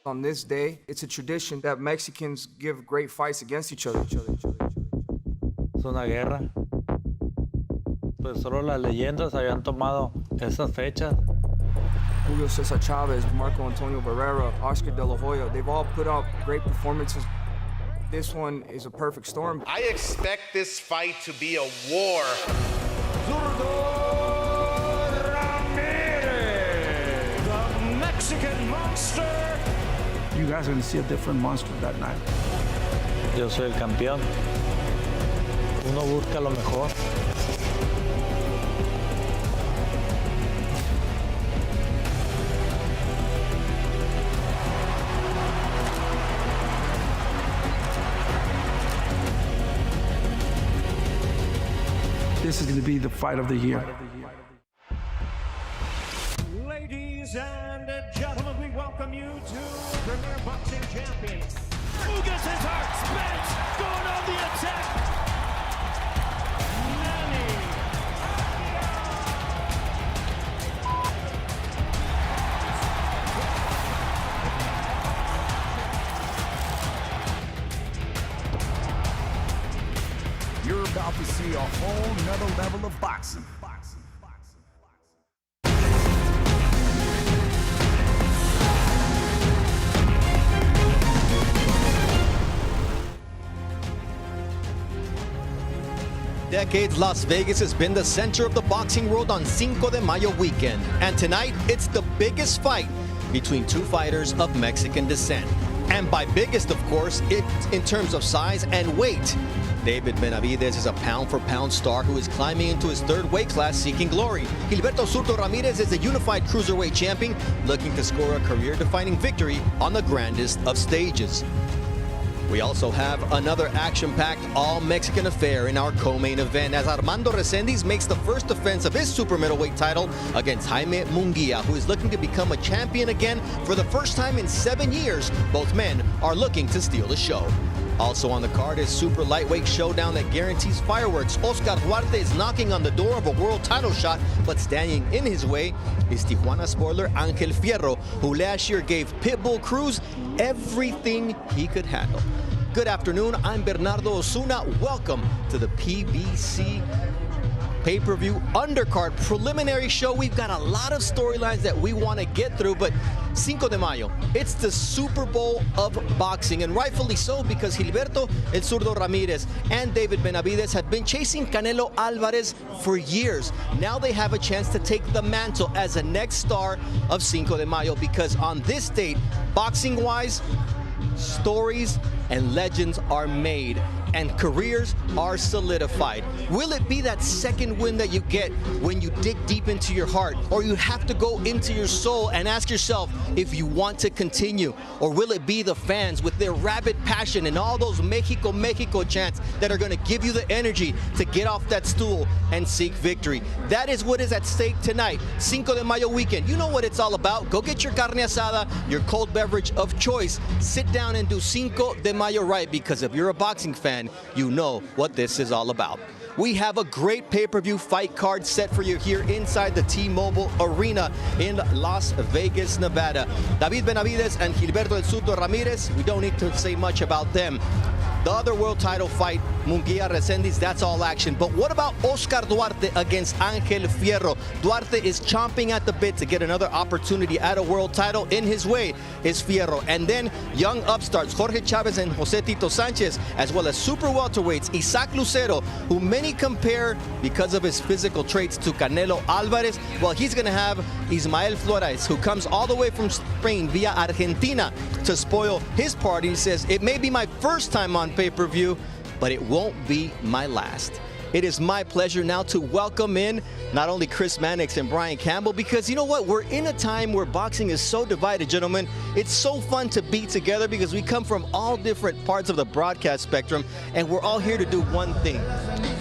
On this day, it's a tradition that Mexicans give great fights against each other. Es una guerra. Pues solo las leyendas habían tomado esas fechas. Julio Cesar Chavez, Marco Antonio Barrera, Oscar De La Hoya, they've all put out great performances. This one is a perfect storm. I expect this fight to be a war. Zurdo Ramirez, the Mexican monster. You guys are going to see a different monster that night. Yo soy el campeón. Uno busca lo mejor. This is going to be the fight of the year. Ladies and gentlemen, we welcome you to Premier Boxing Champion. Ugas his heart, Spence going on the attack. Manny. You're about to see a whole nother level of boxing. Decades, Las Vegas has been the center of the boxing world on Cinco de Mayo weekend. And tonight, it's the biggest fight between two fighters of Mexican descent. And by biggest, of course, it's in terms of size and weight. David Benavidez is a pound-for-pound star who is climbing into his third weight class seeking glory. Gilberto Zurdo Ramirez is a unified Cruiserweight champion looking to score a career-defining victory on the grandest of stages. We also have another action-packed all-Mexican affair in our co-main event as Armando Resendiz makes the first defense of his super middleweight title against Jaime Munguia, who is looking to become a champion again for the first time in 7 years. Both men are looking to steal the show. Also on the card is super lightweight showdown that guarantees fireworks. Oscar Duarte is knocking on the door of a world title shot, but standing in his way is Tijuana spoiler Ángel Fierro, who last year gave Pitbull Cruz everything he could handle. Good afternoon, I'm Bernardo Osuna. Welcome to the PBC Pay-Per-View undercard preliminary show. We've got a lot of storylines that we want to get through, but Cinco de Mayo, it's the Super Bowl of boxing, and rightfully so, because Gilberto El Zurdo Ramirez and David Benavidez have been chasing Canelo Alvarez for years. Now they have a chance to take the mantle as the next star of Cinco de Mayo, because on this date, boxing-wise, stories and legends are made and careers are solidified. Will it be that second win that you get when you dig deep into your heart, or you have to go into your soul and ask yourself if you want to continue? Or will it be the fans with their rabid passion and all those Mexico, Mexico chants that are going to give you the energy to get off that stool and seek victory? That is what is at stake tonight, Cinco de Mayo weekend. You know what it's all about. Go get your carne asada, your cold beverage of choice. Sit down and do Cinco de Mayo right, because if you're a boxing fan, you know what this is all about. We have a great pay-per-view fight card set for you here inside the T-Mobile Arena in Las Vegas, Nevada. David Benavidez and Gilberto El Zurdo Ramirez, we don't need to say much about them. The other world title fight, Munguia Resendiz, that's all action. But what about Oscar Duarte against Ángel Fierro? Duarte is chomping at the bit to get another opportunity at a world title. In his way is Fierro. And then young upstarts, Jorge Chavez and Jose Tito Sanchez, as well as super welterweights, Isaac Lucero, who many compare, because of his physical traits, to Canelo Alvarez. Well, he's going to have Ismael Flores, who comes all the way from Spain via Argentina to spoil his party. He says, it may be my first time on pay-per-view, but it won't be my last. It is my pleasure now to welcome in not only Chris Mannix and Brian Campbell, because you know what? We're in a time where boxing is so divided, gentlemen. It's so fun to be together because we come from all different parts of the broadcast spectrum, and we're all here to do one thing,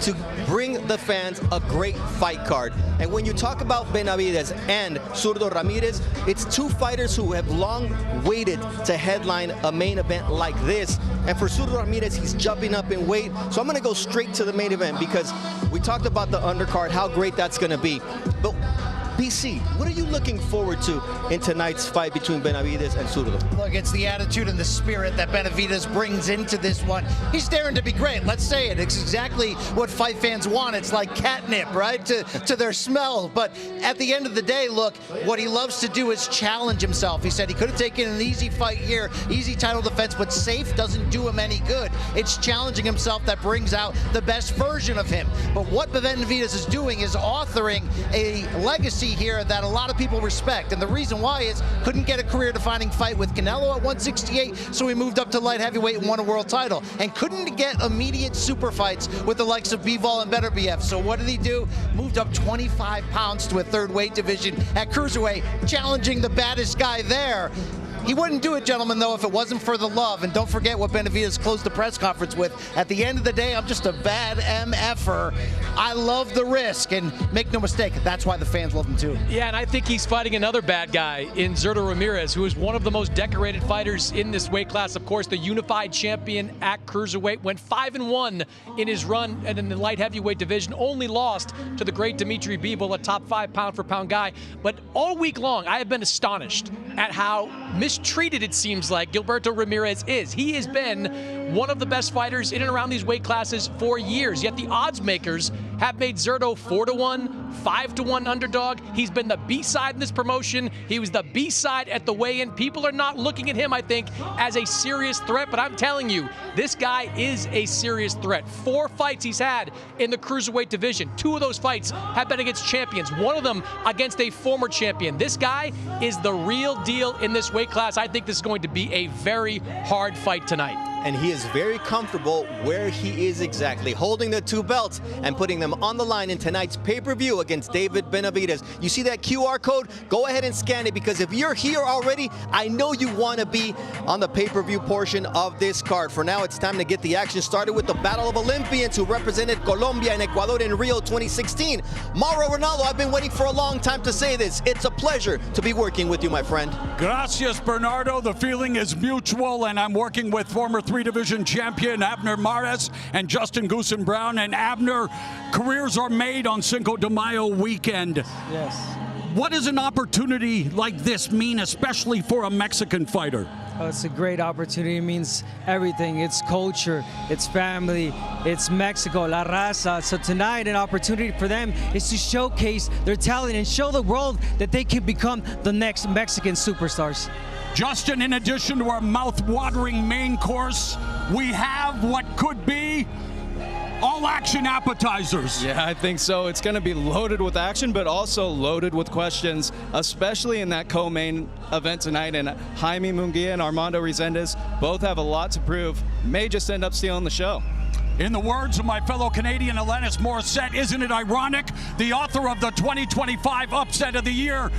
to bring the fans a great fight card. And when you talk about Benavidez and Zurdo Ramirez, it's two fighters who have long waited to headline a main event like this. And for Zurdo Ramirez, he's jumping up in weight. So I'm going to go straight to the main event, because we talked about the undercard, how great that's going to be. But BC, what are you looking forward to in tonight's fight between Benavidez and Zurdo? Look, it's the attitude and the spirit that Benavidez brings into this one. He's daring to be great. Let's say it. It's exactly what fight fans want. It's like catnip, right, to their smell. But at the end of the day, look, what he loves to do is challenge himself. He said he could have taken an easy fight here, easy title defense, but safe doesn't do him any good. It's challenging himself that brings out the best version of him. But what Benavidez is doing is authoring a legacy here that a lot of people respect. And the reason why is couldn't get a career-defining fight with Canelo at 168, so he moved up to light heavyweight and won a world title. And couldn't get immediate super fights with the likes of Bivol and Beterbiev. So what did he do? Moved up 25 pounds to a third weight division at Cruiserweight, challenging the baddest guy there. He wouldn't do it, gentlemen, though, if it wasn't for the love. And don't forget what Benavidez closed the press conference with. At the end of the day, I'm just a bad MFer. I love the risk, and make no mistake, that's why the fans love him too. Yeah, and I think he's fighting another bad guy in Zurdo Ramirez, who is one of the most decorated fighters in this weight class. Of course, the unified champion at Cruiserweight, went 5-1 in his run and in the light heavyweight division, only lost to the great Dimitri Bivol, a top 5 pound-for-pound guy. But all week long, I have been astonished at how mistreated it seems like Gilberto Ramirez is. He has been one of the best fighters in and around these weight classes for years, yet the odds makers have made Zurdo 4-1, 5-1 underdog. He's been the B-side in this promotion. He was the B-side at the weigh-in. People are not looking at him, I think, as a serious threat, but I'm telling you, this guy is a serious threat. 4 fights he's had in the Cruiserweight division. 2 of those fights have been against champions, one of them against a former champion. This guy is the real deal in this weight class. I think this is going to be a very hard fight tonight. And he is very comfortable where he is exactly, holding the 2 belts and putting them on the line in tonight's pay-per-view against David Benavidez. You see that QR code? Go ahead and scan it, because if you're here already, I know you want to be on the pay-per-view portion of this card. For now, it's time to get the action started with the Battle of Olympians who represented Colombia and Ecuador in Rio 2016. Mauro Ronaldo, I've been waiting for a long time to say this. It's a pleasure to be working with you, my friend. Gracias, Bernardo. The feeling is mutual, and I'm working with former 3-division champion Abner Mares and Justin Goosen Brown. And Abner, careers are made on Cinco de Mayo weekend. Yes. What does an opportunity like this mean, especially for a Mexican fighter? It's a great opportunity. It means everything. It's culture, it's family, it's Mexico, La Raza. So tonight, an opportunity for them is to showcase their talent and show the world that they can become the next Mexican superstars. Justin, in addition to our mouth-watering main course, we have what could be all-action appetizers. Yeah, I think so. It's going to be loaded with action, but also loaded with questions, especially in that co-main event tonight. And Jaime Munguia and Armando Resendiz both have a lot to prove. May just end up stealing the show. In the words of my fellow Canadian Alanis Morissette, isn't it ironic? The author of the 2025 Upset of the Year,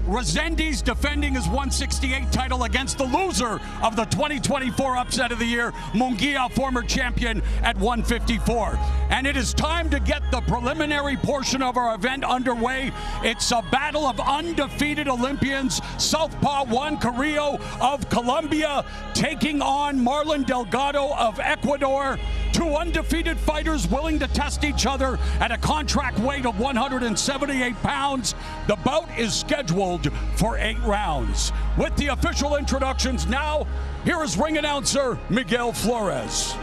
Resendiz defending his 168 title against the loser of the 2024 Upset of the Year, Munguia, former champion at 154. And it is time to get the preliminary portion of our event underway. It's a battle of undefeated Olympians. Southpaw Juan Carrillo of Colombia taking on Marlon Delgado of Ecuador. 2 undefeated fighters willing to test each other at a contract weight of 178 pounds. The bout is scheduled for 8 rounds. With the official introductions now, here is ring announcer Miguel Flores.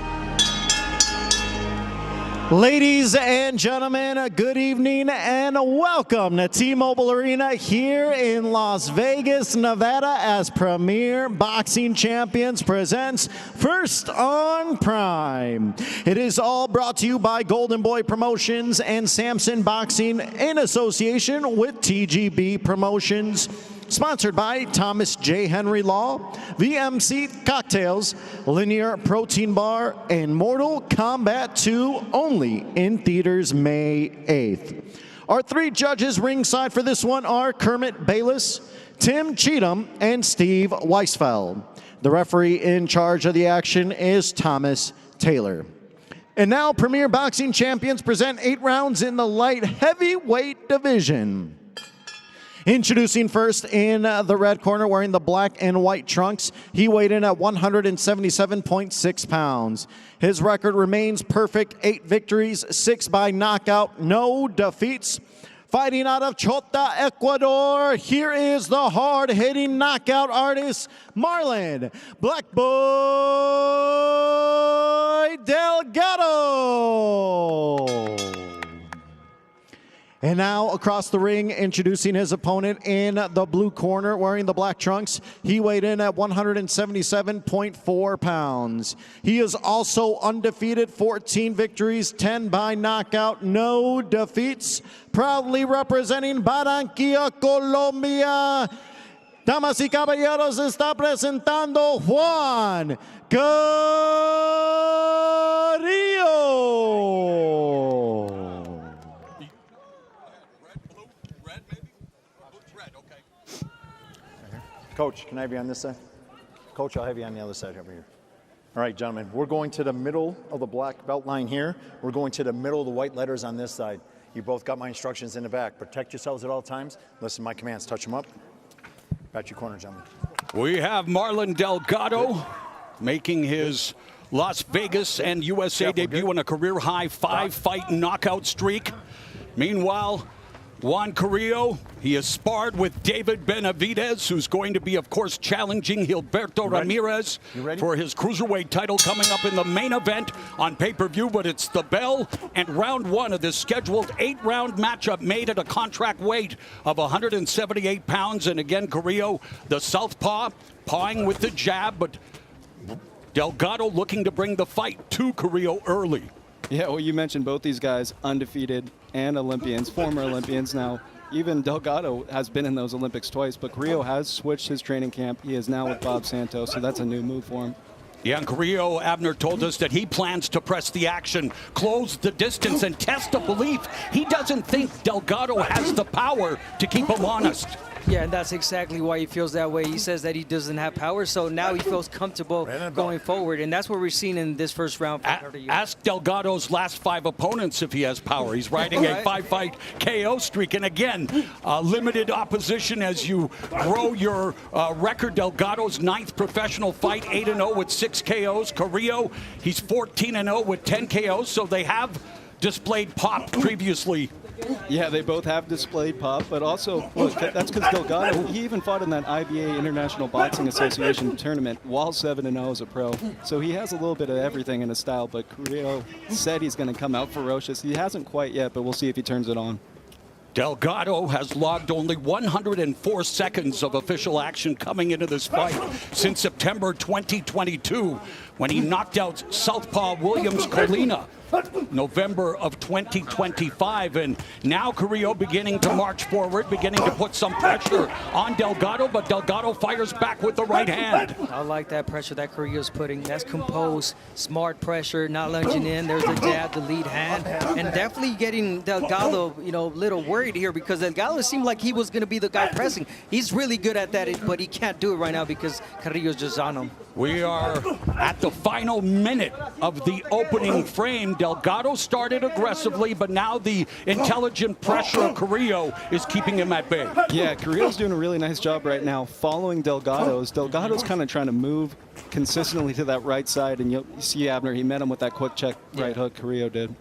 Ladies and gentlemen, good evening and welcome to T-Mobile Arena here in Las Vegas, Nevada, as Premier Boxing Champions presents First on Prime. It is all brought to you by Golden Boy Promotions and Samson Boxing in association with TGB Promotions. Sponsored by Thomas J. Henry Law, VMC Cocktails, Linear Protein Bar, and Mortal Kombat 2, only in theaters May 8th. Our 3 judges ringside for this one are Kermit Bayless, Tim Cheatham, and Steve Weisfeld. The referee in charge of the action is Thomas Taylor. And now Premier Boxing Champions present 8 rounds in the light heavyweight division. Introducing first in the red corner, wearing the black and white trunks, he weighed in at 177.6 pounds. His record remains perfect, 8 victories, 6 by knockout, no defeats. Fighting out of Chota, Ecuador, here is the hard-hitting knockout artist, Marlon Black Boy Delgado. And now across the ring, introducing his opponent in the blue corner, wearing the black trunks. He weighed in at 177.4 pounds. He is also undefeated, 14 victories, 10 by knockout, no defeats. Proudly representing Barranquilla, Colombia. Damas y caballeros, está presentando Juan Carrillo. Coach, can I have you on this side? Coach, I'll have you on the other side over here. All right, gentlemen, we're going to the middle of the black belt line here. We're going to the middle of the white letters on this side. You both got my instructions in the back. Protect yourselves at all times. Listen to my commands. Touch them up. Back to your corner, gentlemen. We have Marlon Delgado making his Las Vegas and USA debut in a career-high 5-fight knockout streak. Meanwhile, Juan Carrillo, he has sparred with David Benavidez, who's going to be, of course, challenging Gilberto Ramirez for his Cruiserweight title coming up in the main event on pay-per-view. But it's the bell and round one of this scheduled 8-round matchup made at a contract weight of 178 pounds. And again, Carrillo, the southpaw, pawing with the jab, but Delgado looking to bring the fight to Carrillo early. Yeah, well, you mentioned both these guys undefeated and Olympians, former Olympians. Now, even Delgado has been in those Olympics twice, but Carrillo has switched his training camp. He is now with Bob Santos, so that's a new move for him. Yeah, and Carrillo, Abner told us that he plans to press the action, close the distance, and test the belief. He doesn't think Delgado has the power to keep him honest. Yeah, and that's exactly why he feels that way. He says that he doesn't have power, so now he feels comfortable going forward, and that's what we're seeing in this first round. Ask Delgado's last 5 opponents if he has power. He's riding a 5-fight KO streak, and again, limited opposition as you grow your record. Delgado's 9th professional fight, 8-0 with 6 KOs. Carrillo, he's 14-0 with 10 KOs, so they have displayed pop previously. Yeah, they both have displayed pop, but also, look, that's because Delgado, he even fought in that IBA International Boxing Association tournament while 7-0 as a pro. So he has a little bit of everything in his style, but Carrillo said he's going to come out ferocious. He hasn't quite yet, but we'll see if he turns it on. Delgado has logged only 104 seconds of official action coming into this fight since September 2022 when he knocked out southpaw Williams Colina. November of 2025, and now Carrillo beginning to march forward, beginning to put some pressure on Delgado, but Delgado fires back with the right hand. I like that pressure that Carrillo's putting. That's composed, smart pressure, not lunging in. There's the jab, the lead hand, and definitely getting Delgado, a little worried here because Delgado seemed like he was going to be the guy pressing. He's really good at that, but he can't do it right now because Carrillo's just on him. We are at the final minute of the opening frame. Delgado started aggressively, but now the intelligent pressure of Carrillo is keeping him at bay. Yeah, Carrillo's doing a really nice job right now following Delgado's. Delgado's kind of trying to move consistently to that right side, and you'll see Abner, he met him with that quick check right hook Carrillo did.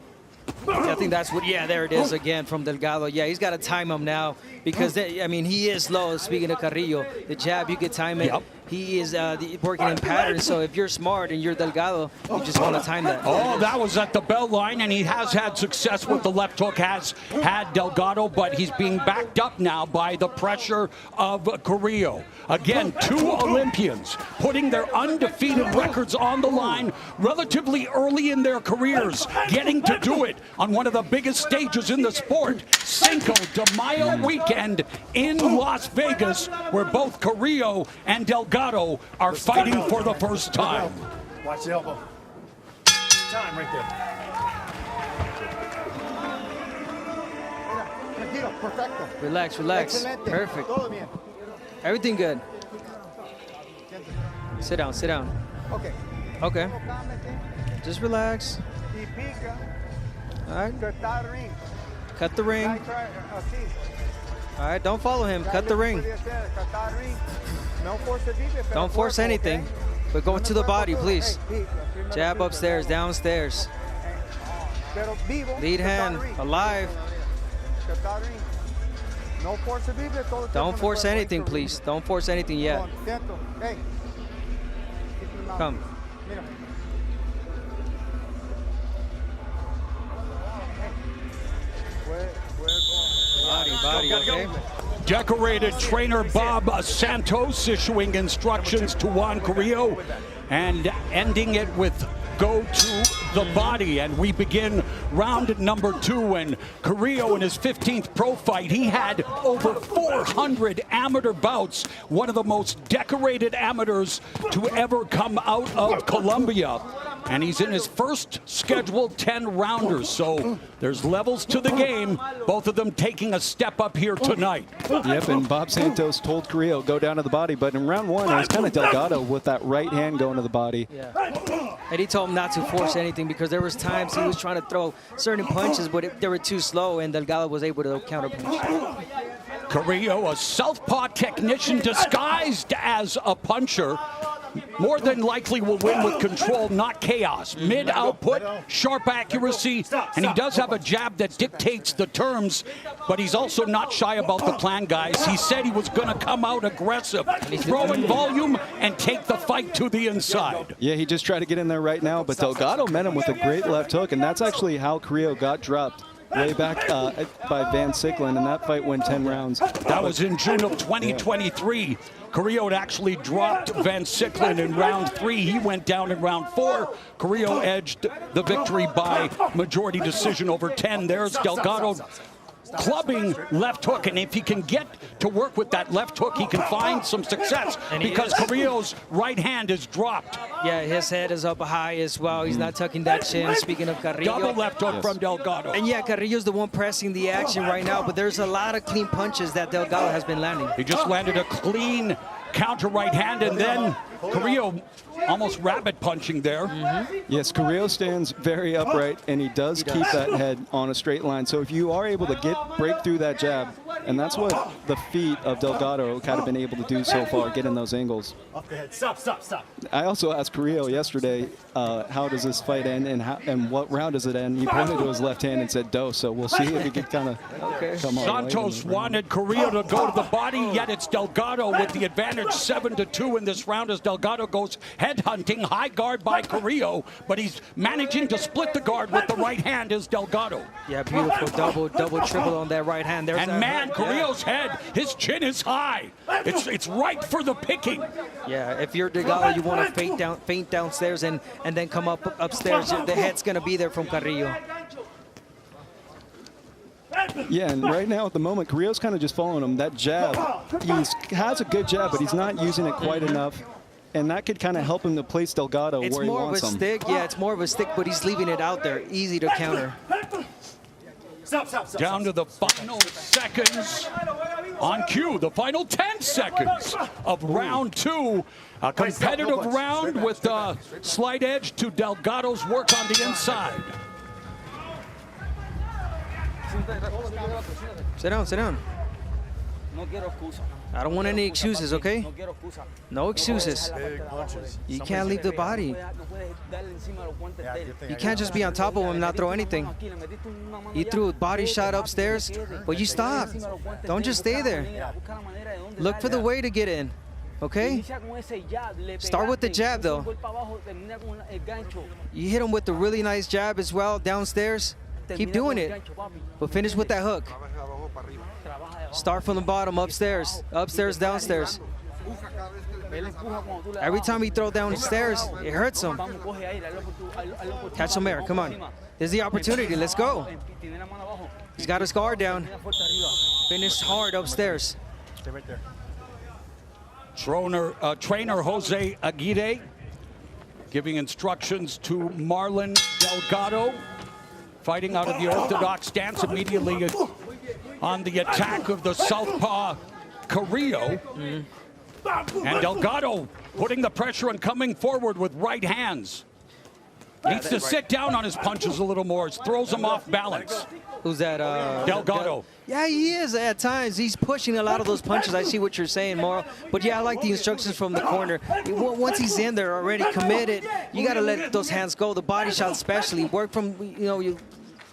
I think that's what, there it is again from Delgado. Yeah, he's got to time him now because, he is low. Speaking of Carrillo, the jab, you can time it. Yep. He is working in patterns, so if you're smart and you're Delgado, you just want to time that. Oh, that was at the bell line, and he has had success with the left hook, has had Delgado, but he's being backed up now by the pressure of Carrillo. Again, 2 Olympians putting their undefeated records on the line relatively early in their careers, getting to do it on one of the biggest stages in the sport, Cinco de Mayo weekend in Las Vegas, where both Carrillo and Delgado are fighting for the first time. Watch the elbow. Time right there. Relax. Perfect. Everything good. Sit down. Okay. Just relax. All right. Cut the ring. All right, don't follow him. Cut the ring. Don't force anything, but go to the body, please. Jab upstairs, downstairs. Lead hand, alive. Don't force anything, please. Don't force anything yet. Come. Body, okay? Decorated trainer Bob Santos issuing instructions to Juan Carrillo and ending it with go to the body. And we begin round number 2. And Carrillo in his 15th pro fight, he had over 400 amateur bouts, one of the most decorated amateurs to ever come out of Colombia. And he's in his first scheduled 10-rounders, so there's levels to the game, both of them taking a step up here tonight. Yep, and Bob Santos told Carrillo, go down to the body, but in round 1, it was kind of Delgado with that right hand going to the body. Yeah. And he told him not to force anything because there was times he was trying to throw certain punches, but they were too slow, and Delgado was able to counterpunch. Carrillo, a southpaw technician disguised as a puncher, more than likely will win with control, not chaos. Mid-output, sharp accuracy, and he does have a jab that dictates the terms, but he's also not shy about the plan, guys. He said he was going to come out aggressive, throw in volume, and take the fight to the inside. Yeah, he just tried to get in there right now, but Delgado met him with a great left hook, and that's actually how Carrillo got dropped way back by Van Sicklen, and that fight went 10 rounds. That was in June of 2023. Carrillo had actually dropped Van Sicklen in round 3. He went down in round 4. Carrillo edged the victory by majority decision over 10. There's Delgado clubbing left hook, and if he can get to work with that left hook, he can find some success because Carrillo's right hand is dropped. Yeah, his head is up high as well. He's not tucking that chin. Speaking of Carrillo. Double left hook from Delgado. And yeah, Carrillo's the one pressing the action right now, but there's a lot of clean punches that Delgado has been landing. He just landed a clean counter right hand, and then Carrillo almost rabbit punching there. Yes, Carrillo stands very upright, and he does keep that head on a straight line. So if you are able to break through that jab, and that's what the feet of Delgado kind of been able to do so far, get in those angles. Off the head. Stop. I also asked Carrillo yesterday, how does this fight end and what round does it end? He pointed to his left hand and said do, so we'll see if he can kind of come on. Santos wanted Carrillo to go to the body, yet it's Delgado with the advantage 7-2 in this round as Delgado goes headhunting. High guard by Carrillo, but he's managing to split the guard with the right hand is Delgado. Yeah, beautiful double, triple on that right hand. There's and man, Carrillo's head, his chin is high. It's right for the picking. Yeah, if you're Delgado, you want to feint downstairs and then come upstairs. The head's going to be there from Carrillo. Yeah, and right now at the moment, Carrillo's kind of just following him. That jab, he has a good jab, but he's not using it quite enough. And that could kind of help him to place Delgado where he wants him. It's more of a stick. Yeah, it's more of a stick, but he's leaving it out there. Easy to counter. Down to the final seconds on cue. The final 10 seconds of round 2. A competitive round with a slight edge to Delgado's work on the inside. Sit down. I don't want any excuses, okay? No excuses. You can't leave the body. You can't just be on top of him and not throw anything. You threw a body shot upstairs, but you stopped. Don't just stay there. Look for the way to get in, okay? Start with the jab, though. You hit him with the really nice jab as well downstairs. Keep doing it, but finish with that hook. Start from the bottom, upstairs, downstairs. Every time he throws downstairs, it hurts him. Catch some air, come on. This is the opportunity, let's go. He's got his guard down. Finish hard upstairs. Stay right there. Trainer Jose Aguirre giving instructions to Marlon Delgado, fighting out of the orthodox stance immediately on the attack of the southpaw Carrillo. And Delgado putting the pressure and coming forward with right hands. Needs to sit down on his punches a little more. Throws him off balance. Who's that? Delgado. Yeah, he is at times. He's pushing a lot of those punches. I see what you're saying, Mauro. But yeah, I like the instructions from the corner. Once he's in there already committed, you got to let those hands go. The body shot especially. Work from,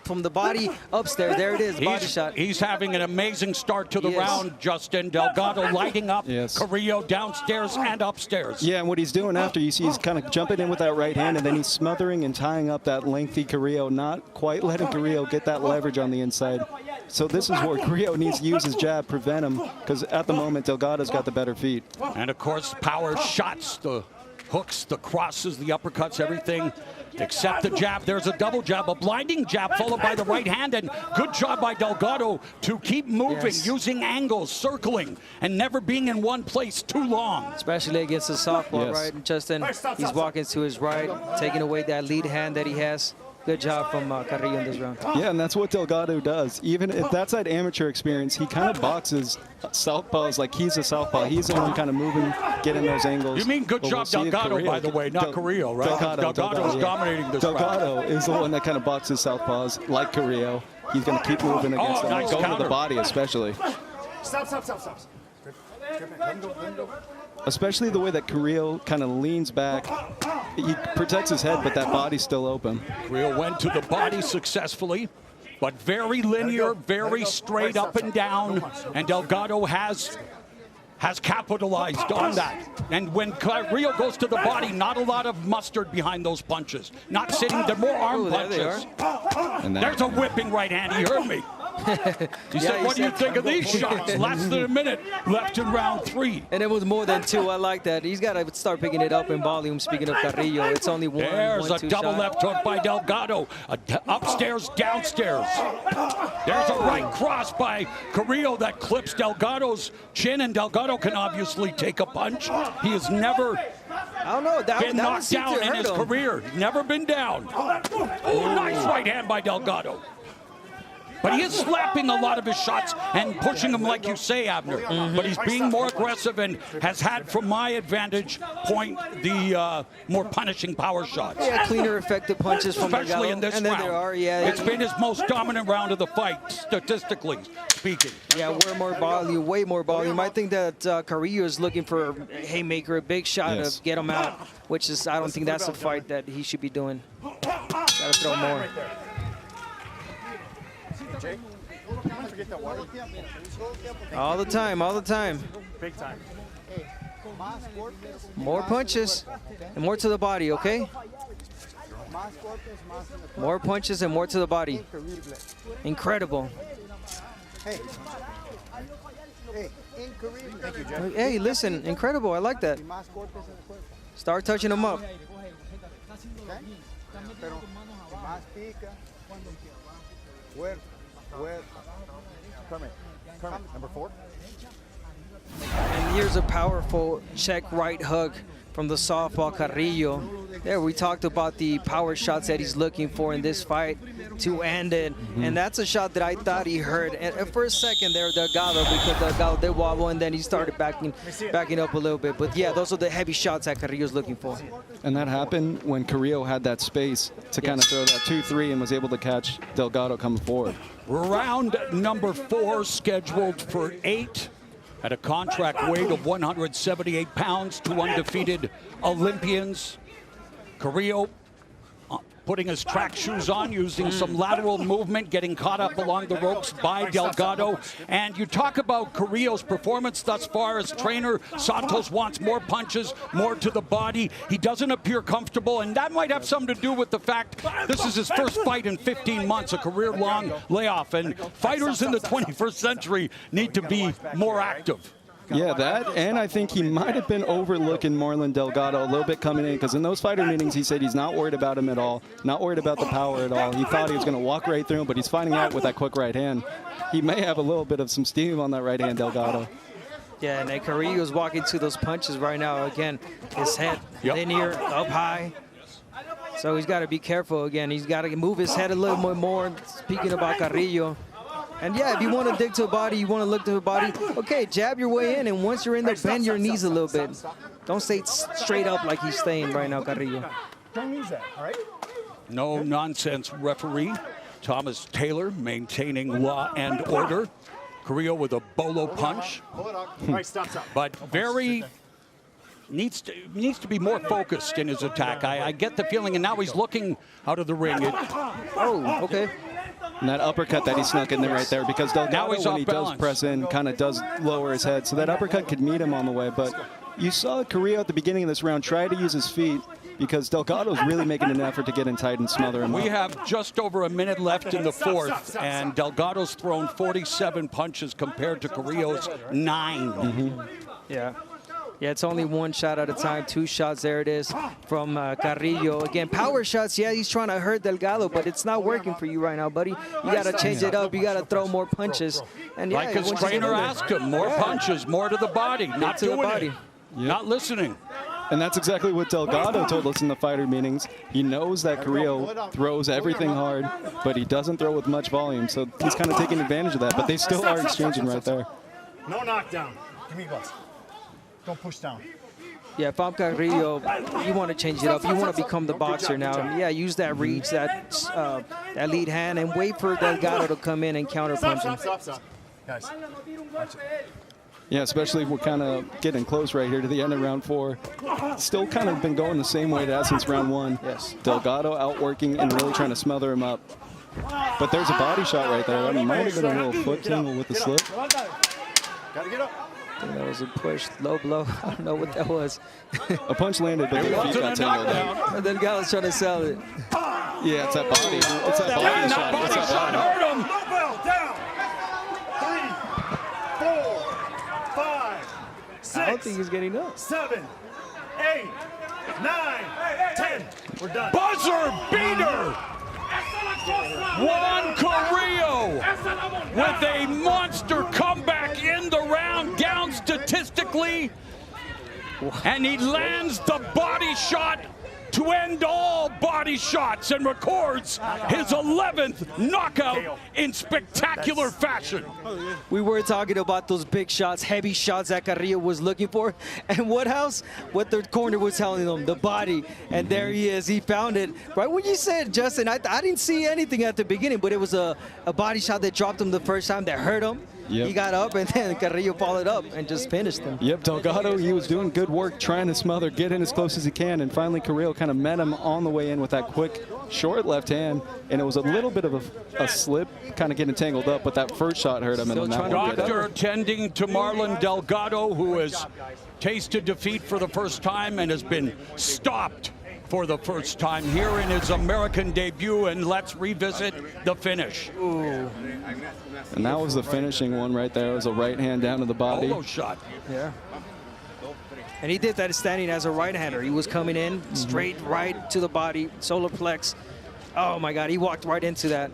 from the body, upstairs. There it is, body shot. He's having an amazing start to the round, Justin. Delgado lighting up Carrillo downstairs and upstairs. Yeah, and what he's doing after, you see he's kind of jumping in with that right hand, and then he's smothering and tying up that lengthy Carrillo, not quite letting Carrillo get that leverage on the inside. So this is where Carrillo needs to use his jab, prevent him, because at the moment, Delgado's got the better feet. And of course, power shots, the hooks, the crosses, the uppercuts, everything except the jab. There's a double jab, a blinding jab followed by the right hand, and good job by Delgado to keep moving, using angles, circling, and never being in one place too long. Especially against the southpaw, right? Justin, he's walking to his right, taking away that lead hand that he has. Good job from Carrillo in this round. Yeah, and that's what Delgado does. Even if that's that amateur experience, he kind of boxes southpaws like he's a southpaw. He's the one kind of moving, getting those angles. You mean good job Delgado, by the way, not Carrillo, right? Delgado is dominating this round. Delgado is the one that kind of boxes southpaws like Carrillo. He's going to keep moving against them, nice going counter. to the body especially. Stop. Especially the way that Carrillo kind of leans back. He protects his head, but that body's still open. Carrillo went to the body successfully, but very linear, very straight up and down, and Delgado has capitalized on that. And when Carrillo goes to the body, not a lot of mustard behind those punches. Not sitting, they're more arm punches. There's a whipping right hand, he heard me. He said, what do you think of these shots? Less than a minute left in round 3. And it was more than 2. I like that. He's got to start picking it up in volume. Speaking of Carrillo, it's only one. There's a double left hook by Delgado. Upstairs, downstairs. There's a right cross by Carrillo that clips Delgado's chin, and Delgado can obviously take a punch. He has never been knocked down in his career. Never been down. Oh, nice right hand by Delgado. But he is slapping a lot of his shots and pushing them, like you say, Abner. But he's being more aggressive and has had, from my advantage point, the more punishing power shots. Yeah, cleaner, effective punches from especially Delgado. in this and round. Then there are, it's been his most dominant round of the fight, statistically speaking. Yeah, way more volume. I think that Carrillo is looking for a haymaker, a big shot to get him out, which is, I don't think that's a fight that he should be doing. Got to throw more. All the time. Big time. More punches and more to the body, okay? More punches and more to the body. Incredible. Hey, listen, incredible. I like that. Start touching them up. Kermit, number 4. And here's a powerful check right hook from the softball Carrillo. There, we talked about the power shots that he's looking for in this fight to end it. And that's a shot that I thought he heard. And for a second there, Delgado, because Delgado did wobble, and then he started backing up a little bit. But yeah, those are the heavy shots that Carrillo's looking for. And that happened when Carrillo had that space to kind of throw that 2-3 and was able to catch Delgado coming forward. Round number 4 scheduled for 8 at a contract weight of 178 pounds, 2 undefeated Olympians. Carrillo putting his track shoes on, using some lateral movement, getting caught up along the ropes by Delgado. And you talk about Carrillo's performance thus far as trainer. Santos wants more punches, more to the body. He doesn't appear comfortable, and that might have something to do with the fact this is his first fight in 15 months, a career-long layoff. And fighters in the 21st century need to be more active. Yeah, that, and I think he might have been overlooking Marlon Delgado a little bit coming in, because in those fighter meetings, he said he's not worried about him at all, not worried about the power at all. He thought he was going to walk right through him, but he's finding out with that quick right hand. He may have a little bit of some steam on that right hand, Delgado. Yeah, and Carrillo's walking to those punches right now. Again, his head linear, up high. So he's got to be careful again. He's got to move his head a little bit more. Speaking about Carrillo. And yeah, if you want to dig to a body, you want to look to a body, okay, jab your way in, and once you're in there, bend your knees a little bit. Don't stay straight up like he's staying right now, Carrillo. Don't use that, all right? No nonsense referee. Thomas Taylor maintaining law and order. Carrillo with a bolo punch. But very needs to be more focused in his attack. I get the feeling, and now he's looking out of the ring. Oh, okay. And that uppercut that he snuck in there right there, because Delgado, he's when he off does balance. press in, kind of does lower his head. So that uppercut could meet him on the way. But you saw Carrillo at the beginning of this round try to use his feet, because Delgado's really making an effort to get in tight and smother him up. We have just over a minute left in the fourth, and Delgado's thrown 47 punches compared to Carrillo's 9. Yeah. Yeah, it's only one shot at a time, 2 shots. There it is from Carrillo. Again, power shots. Yeah, he's trying to hurt Delgado, but it's not working for you right now, buddy. You got to change it up. You got to throw more punches. And yeah, Like his once you get trainer in there- asked him, more punches, more to the body. Not to the doing body. it. Not listening. And that's exactly what Delgado told us in the fighter meetings. He knows that Carrillo throws everything hard, but he doesn't throw with much volume. So he's kind of taking advantage of that, but they still are exchanging right there. No knockdown. Give me Bouts. Don't push down. Yeah, if I'm Carrillo, you want to change it up. You want to become the boxer now. Yeah, use that reach, that lead hand, and wait for Delgado to come in and counter punch him. Stop. Guys, watch it. Yeah, especially if we're kind of getting close right here to the end of round 4. Still kind of been going the same way it has since round 1. Yes. Delgado outworking and really trying to smother him up. But there's a body shot right there. That might have been a little foot tingle with the slip. Gotta get up. I think that was a push, low blow. I don't know what that was. A punch landed, but the feet got tangled up. And then Delgado's trying to sell it. Yeah, it's that body. It's that body shot. It's that body. Hurt him. Bell down. 3, 4, 5, 6. I don't think he's getting up. 7, 8, 9, 10. We're done. Buzzer beater. Juan Carrillo with a monster comeback in the round, down statistically, and he lands the body shot to end all body shots and records his 11th knockout in spectacular fashion. We were talking about those big shots, heavy shots that Carrillo was looking for. And what the corner was telling him? The body. And there he is. He found it. Right when you said, Justin, I didn't see anything at the beginning, but it was a body shot that dropped him the first time that hurt him. Yep. He got up, and then Carrillo followed up and just finished him. Yep, Delgado, he was doing good work trying to smother, get in as close as he can, and finally Carrillo kind of met him on the way in with that quick, short left hand, and it was a little bit of a slip, kind of getting tangled up, but that first shot hurt him. And then that one Doctor tending to Marlon Delgado, who has tasted defeat for the first time and has been stopped for the first time here in his American debut, and let's revisit the finish. Ooh. And that was the finishing one right there. It was a right hand down to the body. Polo shot. Yeah. And he did that standing as a right-hander. He was coming in straight right to the body, solar plex. Oh my God, he walked right into that.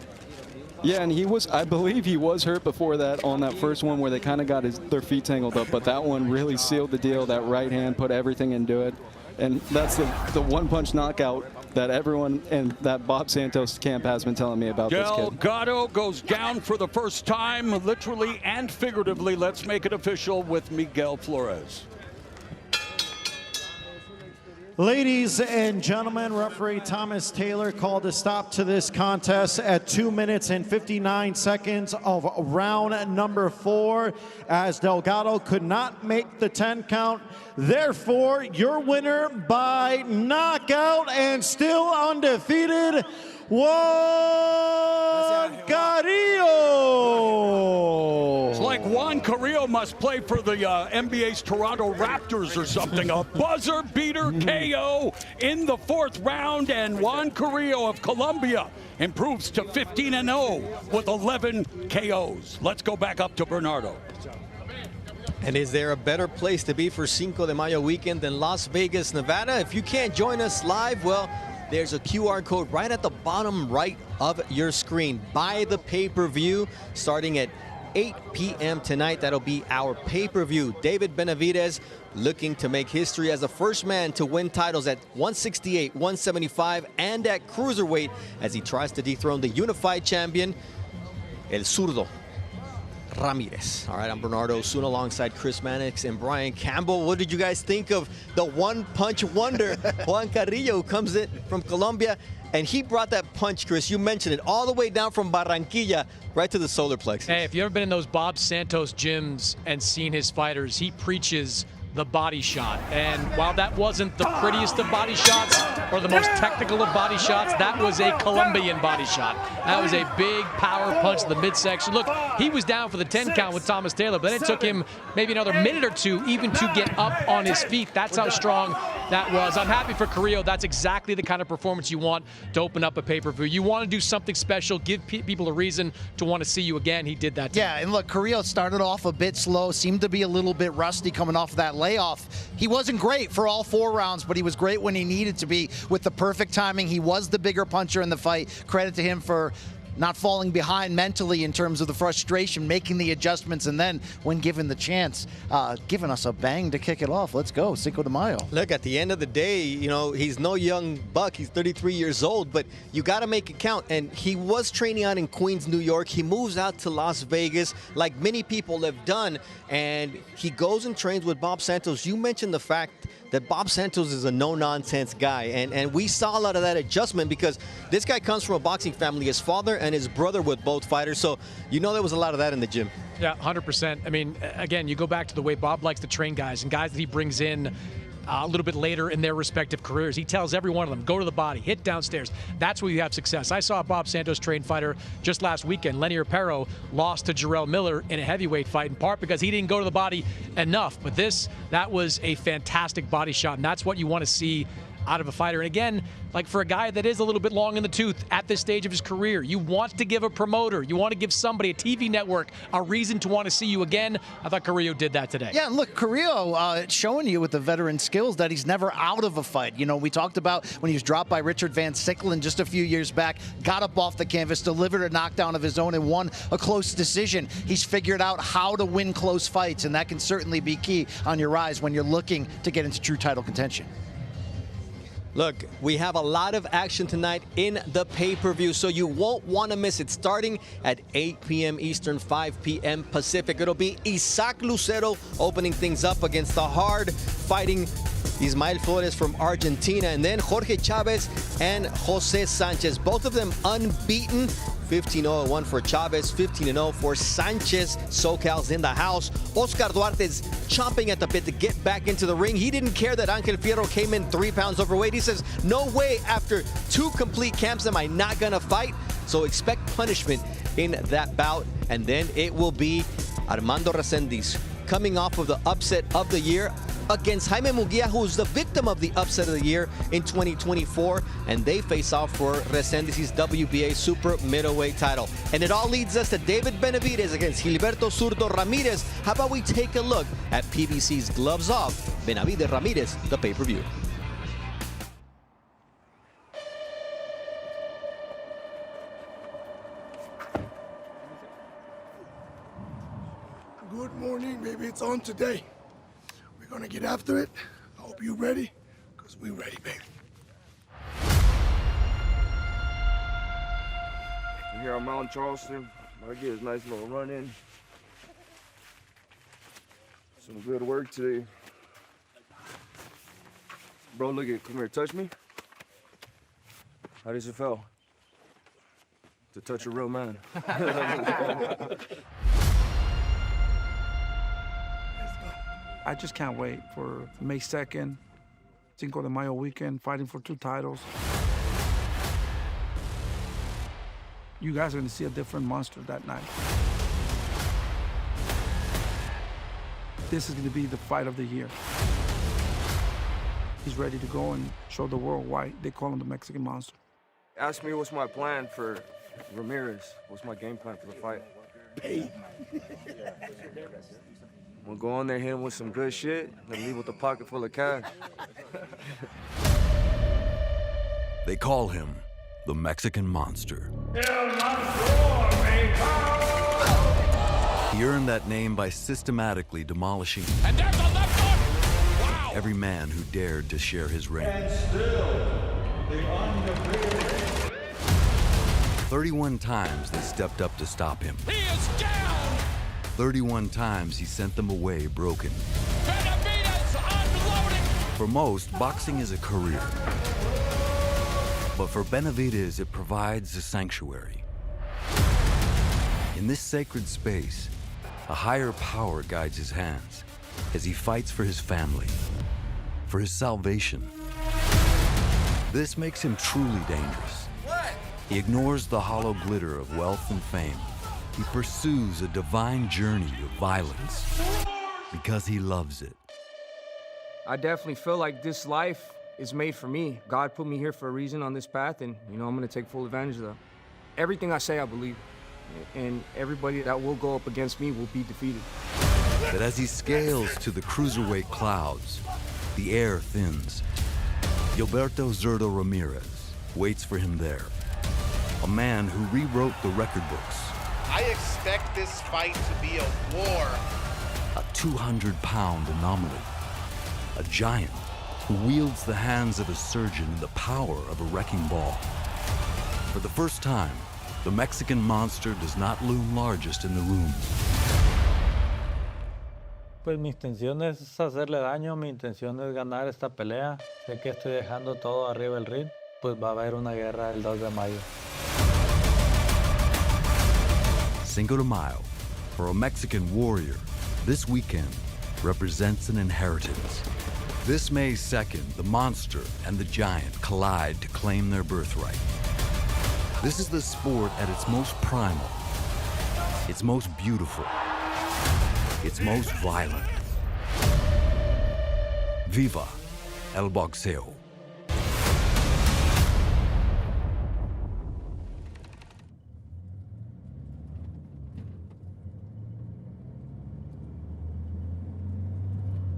Yeah, and he was, I believe he was hurt before that on that first one where they kind of got their feet tangled up, but that one really sealed the deal. That right hand put everything into it. And that's the one-punch knockout that everyone in that Bob Santos camp has been telling me about this kid. Delgado goes down for the first time, literally and figuratively. Let's make it official with Miguel Flores. Ladies and gentlemen, referee Thomas Taylor called a stop to this contest at 2 minutes and 59 seconds of round number 4, as Delgado could not make the 10 count. Therefore, your winner by knockout and still undefeated, Juan Carrillo. It's like Juan Carrillo must play for the NBA's Toronto Raptors or something. A buzzer beater KO in the 4th round, and Juan Carrillo of Colombia improves to 15-0 with 11 KOs. Let's go back up to Bernardo. And is there a better place to be for Cinco de Mayo weekend than Las Vegas, Nevada? If you can't join us live, well, there's a QR code right at the bottom right of your screen. Buy the pay-per-view starting at 8 p.m. tonight. That'll be our pay-per-view. David Benavidez looking to make history as the first man to win titles at 168, 175, and at Cruiserweight as he tries to dethrone the unified champion, El Zurdo Ramirez. All right, I'm Bernardo Osuna alongside Chris Mannix and Brian Campbell. What did you guys think of the one-punch wonder, Juan Carrillo, who comes in from Colombia? And he brought that punch, Chris, you mentioned it, all the way down from Barranquilla right to the solar plexus. Hey, if you've ever been in those Bob Santos gyms and seen his fighters, he preaches the body shot. And while that wasn't the prettiest of body shots or the most technical of body shots, that was a Colombian body shot. That was a big power punch to the midsection. Look, he was down for the 10 count with Thomas Taylor, but then it took him maybe another minute or two even to get up on his feet. That's how strong that was. I'm happy for Carrillo. That's exactly the kind of performance you want to open up a pay-per-view. You want to do something special, give people a reason to want to see you again. He did that. Yeah, and look, Carrillo started off a bit slow, seemed to be a little bit rusty coming off of that layoff. He wasn't great for all 4 rounds, but he was great when he needed to be with the perfect timing. He was the bigger puncher in the fight. Credit to him for not falling behind mentally in terms of the frustration, making the adjustments, and then when given the chance, giving us a bang to kick it off. Let's go, Cinco de Mayo. Look, at the end of the day, you know, he's no young buck. He's 33 years old, but you got to make it count. And he was training out in Queens, New York. He moves out to Las Vegas, like many people have done, and he goes and trains with Bob Santos. You mentioned the fact that Bob Santos is a no-nonsense guy, and we saw a lot of that adjustment because this guy comes from a boxing family. His father and his brother were both fighters, so you know there was a lot of that in the gym. Yeah, 100%. I mean, again, you go back to the way Bob likes to train guys and guys that he brings in a little bit later in their respective careers. He tells every one of them, go to the body, hit downstairs. That's where you have success. I saw a Bob Santos trained fighter just last weekend. Lenier Perro lost to Jarrell Miller in a heavyweight fight, in part because he didn't go to the body enough. But that was a fantastic body shot, and that's what you want to see out of a fighter. And again, like for a guy that is a little bit long in the tooth at this stage of his career, you want to give a promoter, you want to give somebody, a TV network, a reason to want to see you again. I thought Carrillo did that today. Yeah, and look, Carrillo showing you with the veteran skills that he's never out of a fight. You know, we talked about when he was dropped by Richard Van Sicklen just a few years back, got up off the canvas, delivered a knockdown of his own, and won a close decision. He's figured out how to win close fights, and that can certainly be key on your rise when you're looking to get into true title contention. Look, we have a lot of action tonight in the pay-per-view, so you won't want to miss it. Starting at 8 p.m. Eastern, 5 p.m. Pacific, it'll be Isaac Lucero opening things up against the hard-fighting Ismael Flores from Argentina, and then Jorge Chavez and Jose Sanchez. Both of them unbeaten. 15-0-1 for Chavez, 15-0 for Sanchez. SoCal's in the house. Oscar Duarte's chomping at the bit to get back into the ring. He didn't care that Angel Fierro came in 3 pounds overweight. He says, no way, after 2 complete camps am I not gonna fight. So expect punishment in that bout. And then it will be Armando Resendiz coming off of the upset of the year against Jaime Munguia, who's the victim of the upset of the year in 2024, and they face off for Resendiz's WBA super middleweight title. And it all leads us to David Benavidez against Gilberto Zurdo Ramirez. How about we take a look at PBC's Gloves Off, Benavidez Ramirez, the pay-per-view. Good morning, baby. It's on today. We're gonna get after it. I hope you're ready, because we're ready, baby. Here on Mount Charleston, I get a nice little run in. Some good work today. Bro, look at, come here, touch me. How does it feel to touch a real man? I just can't wait for May 2nd, Cinco de Mayo weekend, fighting for 2 titles. You guys are gonna see a different monster that night. This is gonna be the fight of the year. He's ready to go and show the world why they call him the Mexican Monster. Ask me what's my plan for Ramirez. What's my game plan for the fight? Hey. We'll go on there, hit him with some good shit, then leave with a pocket full of cash. They call him the Mexican Monster. He earned that name by systematically demolishing every man who dared to share his reign. And still, the undefeated. 31 times they stepped up to stop him. He is down! 31 times he sent them away broken. Benavidez unloading! For most, boxing is a career. But for Benavidez, it provides a sanctuary. In this sacred space, a higher power guides his hands, as he fights for his family, for his salvation. This makes him truly dangerous. He ignores the hollow glitter of wealth and fame. He pursues a divine journey of violence because he loves it. I definitely feel like this life is made for me. God put me here for a reason on this path, and I'm gonna take full advantage of that. Everything I say, I believe, and everybody that will go up against me will be defeated. But as he scales to the cruiserweight clouds, the air thins. Gilberto Zurdo Ramirez waits for him there, a man who rewrote the record books. I expect this fight to be a war. A 200-pound anomaly, a giant who wields the hands of a surgeon and the power of a wrecking ball. For the first time, the Mexican monster does not loom largest in the room. Pues mi intención es hacerle daño, mi intención es ganar esta pelea. Sé que estoy dejando todo arriba del ring, pues va a haber una guerra el 2 de mayo. Cinco de Mayo, for a Mexican warrior, this weekend represents an inheritance. This May 2nd, the monster and the giant collide to claim their birthright. This is the sport at its most primal, its most beautiful, its most violent. Viva el boxeo.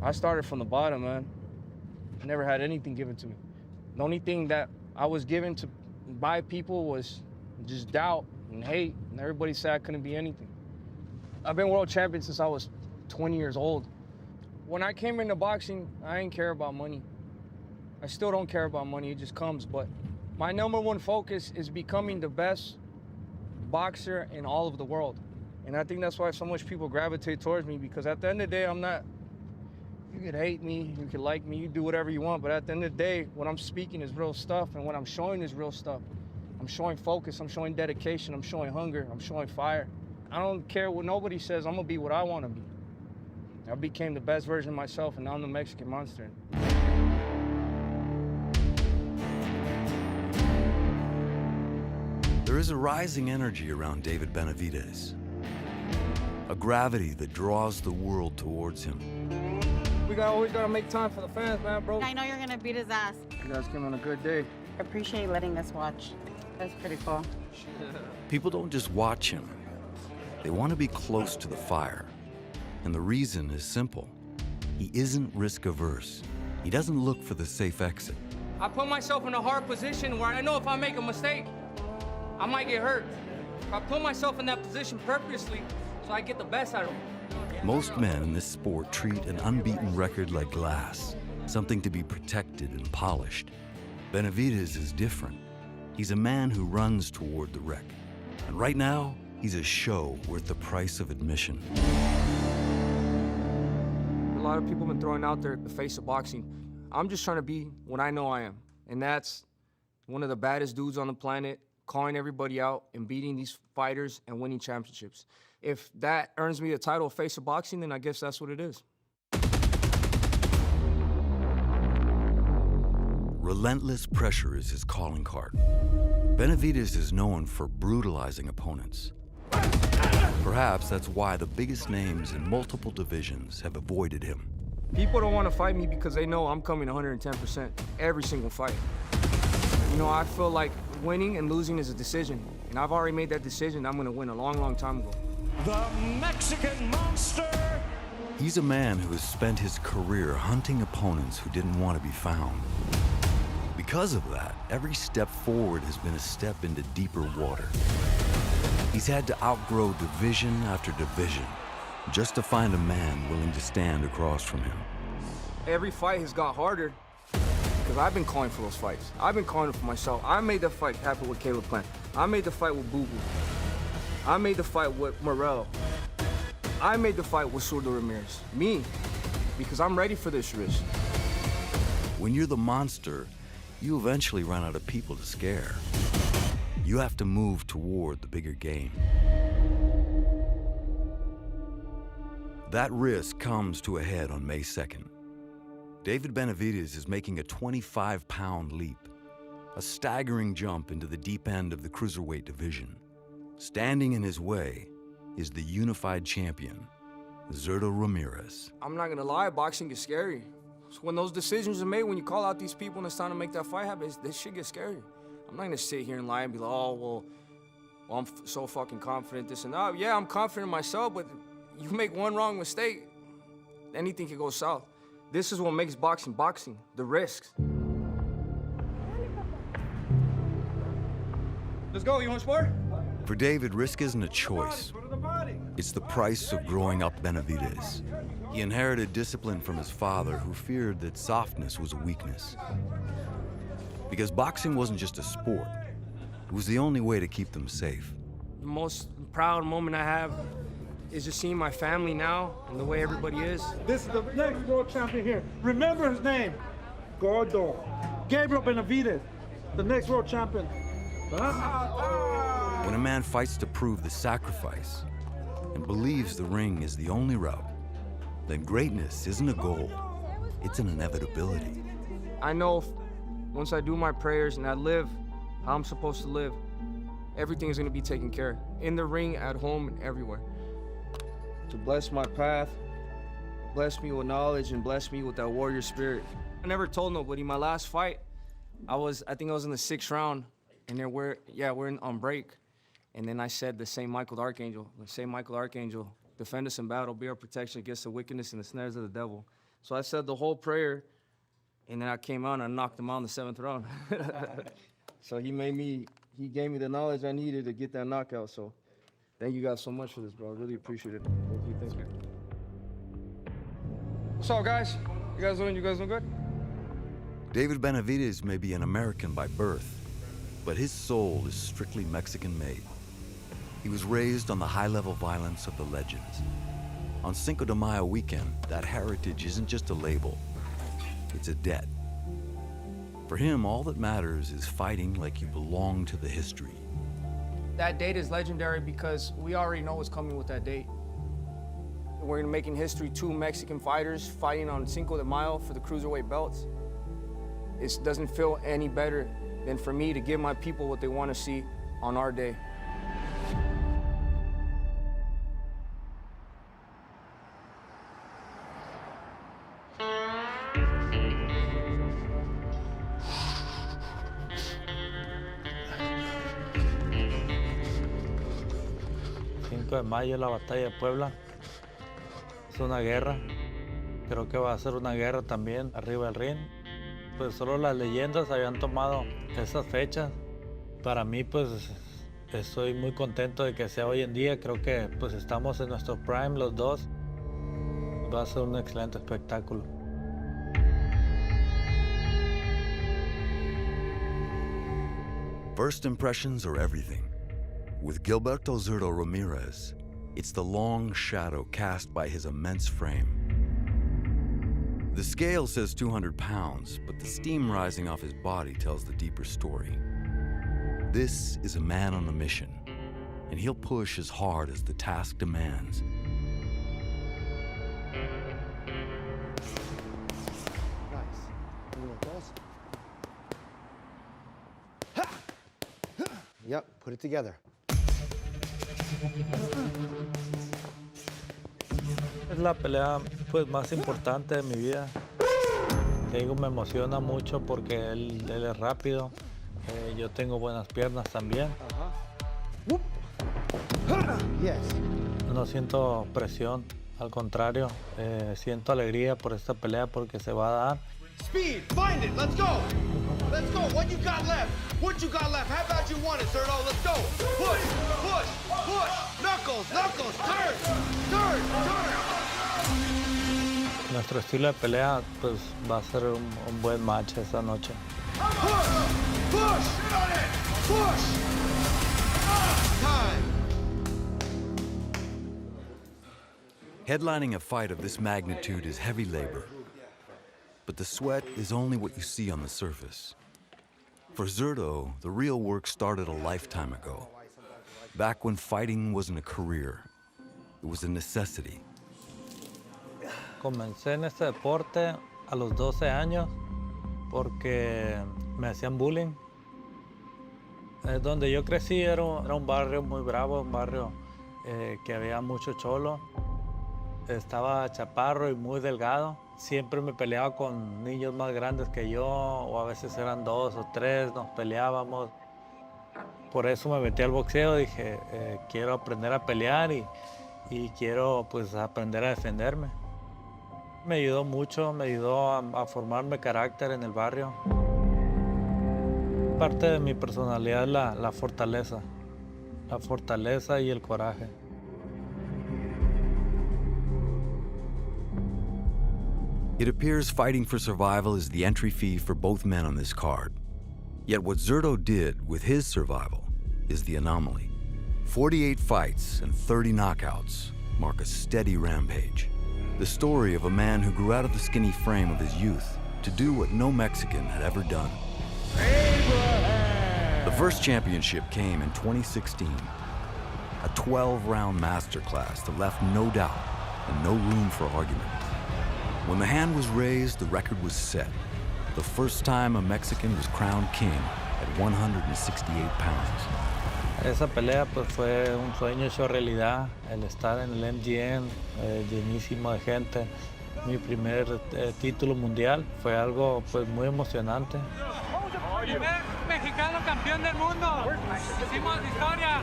I started from the bottom, man. I never had anything given to me. The only thing that I was given to by people was just doubt and hate, and everybody said I couldn't be anything. I've been world champion since I was 20 years old. When I came into boxing, I didn't care about money. I still don't care about money, it just comes, but my #1 focus is becoming the best boxer in all of the world. And I think that's why so much people gravitate towards me, because at the end of the day, I'm not, you could hate me, you could like me, you do whatever you want, but at the end of the day, what I'm speaking is real stuff, and what I'm showing is real stuff. I'm showing focus, I'm showing dedication, I'm showing hunger, I'm showing fire. I don't care what nobody says, I'm gonna be what I wanna be. I became the best version of myself, and now I'm the Mexican monster. There is a rising energy around David Benavidez, a gravity that draws the world towards him. We always gotta make time for the fans, man, bro. I know you're gonna beat his ass. You guys came on a good day. I appreciate letting us watch. That's pretty cool. People don't just watch him. They want to be close to the fire. And the reason is simple. He isn't risk-averse. He doesn't look for the safe exit. I put myself in a hard position where I know if I make a mistake, I might get hurt. I put myself in that position purposely so I get the best out of it. Most men in this sport treat an unbeaten record like glass, something to be protected and polished. Benavidez is different. He's a man who runs toward the wreck. And right now, he's a show worth the price of admission. A lot of people have been throwing out there the face of boxing. I'm just trying to be what I know I am. And that's one of the baddest dudes on the planet, calling everybody out and beating these fighters and winning championships. If that earns me the title of face of boxing, then I guess that's what it is. Relentless pressure is his calling card. Benavidez is known for brutalizing opponents. Perhaps that's why the biggest names in multiple divisions have avoided him. People don't want to fight me because they know I'm coming 110% every single fight. You know, I feel like winning and losing is a decision, and I've already made that decision. I'm going to win a long, long time ago. The Mexican Monster. He's a man who has spent his career hunting opponents who didn't want to be found. Because of that, every step forward has been a step into deeper water. He's had to outgrow division after division just to find a man willing to stand across from him. Every fight has got harder because I've been calling for those fights. I've been calling for myself. I made the fight happen with Caleb Plant. I made the fight with Boo Boo. I made the fight with Morel. I made the fight with Zurdo Ramirez. Me, because I'm ready for this risk. When you're the monster, you eventually run out of people to scare. You have to move toward the bigger game. That risk comes to a head on May 2nd. David Benavidez is making a 25-pound leap, a staggering jump into the deep end of the cruiserweight division. Standing in his way is the unified champion, Zurdo Ramirez. I'm not gonna lie, boxing is scary. So when those decisions are made, when you call out these people and it's time to make that fight happen, this shit gets scary. I'm not gonna sit here and lie and be like, oh, well I'm so fucking confident, this and that. Yeah, I'm confident in myself, but you make one wrong mistake, anything can go south. This is what makes boxing boxing, the risks. Let's go, you want to spar? For David, risk isn't a choice. It's the price of growing up Benavidez. He inherited discipline from his father, who feared that softness was a weakness. Because boxing wasn't just a sport, it was the only way to keep them safe. The most proud moment I have is just seeing my family now and the way everybody is. This is the next world champion here. Remember his name, Gordo. Gabriel Benavidez, the next world champion. When a man fights to prove the sacrifice and believes the ring is the only route, then greatness isn't a goal, it's an inevitability. I know once I do my prayers and I live how I'm supposed to live, everything is gonna be taken care of. In the ring, at home, and everywhere. To bless my path, bless me with knowledge, and bless me with that warrior spirit. I never told nobody. My last fight, I think I was in the 6th round, and then we're on break. And then I said the Saint Michael the Archangel, defend us in battle, be our protection against the wickedness and the snares of the devil. So I said the whole prayer, and then I came out and I knocked him out in the 7th round. So he gave me the knowledge I needed to get that knockout. So thank you guys so much for this, bro. I really appreciate it. Thank you. What's up, guys? You guys doing good? David Benavidez may be an American by birth, but his soul is strictly Mexican-made. He was raised on the high-level violence of the legends. On Cinco de Mayo weekend, that heritage isn't just a label, it's a debt. For him, all that matters is fighting like you belong to the history. That date is legendary because we already know what's coming with that date. We're making history, 2 Mexican fighters fighting on Cinco de Mayo for the Cruiserweight belts. It doesn't feel any better than for me to give my people what they want to see on our day. Cinco de Mayo, la batalla de Puebla. Es una guerra. Creo que va a ser una guerra también arriba del ring. Pues solo las leyendas habían tomado esas fechas. Para mí, pues estoy muy contento de que sea hoy en día. Creo que pues estamos en nuestro prime los dos. Va a ser un excelente espectáculo. First impressions are everything. With Gilberto Zurdo Ramirez, it's the long shadow cast by his immense frame. The scale says 200 pounds, but the steam rising off his body tells the deeper story. This is a man on a mission, and he'll push as hard as the task demands. Yep, put it together. Es la pelea pues más importante de mi vida. Te digo, me emociona mucho porque él es rápido. Yo tengo buenas piernas también. No siento presión, al contrario, siento alegría por esta pelea porque se va a dar. Speed, find it, let's go! Let's go, what you got left? What you got left? How about you want it, Zurdo? Let's go! Push, push, push! Knuckles, knuckles, turn, turn, turn! Nuestro estilo de pelea pues va a ser un buen match esta noche. Push, push, push! Time! Headlining a fight of this magnitude is heavy labor. But the sweat is only what you see on the surface. For Zurdo, the real work started a lifetime ago. Back when fighting wasn't a career, it was a necessity. Comencé en este deporte a los 12 años porque me hacían bullying. Donde yo crecí era un barrio muy bravo, un barrio que había mucho cholo. Estaba chaparro y muy delgado. Siempre me peleaba con niños más grandes que yo, o a veces eran 2 o 3, nos peleábamos. Por eso me metí al boxeo, dije, quiero aprender a pelear y quiero pues aprender a defenderme. Me ayudó mucho, me ayudó a formarme carácter en el barrio. Parte de mi personalidad es la fortaleza y el coraje. It appears fighting for survival is the entry fee for both men on this card. Yet what Zurdo did with his survival is the anomaly. 48 fights and 30 knockouts mark a steady rampage. The story of a man who grew out of the skinny frame of his youth to do what no Mexican had ever done. The first championship came in 2016, a 12-round masterclass that left no doubt and no room for argument. When the hand was raised, the record was set. The first time a Mexican was crowned king at 168 pounds. Esa pelea pues fue un sueño hecho realidad, el estar en el MGM, llenísimo de gente. Mi primer título mundial fue algo pues muy emocionante. Primer mexicano campeón del mundo. Hicimos historia.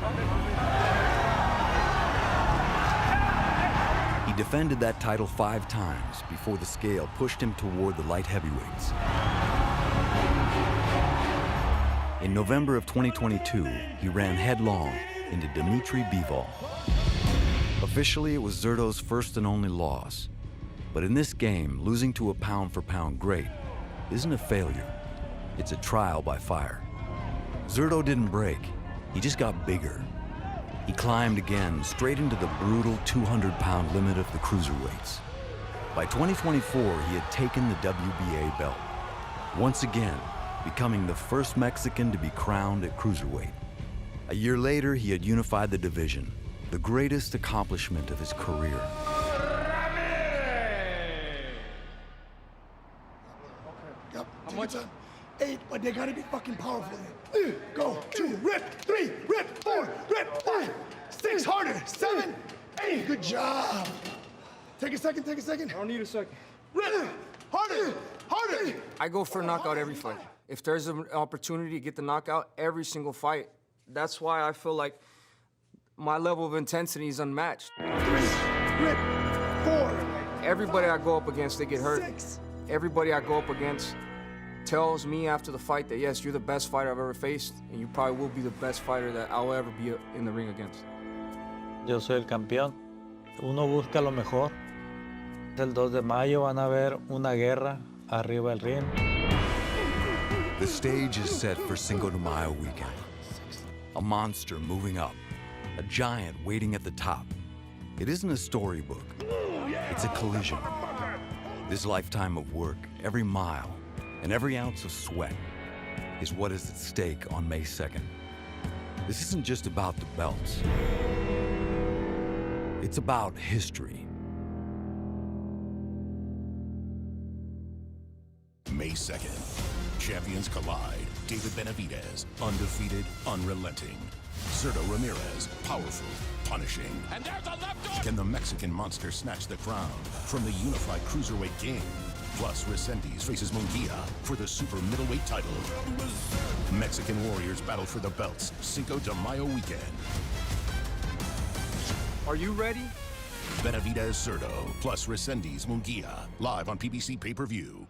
He defended that title 5 times before the scale pushed him toward the light heavyweights. In November of 2022, he ran headlong into Dmitry Bivol. Officially, it was Zurdo's first and only loss. But in this game, losing to a pound-for-pound great isn't a failure. It's a trial by fire. Zurdo didn't break. He just got bigger. He climbed again, straight into the brutal 200-pound limit of the cruiserweights. By 2024, he had taken the WBA belt. Once again, becoming the first Mexican to be crowned at cruiserweight. A year later, he had unified the division, the greatest accomplishment of his career. Yep. How much? 8, but they gotta be fucking powerful. Go. 2, rip. 3, rip. 4, rip. 5, 6, harder. 7, 8. Good job. Take a second. I don't need a second. Rip. Harder. I go for a knockout every fight. If there's an opportunity to get the knockout, every single fight. That's why I feel like my level of intensity is unmatched. 3, rip. 4. Everybody I go up against, they get hurt. 6. Everybody I go up against tells me after the fight that, yes, you're the best fighter I've ever faced, and you probably will be the best fighter that I'll ever be in the ring against. Yo soy el campeón. Uno busca lo mejor. El 2 de mayo van a ver una guerra arriba del ring. The stage is set for Cinco de Mayo weekend. A monster moving up, a giant waiting at the top. It isn't a storybook, it's a collision. This lifetime of work, every mile, and every ounce of sweat is what is at stake on May 2nd. This isn't just about the belts. It's about history. May 2nd, champions collide. David Benavidez, undefeated, unrelenting. Zurdo Ramirez, powerful, punishing. And there's a left hook! Can the Mexican monster snatch the crown from the unified cruiserweight king? Plus, Resendiz faces Munguia for the super middleweight title. Mexican warriors battle for the belts Cinco de Mayo weekend. Are you ready? Benavidez Zurdo, plus Resendiz Munguia, live on PBC Pay-Per-View.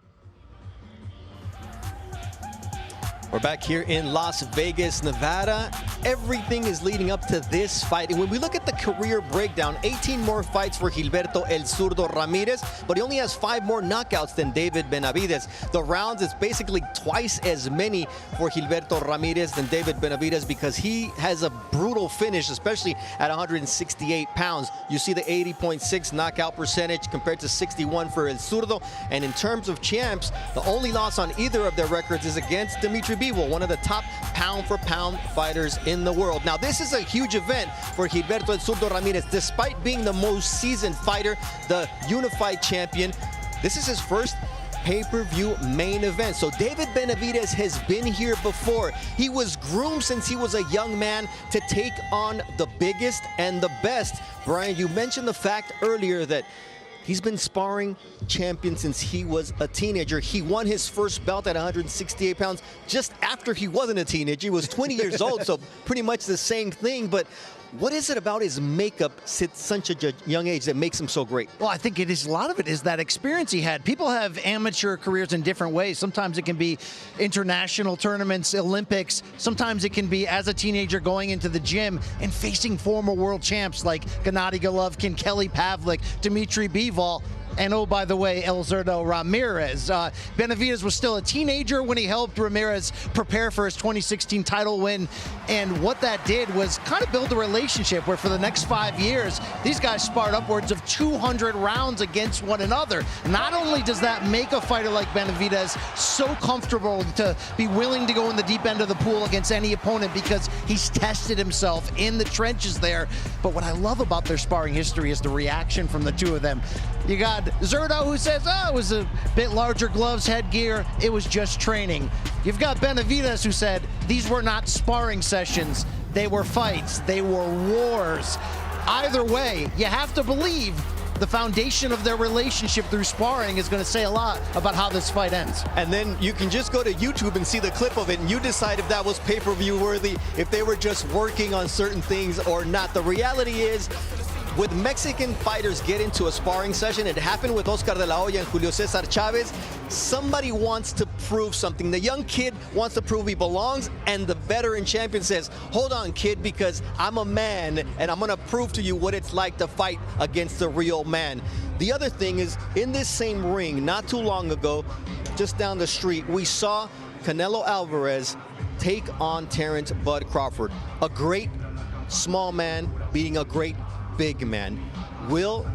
We're back here in Las Vegas, Nevada. Everything is leading up to this fight. And when we look at the career breakdown, 18 more fights for Gilberto El Zurdo Ramirez, but he only has 5 more knockouts than David Benavidez. The rounds is basically twice as many for Gilberto Ramirez than David Benavidez because he has a brutal finish, especially at 168 pounds. You see the 80.6 knockout percentage compared to 61 for El Zurdo. And in terms of champs, the only loss on either of their records is against Dmitry Bivol, one of the top pound-for-pound fighters in the world. Now, this is a huge event for Gilberto and Zurdo Ramirez. Despite being the most seasoned fighter, the unified champion, this is his first pay-per-view main event. So David Benavidez has been here before. He was groomed since he was a young man to take on the biggest and the best. Brian, you mentioned the fact earlier that he's been sparring champion since he was a teenager. He won his first belt at 168 pounds just after he wasn't a teenager. He was 20 years old, so pretty much the same thing. But what is it about his makeup at such a young age that makes him so great? Well, I think a lot of it is that experience he had. People have amateur careers in different ways. Sometimes it can be international tournaments, Olympics. Sometimes it can be as a teenager going into the gym and facing former world champs like Gennady Golovkin, Kelly Pavlik, Dmitry Bivol. And oh, by the way, El Zurdo Ramirez. Benavidez was still a teenager when he helped Ramirez prepare for his 2016 title win. And what that did was kind of build a relationship where for the next 5 years, these guys sparred upwards of 200 rounds against one another. Not only does that make a fighter like Benavidez so comfortable to be willing to go in the deep end of the pool against any opponent because he's tested himself in the trenches there, but what I love about their sparring history is the reaction from the two of them. You got Zurdo, who says, oh, it was a bit larger gloves, headgear, it was just training. You've got Benavidez, who said, these were not sparring sessions, they were fights, they were wars. Either way, you have to believe the foundation of their relationship through sparring is going to say a lot about how this fight ends. And then you can just go to YouTube and see the clip of it, and you decide if that was pay-per-view worthy, if they were just working on certain things or not. The reality is, with Mexican fighters get into a sparring session, it happened with Oscar de la Hoya and Julio Cesar Chavez, somebody wants to prove something. The young kid wants to prove he belongs, and the veteran champion says, hold on, kid, because I'm a man, and I'm going to prove to you what it's like to fight against a real man. The other thing is, in this same ring, not too long ago, just down the street, we saw Canelo Alvarez take on Terrence Bud Crawford. A great small man beating a great big man. Will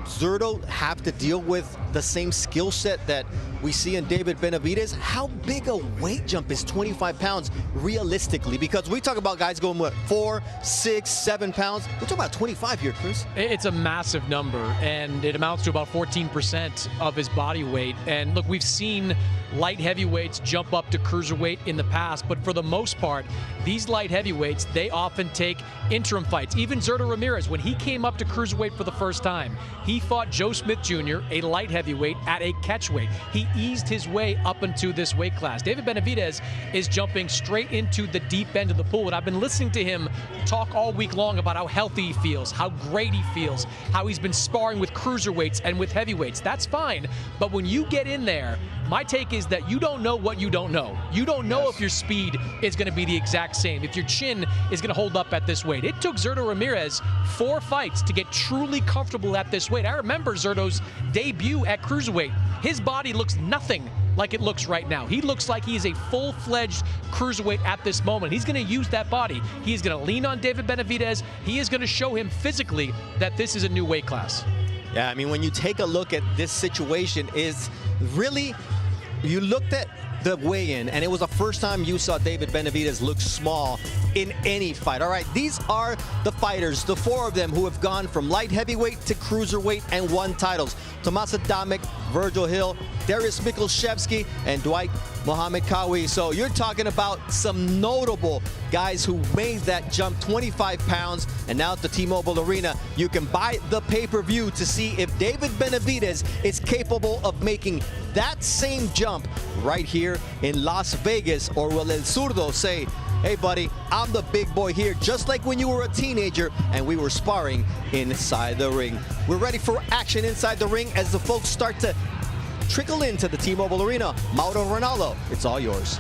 Zurdo have to deal with the same skill set that we see in David Benavidez? How big a weight jump is 25 pounds realistically? Because we talk about guys going, what, 4, 6, 7 pounds? We're talking about 25 here, Chris. It's a massive number, and it amounts to about 14% of his body weight. And look, we've seen light heavyweights jump up to cruiserweight in the past, but for the most part, these light heavyweights, they often take interim fights. Even Zurdo Ramirez, when he came up to cruiserweight for the first time, he fought Joe Smith Jr., a light heavyweight, at a catchweight. He eased his way up into this weight class. David Benavidez is jumping straight into the deep end of the pool, and I've been listening to him talk all week long about how healthy he feels, how great he feels, how he's been sparring with cruiserweights and with heavyweights. That's fine, but when you get in there, my take is that you don't know what you don't know. You don't know if your speed is going to be the exact same, if your chin is going to hold up at this weight. It took Zurdo Ramirez 4 fights to get truly comfortable at this weight. I remember Zurdo's debut at cruiserweight. His body looks nothing like it looks right now. He looks like he is a full-fledged cruiserweight at this moment. He's going to use that body. He is going to lean on David Benavidez. He is going to show him physically that this is a new weight class. Yeah, I mean, when you take a look at this situation, is really, you looked at the weigh-in, and it was the first time you saw David Benavidez look small in any fight. All right, these are the fighters, the 4 of them who have gone from light heavyweight to cruiserweight and won titles. Tomas Adamek, Virgil Hill, Darius Mikulszewski, and Dwight Mohamed Kawi. So you're talking about some notable guys who made that jump 25 pounds, and now at the T-Mobile Arena, you can buy the pay-per-view to see if David Benavidez is capable of making that same jump right here in Las Vegas, or will El Zurdo say, hey buddy, I'm the big boy here, just like when you were a teenager and we were sparring inside the ring. We're ready for action inside the ring as the folks start to trickle into the T-Mobile Arena. Mauro Ronaldo, it's all yours.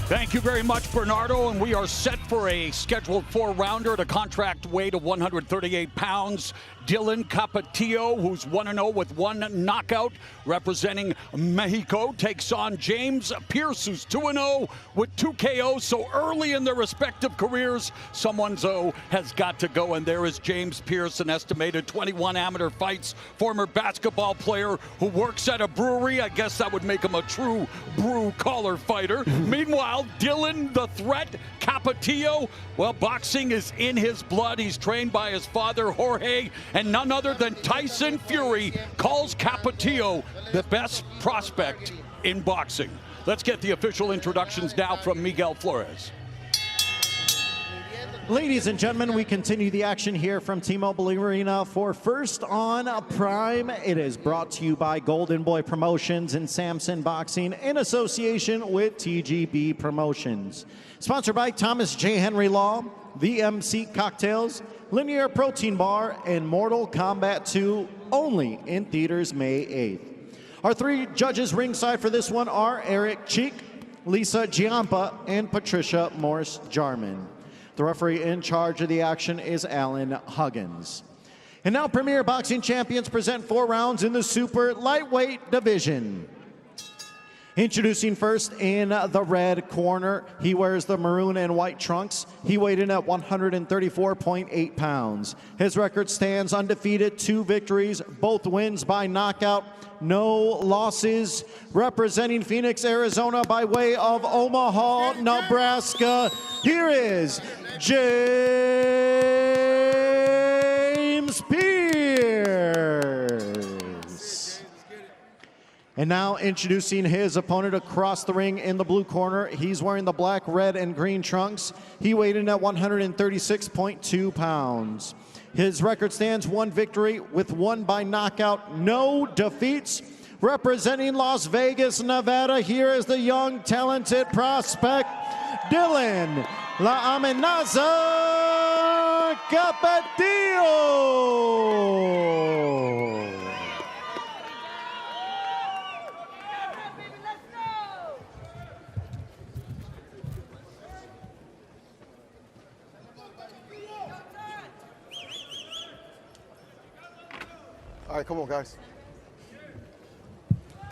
Thank you very much, Bernardo, and we are set for a scheduled 4-rounder at a contract weight of 138 pounds. Dylan Capetillo, who's 1-0 with 1 knockout, representing Mexico, takes on James Pierce, who's 2-0 with 2 KOs. So early in their respective careers, someone's has got to go, and there is James Pierce, an estimated 21 amateur fights, former basketball player who works at a brewery. I guess that would make him a true brew collar fighter. Meanwhile, Meanwhile, Dylan the Threat Capetillo, well, boxing is in his blood. He's trained by his father, Jorge, and none other than Tyson Fury calls Capetillo the best prospect in boxing. Let's get the official introductions now from Miguel Flores. Ladies and gentlemen, we continue the action here from T-Mobile Arena for First on Prime. It is brought to you by Golden Boy Promotions and Samson Boxing in association with TGB Promotions. Sponsored by Thomas J. Henry Law, VMC Cocktails, Linear Protein Bar, and Mortal Kombat 2, only in theaters May 8th. Our three judges ringside for this one are Eric Cheek, Lisa Giampa, and Patricia Morse-Jarman. The referee in charge of the action is Alan Huggins. And now Premier Boxing Champions present 4 rounds in the super lightweight division. Introducing first in the red corner, he wears the maroon and white trunks. He weighed in at 134.8 pounds. His record stands undefeated, 2 victories, both wins by knockout, no losses. Representing Phoenix, Arizona by way of Omaha, Nebraska, here is James Pierce. And now introducing his opponent across the ring in the blue corner. He's wearing the black, red, and green trunks. He weighed in at 136.2 pounds. His record stands 1 victory with 1 by knockout, no defeats. Representing Las Vegas, Nevada, here is the young, talented prospect, Dylan La Amenaza Capetillo. All right, come on, guys.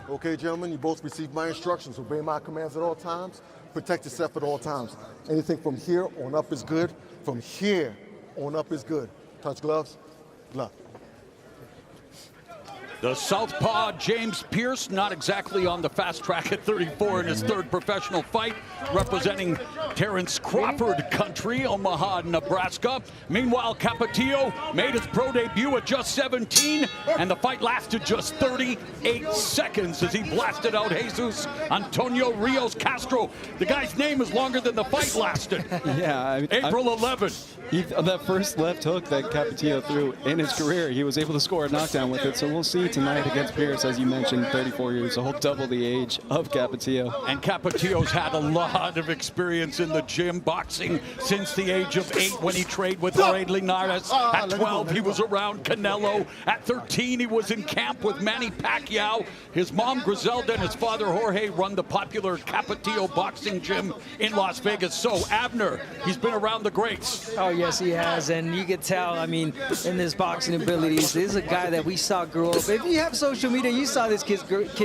Okay, gentlemen, you both received my instructions. Obey my commands at all times. Protect yourself at all times. Anything from here on up is good. From here on up is good. Touch gloves. Glove. The southpaw James Pierce, not exactly on the fast track at 34 in his 3rd professional fight, representing Terrence Crawford country, Omaha, Nebraska. Meanwhile, Capetillo made his pro debut at just 17, and the fight lasted just 38 seconds as he blasted out Jesus Antonio Rios Castro. The guy's name is longer than the fight lasted. Yeah. April 11. That first left hook that Capetillo threw in his career, he was able to score a knockdown with it. So we'll see tonight against Pierce, as you mentioned, 34 years old, double the age of Capetillo. And Capetillo's had a lot of experience in the gym, boxing since the age of 8 when he trained with Jorge Linares. At 12, he was around Canelo. At 13, he was in camp with Manny Pacquiao. His mom, Griselda, and his father, Jorge, run the popular Capetillo boxing gym in Las Vegas. So, Abner, he's been around the greats. Oh, yes, he has, and you can tell, I mean, in his boxing abilities, this is a guy that we saw grow up. If you have social media, you saw this kid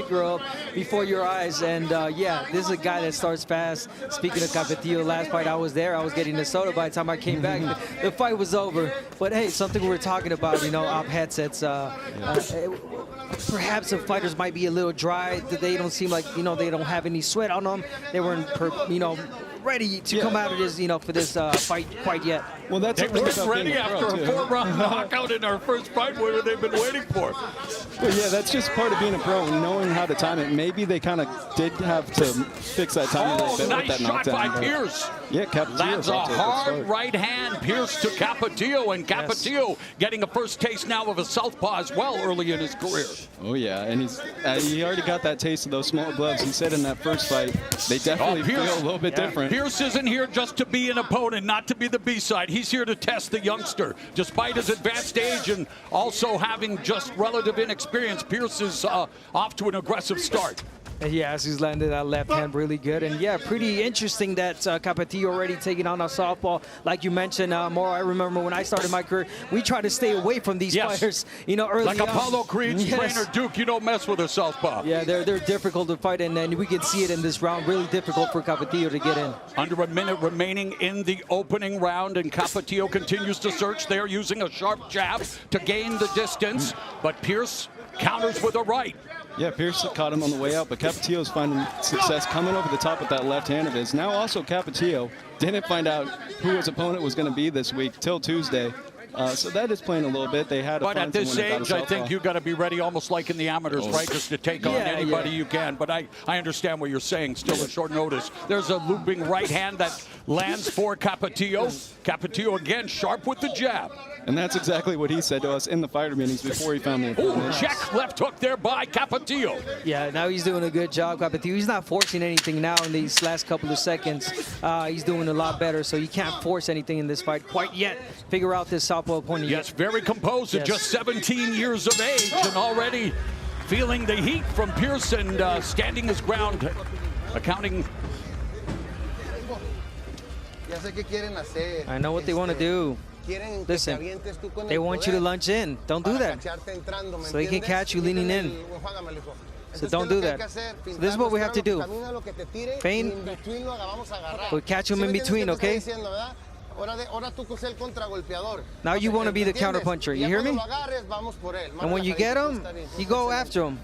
grow up before your eyes, and yeah, this is a guy that starts fast. Speaking of Capetillo, last fight I was there, I was getting a soda by the time I came back. The fight was over, but hey, something we were talking about, you know, op headsets, perhaps the fighters might be a little dry, that they don't seem like, you know, they don't have any sweat on them. They weren't, you know, ready to come out of this, you know, for this fight quite yet. Well, that's they weren't ready after a 4-round knockout in our first fight. What have they been waiting for? Well, yeah, that's just part of being a pro, knowing how to time it. Maybe they kind of did have to fix that timing a little bit nice with that shot knockdown. by Pierce. Yeah, Capetillo lands a hard right hand. Pierce to Capetillo, and Capetillo getting a first taste now of a southpaw as well early in his career. Oh yeah, and he already got that taste of those small gloves. He said in that first fight, they definitely feel a little bit different. Pierce isn't here just to be an opponent, not to be the B-side. He's here to test the youngster. Despite his advanced age and also having just relative inexperience, Pierce is off to an aggressive start. Yes, he's landed that left hand really good. And yeah, pretty interesting that Capetillo already taking on a southpaw. Like you mentioned, Mauro, I remember when I started my career, we tried to stay away from these fighters, you know, early like on. Apollo Creed's trainer, Duke, you don't mess with a southpaw. Yeah, they're difficult to fight, and then we can see it in this round. Really difficult for Capetillo to get in. Under a minute remaining in the opening round, and Capetillo continues to search there, using a sharp jab to gain the distance. But Pierce counters with a right. Yeah, Pierce caught him on the way out, but Capetillo's finding success coming over the top with that left hand of his. Now also Capetillo didn't find out who his opponent was going to be this week till Tuesday. So that is playing a little bit. They had. But at this age, I think you got to be ready, almost like in the amateurs, right? Just to take on anybody you can. But I understand what you're saying. Still at short notice. There's a looping right hand that lands for Capetillo. Capetillo again, sharp with the jab. And that's exactly what he said to us in the fighter meetings before he found the opponent. Check left hook there by Capetillo. Yeah, now he's doing a good job, Capetillo. He's not forcing anything now in these last couple of seconds. He's doing a lot better, so you can't force anything in this fight quite yet. Figure out this southpaw opponent. Yes, very composed at just 17 years of age and already feeling the heat from Pierce and standing his ground, accounting. I know what they want to do. Listen, they want you to lunge in. Don't do that. So they can catch you leaning in. So don't do that. So this is what we have to do. Feint. We'll catch him in between, okay? Now you want to be the counter puncher. You hear me? And when you get him, you go after him.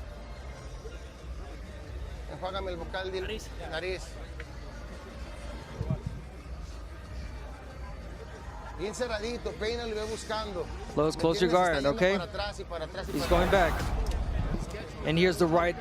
Close your guard, okay? He's going back. And here's the right,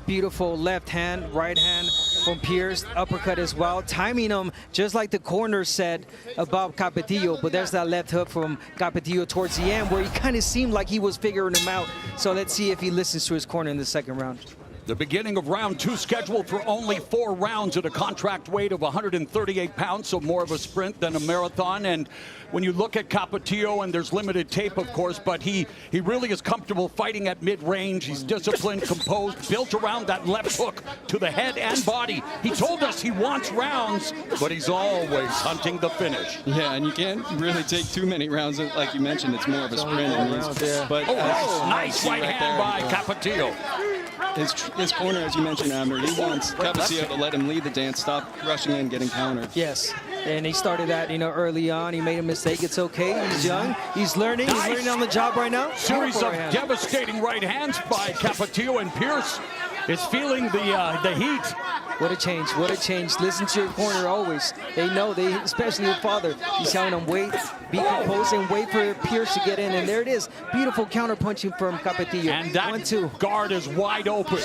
beautiful left hand, right hand from Pierce, uppercut as well, timing him just like the corner said about Capetillo, but there's that left hook from Capetillo towards the end where he kind of seemed like he was figuring him out. So let's see if he listens to his corner in the second round. The beginning of round 2 scheduled for only 4 rounds at a contract weight of 138 pounds, so more of a sprint than a marathon. And when you look at Capetillo, and there's limited tape, of course, but he really is comfortable fighting at mid-range. He's disciplined, composed, built around that left hook to the head and body. He told us he wants rounds, but he's always hunting the finish. Yeah, and you can't really take too many rounds. Like you mentioned, it's more of a sprint. But nice right hand by Capetillo. His corner, as you mentioned, Abner, he wants Capetillo to let him lead the dance, stop rushing in, getting countered. Yes, and he started that, early on. He made a mistake. It's okay. He's young. He's learning. He's learning on the job right now. Series of devastating right hands by Capetillo, and Pierce is feeling the heat. What a change. What a change. Listen to your corner always. They know, especially your father. He's telling them wait, be composed, and wait for Pierce to get in. And there it is. Beautiful counter punching from Capetillo. And that guard is wide open.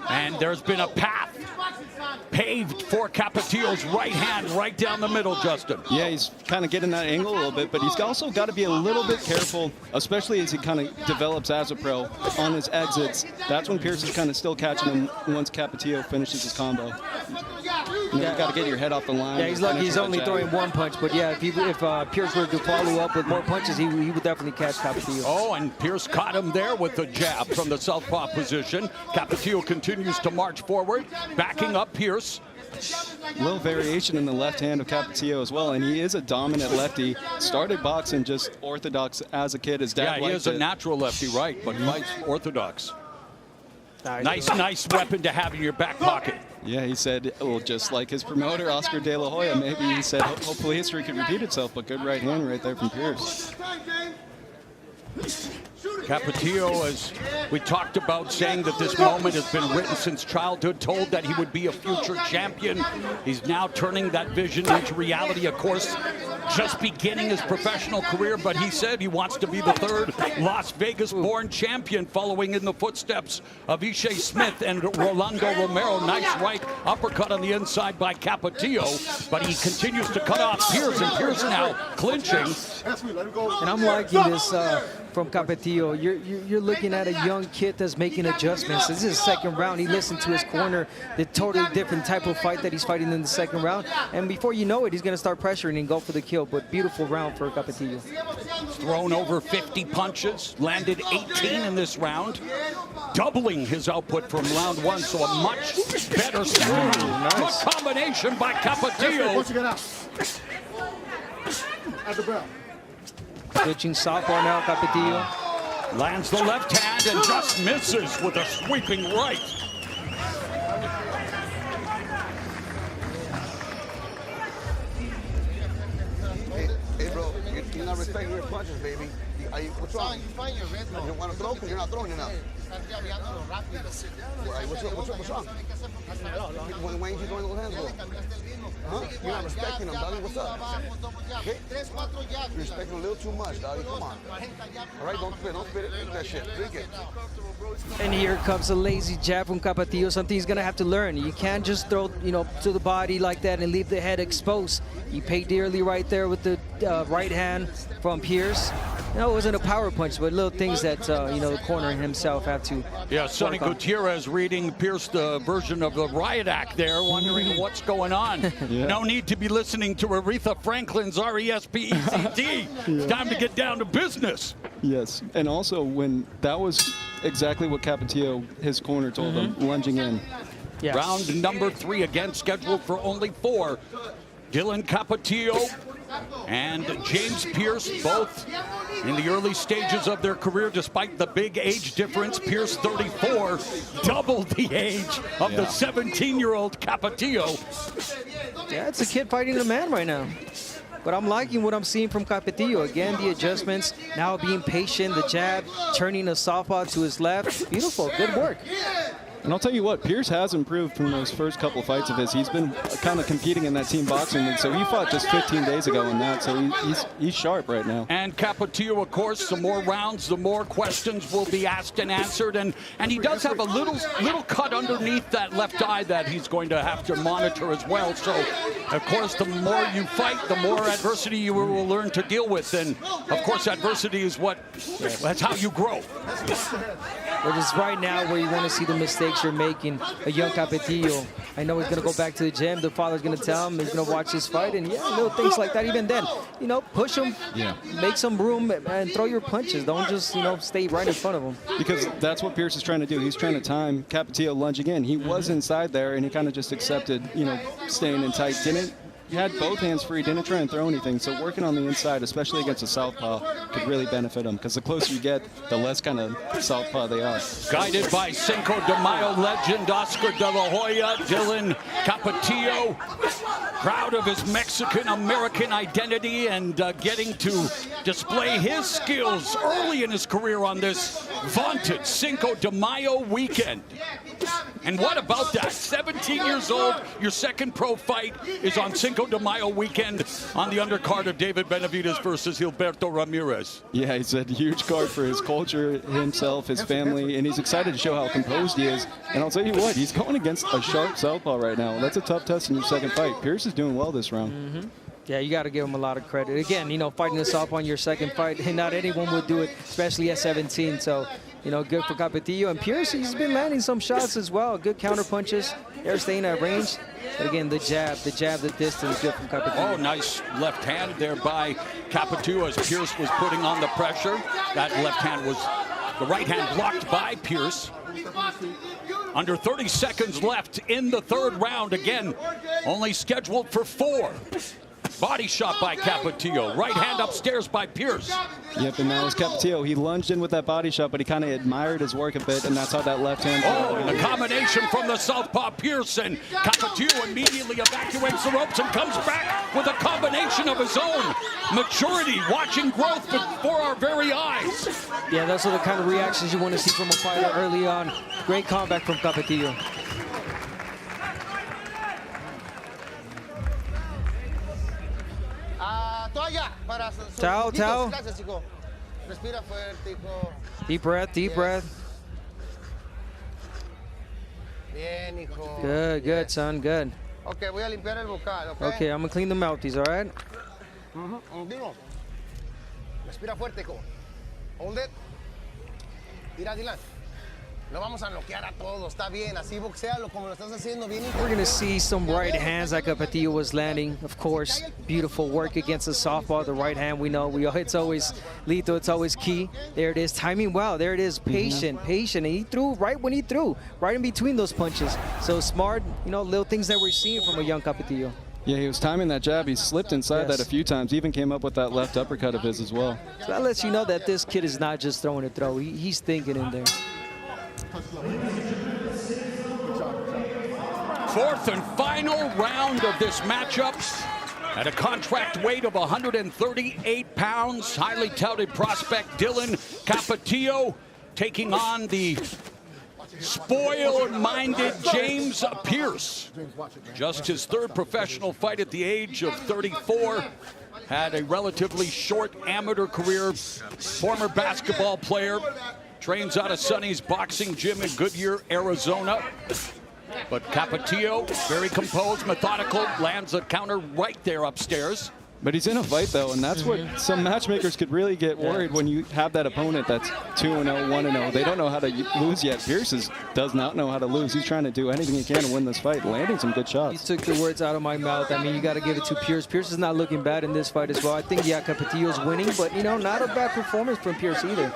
And there's been a path paved for Capetillo's right hand right down the middle, Justin. Yeah, he's kind of getting that angle a little bit, but he's also got to be a little bit careful, especially as he kind of develops as a pro on his exits. That's when Pierce is kind of still catching him once Capetillo finishes his combo. You got to get your head off the line. Yeah, he's lucky he's only throwing one punch, but yeah, if Pierce were to follow up with more punches, he would definitely catch Capetillo. Oh, and Pierce caught him there with the jab from the southpaw position. Capetillo continues to march forward, backing up Pierce. A little variation in the left hand of Capetillo as well, and he is a dominant lefty. Started boxing just orthodox as a kid. His dad he is a natural lefty, right, but fights orthodox. Nice weapon to have in your back pocket. Yeah, he said, well, just like his promoter, Oscar De La Hoya, maybe he said hopefully history could repeat itself, but good right hand right there from Pierce. Capetillo, as we talked about, saying that this moment has been written since childhood, told that he would be a future champion. He's now turning that vision into reality, of course, just beginning his professional career, but he said he wants to be the 3rd Las Vegas-born champion, following in the footsteps of Ishe Smith and Rolando Romero. Nice right uppercut on the inside by Capetillo, but he continues to cut off Pierce, and Pierce now clinching. And I'm liking this from Capetillo. You're looking at a young kid that's making adjustments. This is the second round. He listened to his corner, the totally different type of fight that he's fighting in the second round. And before you know it, he's going to start pressuring and go for the kill. But beautiful round for Capetillo. Thrown over 50 punches, landed 18 in this round, doubling his output from round 1. So a much better start. Nice. Good combination by Capetillo. At the bell. Switching southpaw now, Capetillo. Lands the left hand and just misses with a sweeping right. Hey bro, you're not respecting your punches, baby. What's wrong? You find your rhythm. You don't want to throw because you're not throwing enough. What's wrong? Why ain't you throwing those hands, bro? Huh? You're not respecting them, doggy. What's up? Okay? You're respecting a little too much, doggy. Come on. All right, don't spit it. Drink that shit. Drink it. And here comes a lazy jab from Capetillo, something he's gonna have to learn. You can't just throw, to the body like that and leave the head exposed. You pay dearly right there with the right hand from Pierce. It wasn't a power punch, but little things that, the corner himself have to. Yeah, Sonny Gutierrez reading Pierce, the version of the riot act there, wondering what's going on. Yeah. No need to be listening to Aretha Franklin's R-E-S-P-E-C-T. It's time to get down to business. Yes, and also when that was exactly what Capetillo, his corner, told him, lunging in. Yes. Round number 3 again, scheduled for only 4. Dylan Capetillo and James Pierce, both in the early stages of their career, despite the big age difference. Pierce, 34, double the age of the 17-year-old Capetillo. Yeah, it's a kid fighting a man right now. But I'm liking what I'm seeing from Capetillo. Again, the adjustments, now being patient, the jab, turning the southpaw to his left. Beautiful, good work. And I'll tell you what, Pierce has improved from those first couple of fights of his. He's been kind of competing in that team boxing league, so he fought just 15 days ago in that, so he's sharp right now. And Capetillo, of course, the more rounds, the more questions will be asked and answered, and he does have a little cut underneath that left eye that he's going to have to monitor as well. So, of course, the more you fight, the more adversity you will learn to deal with, and of course, adversity is that's how you grow. But it's right now where you want to see the mistakes you're making. A young Capetillo, I know he's going to go back to the gym. The father's going to tell him he's going to watch his fight. And yeah, little things like that. Even then, push him, make some room, and throw your punches. Don't just, stay right in front of him. Because that's what Pierce is trying to do. He's trying to time Capetillo lunging in. He was inside there, and he kind of just accepted, staying in tight. He had both hands free, didn't try and throw anything. So working on the inside, especially against a southpaw, could really benefit him. Because the closer you get, the less kind of southpaw they are. Guided by Cinco de Mayo legend Oscar De La Hoya, Dylan Capetillo, proud of his Mexican-American identity and getting to display his skills early in his career on this vaunted Cinco de Mayo weekend. And what about that? 17 years old, your second pro fight is on Cinco de Mayo weekend on the undercard of David Benavidez versus Gilberto Ramirez. Yeah, he's a huge card for his culture, himself, his family, and he's excited to show how composed he is. And I'll tell you what, he's going against a sharp southpaw right now. That's a tough test in your second fight. Pierce is doing well this round. Yeah, you got to give him a lot of credit. Again, fighting this off on your second fight, and not anyone would do it, especially at 17. So, good for Capetillo. And Pierce, he's been landing some shots as well. Good counter punches. They're staying at range. But again, the jab, the distance, good from Capetillo. Oh, nice left hand there by Capetillo as Pierce was putting on the pressure. That left hand was, the right hand blocked by Pierce. Under 30 seconds left in the third round. Again, only scheduled for 4. Body shot by Capetillo. Right hand upstairs by Pierce. Yep, and now it's Capetillo. He lunged in with that body shot, but he kind of admired his work a bit, and that's how that left hand. Oh, and the combination from the southpaw Pierce, and Capetillo immediately evacuates the ropes and comes back with a combination of his own. Maturity, watching growth before our very eyes. Yeah, those are the kind of reactions you want to see from a fighter early on. Great comeback from Capetillo. Towel. Deep breath, deep breath. Good, son, good. Okay, voy a limpiar el vocal, okay? Okay, I'm gonna clean the mouthpiece, all right? Respira fuerte, hijo. Hold it. Tira, Dylan. Lo vamos a noquear a todos, está bien, así boxealo como lo estás haciendo bien. We're going to see some right hands like Capetillo was landing. Of course, beautiful work against the southpaw. The right hand, we know, it's always lethal, it's always key. There it is, timing well, there it is, patient. And he threw right when he threw, right in between those punches. So smart, little things that we're seeing from a young Capetillo. Yeah, he was timing that jab. He slipped inside that a few times. Even came up with that left uppercut of his as well. So that lets you know that this kid is not just throwing a throw. He's thinking in there. Fourth and final round of this matchup. At a contract weight of 138 pounds, highly touted prospect Dylan Capetillo taking on the spoiled-minded James Pierce. Just his third professional fight at the age of 34. Had a relatively short amateur career. Former basketball player. Trains out of Sonny's boxing gym in Goodyear, Arizona. But Capetillo, very composed, methodical, lands a counter right there upstairs. But he's in a fight, though, and that's what some matchmakers could really get worried when you have that opponent that's 2-0, 1-0. They don't know how to lose yet. Pierce does not know how to lose. He's trying to do anything he can to win this fight, landing some good shots. You took the words out of my mouth. I mean, you got to give it to Pierce. Pierce is not looking bad in this fight as well. I think, yeah, Capetillo's winning, but, you know, not a bad performance from Pierce either.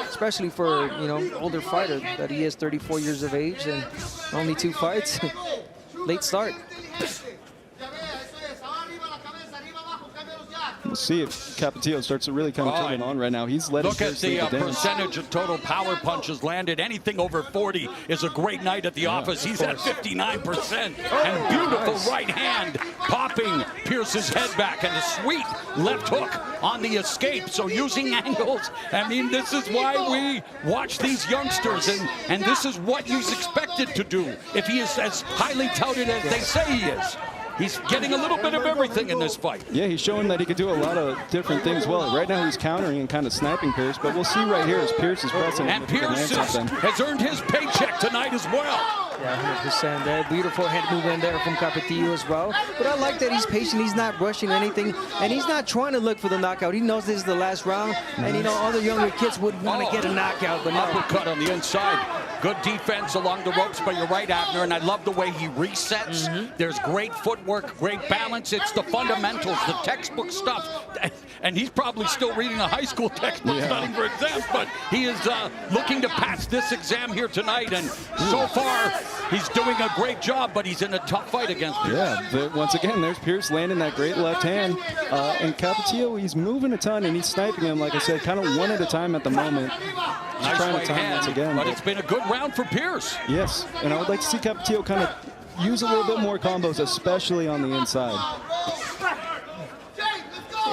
Especially for, you know, older fighter that he is, 34 years of age and only 2 fights. Late start. We'll see if Capetillo starts to really kind of turn it on right now. He's letting Look at the percentage of total power punches landed. Anything over 40 is a great night at the office. He's at 59%. And beautiful right hand popping Pierce's head back. And a sweet left hook on the escape. So using angles. I mean, this is why we watch these youngsters. And this is what he's expected to do if he is as highly touted as they say he is. He's getting a little bit of everything in this fight. Yeah, he's showing that he could do a lot of different things well. Right now he's countering and kind of sniping Pierce, but we'll see right here as Pierce is pressing. And Pierce has earned his paycheck tonight as well. Yeah, 100%. That beautiful head movement there from Capetillo as well. But I like that he's patient. He's not rushing anything, and he's not trying to look for the knockout. He knows this is the last round, and, you know, other younger kids would want to get a knockout, but no. Uppercut on the inside. Good defense along the ropes, but you're right, Abner, and I love the way he resets. There's great footwork, great balance. It's the fundamentals, the textbook stuff. And he's probably still reading a high school textbook, studying for exams, but he is looking to pass this exam here tonight, and so far, he's doing a great job, but he's in a tough fight against Pierce. Yeah, once again, there's Pierce landing that great left hand. And Capetillo, he's moving a ton, and he's sniping him, like I said, kind of one at a time at the moment. Nice right hand, but it's been a good round for Pierce. Yes, and I would like to see Capetillo kind of use a little bit more combos, especially on the inside.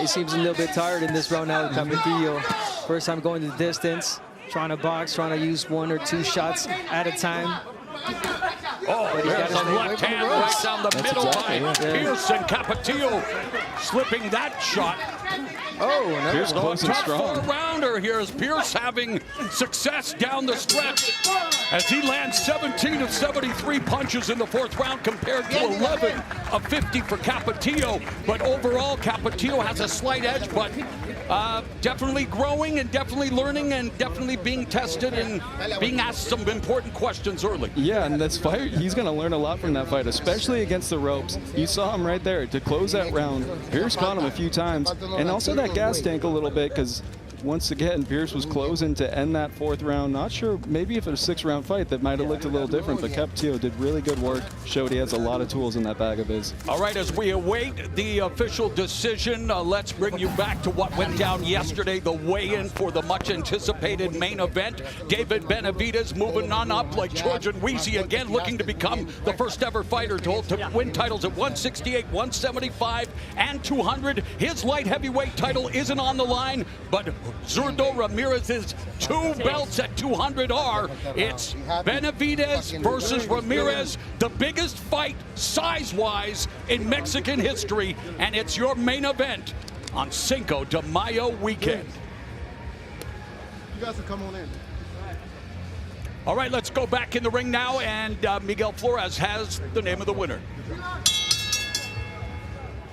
He seems a little bit tired in this round now with Capetillo. First time going the distance, trying to box, trying to use 1 or 2 shots at a time. Oh, there's a left hand right down the middle by Pierce, and Capetillo slipping that shot. Oh, no. Pierce close and strong. Tough 4-rounder here as Pierce having success down the stretch as he lands 17 of 73 punches in the 4th round compared to 11 of 50 for Capetillo. But overall, Capetillo has a slight edge, but definitely growing and definitely learning and definitely being tested and being asked some important questions early. Yeah, and this fight, he's going to learn a lot from that fight, especially against the ropes. You saw him right there to close that round. Pierce caught him a few times, and also that gas tank a little bit, because once again, Pierce was closing to end that 4th round. Not sure, maybe if it was a 6-round fight, that might have looked a little different, but Capetillo did really good work, showed he has a lot of tools in that bag of his. All right, as we await the official decision, let's bring you back to what went down yesterday, the weigh-in for the much-anticipated main event. David Benavidez moving on up like George and Weezy again, looking to become the first-ever fighter to win titles at 168, 175, and 200. His light heavyweight title isn't on the line, but Zurdo Ramirez's 2 belts at 200 are. It's Benavidez versus Ramirez, the biggest fight size-wise in Mexican history, and it's your main event on Cinco de Mayo weekend. You guys can come on in. All right, let's go back in the ring now, and Miguel Flores has the name of the winner.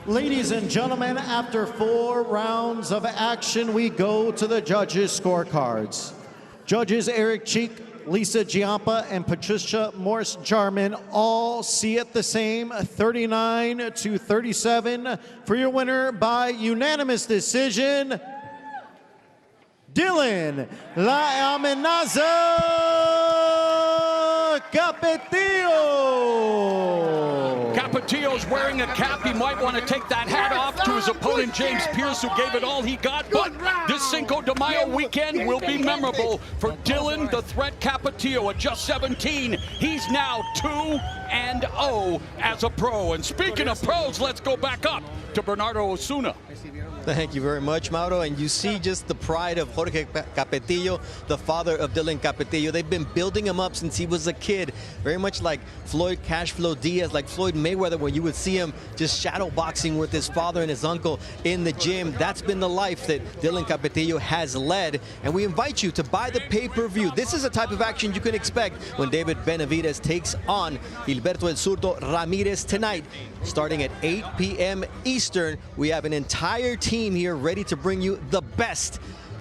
Ladies and gentlemen, after 4 rounds of action, we go to the judges' scorecards. Judges Eric Cheek, Lisa Giampa, and Patricia Morse-Jarman all see it the same, 39-37. For your winner by unanimous decision, Dylan La Amenaza Capetillo. Capetillo's wearing a cap. He might want to take that hat off to his opponent, James Pierce, who gave it all he got. But this Cinco de Mayo weekend will be memorable for Dylan the Threat Capetillo at just 17. He's now 2 2-0 as a pro. And speaking of pros, let's go back up to Bernardo Osuna. Thank you very much, Mauro. And you see just the pride of Jorge Capetillo, the father of Dylan Capetillo. They've been building him up since he was a kid, very much like Floyd Cashflow Diaz, like Floyd Mayweather, when you would see him just shadow boxing with his father and his uncle in the gym. That's been the life that Dylan Capetillo has led. And we invite you to buy the pay-per-view. This is the type of action you can expect when David Benavidez takes on Gilberto El Zurdo Ramirez tonight, starting at 8 p.m. Eastern. We have an entire team here ready to bring you the best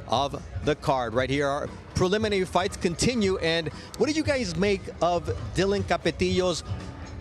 of the card. Right here, our preliminary fights continue. And what did you guys make of Dylan Capetillo's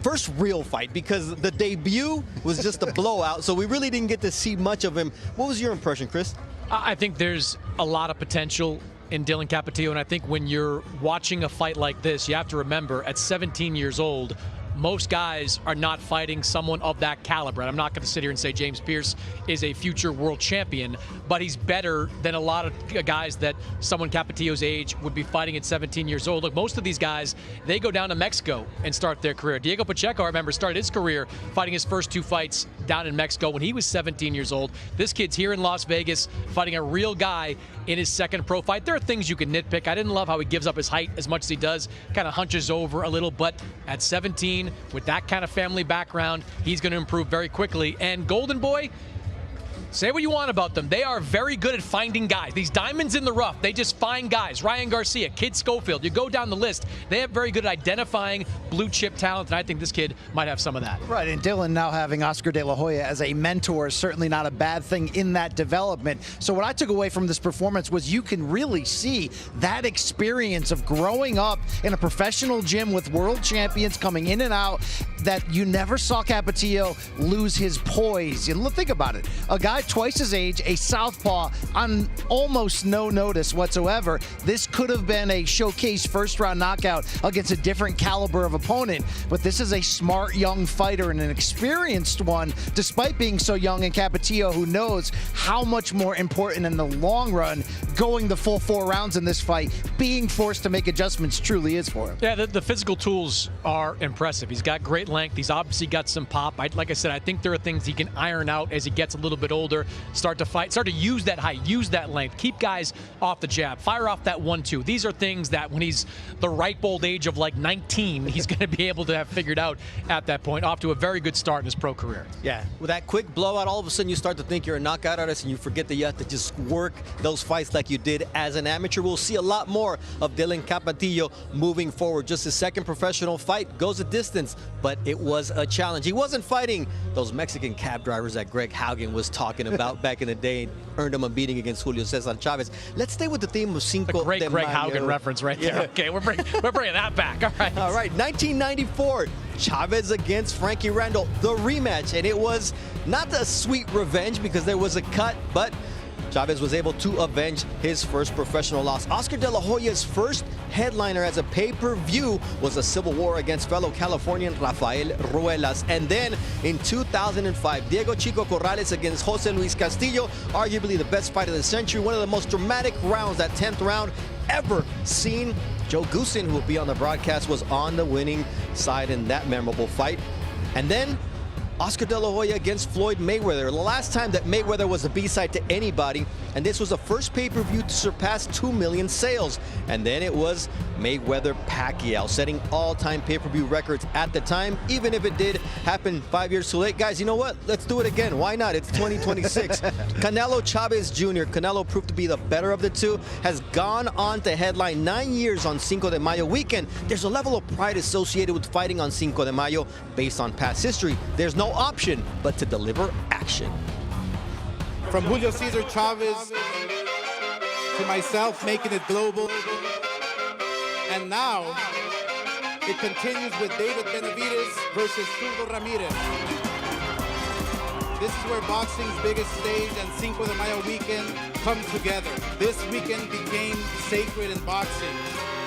first real fight? Because the debut was just a blowout, so we really didn't get to see much of him. What was your impression, Chris? I think there's a lot of potential in Dylan Capetillo, and I think when you're watching a fight like this, you have to remember at 17 years old, most guys are not fighting someone of that caliber. And I'm not going to sit here and say James Pierce is a future world champion, but he's better than a lot of guys that someone Capetillo's age would be fighting at 17 years old. Look, most of these guys, they go down to Mexico and start their career. Diego Pacheco, I remember, started his career fighting his first 2 fights down in Mexico when he was 17 years old. This kid's here in Las Vegas fighting a real guy in his second pro fight. There are things you can nitpick. I didn't love how he gives up his height as much as he does, kind of hunches over a little, but at 17, with that kind of family background, he's going to improve very quickly. And Golden Boy, say what you want about them. They are very good at finding guys. These diamonds in the rough, they just find guys. Ryan Garcia, Kid Schofield, you go down the list. They have very good at identifying blue chip talent, and I think this kid might have some of that. Right, and Dylan now having Oscar De La Hoya as a mentor is certainly not a bad thing in that development. So what I took away from this performance was you can really see that experience of growing up in a professional gym with world champions coming in and out, that you never saw Capetillo lose his poise. You think about it. A guy twice his age, a southpaw, on almost no notice whatsoever. This could have been a showcase first-round knockout against a different caliber of opponent, but this is a smart young fighter and an experienced one, despite being so young, and Capetillo, who knows how much more important in the long run going the full 4 rounds in this fight, being forced to make adjustments truly is for him. Yeah, the physical tools are impressive. He's got great length. He's obviously got some pop. Like I said, I think there are things he can iron out as he gets a little bit older. Start to fight, start to use that height, use that length, keep guys off the jab, fire off that 1-2. These are things that when he's the ripe old age of like 19, he's going to be able to have figured out at that point. Off to a very good start in his pro career. Yeah, with that quick blowout, all of a sudden you start to think you're a knockout artist and you forget that you have to just work those fights like you did as an amateur. We'll see a lot more of Dylan Capetillo moving forward. Just his second professional fight, goes a distance, but it was a challenge. He wasn't fighting those Mexican cab drivers that Greg Haugen was talking about back in the day, earned him a beating against Julio Cesar Chavez. Let's stay with the theme of Cinco de Mayo. Great Greg Haugen reference right there. Yeah. Okay, we're bringing that back. All right. All right, 1994, Chavez against Frankie Randall, the rematch. And it was not a sweet revenge because there was a cut, but Chavez was able to avenge his first professional loss. Oscar De La Hoya's first headliner as a pay-per-view was a civil war against fellow Californian Rafael Ruelas. And then in 2005, Diego Chico Corrales against Jose Luis Castillo, arguably the best fight of the century, one of the most dramatic rounds, that 10th round ever seen. Joe Goosen, who will be on the broadcast, was on the winning side in that memorable fight. And then Oscar De La Hoya against Floyd Mayweather. The last time that Mayweather was a B-side to anybody, and this was the first pay-per-view to surpass 2 million sales. And then it was Mayweather-Pacquiao, setting all-time pay-per-view records at the time, even if it did happen 5 years too late. Guys, you know what? Let's do it again. Why not? It's 2026. Canelo Chavez Jr., Canelo proved to be the better of the two, has gone on to headline 9 years on Cinco de Mayo weekend. There's a level of pride associated with fighting on Cinco de Mayo based on past history. There's no option but to deliver action. From Julio Cesar Chavez to myself, making it global. And now it continues with David Benavidez versus Zurdo Ramirez. This is where boxing's biggest stage and Cinco de Mayo weekend come together. This weekend became sacred in boxing.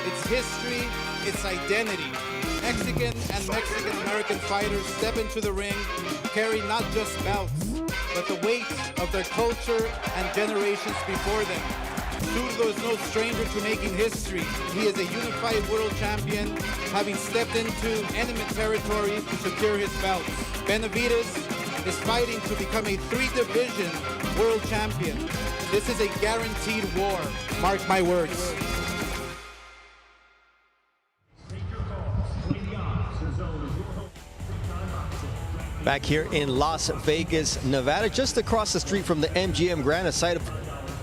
Its history, its identity. Mexican and Mexican-American fighters step into the ring, carry not just belts, but the weight of their culture and generations before them. Zurdo is no stranger to making history. He is a unified world champion, having stepped into enemy territory to secure his belts. Benavidez is fighting to become a 3-division world champion. This is a guaranteed war. Mark my words. Back here in Las Vegas, Nevada, just across the street from the MGM Grand, a site of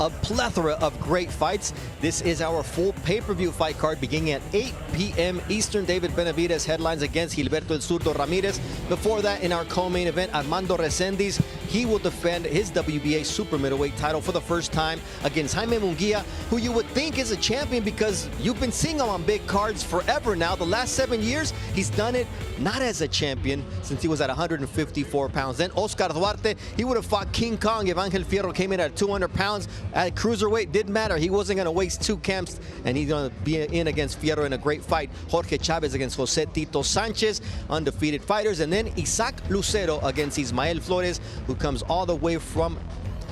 a plethora of great fights. This is our full pay-per-view fight card beginning at 8 p.m. Eastern. David Benavidez headlines against Gilberto El Zurdo Ramirez. Before that, in our co-main event, Armando Resendiz, he will defend his WBA super middleweight title for the first time against Jaime Munguia, who you would think is a champion because you've been seeing him on big cards forever now. The last 7 years, he's done it not as a champion since he was at 154 pounds. Then Oscar Duarte, he would have fought King Kong if Angel Fierro came in at 200 pounds. At cruiserweight, didn't matter. He wasn't going to waste 2 camps, and he's going to be in against Fierro in a great fight. Jorge Chavez against Jose Tito Sanchez, undefeated fighters. And then Isaac Lucero against Ismael Flores, who comes all the way from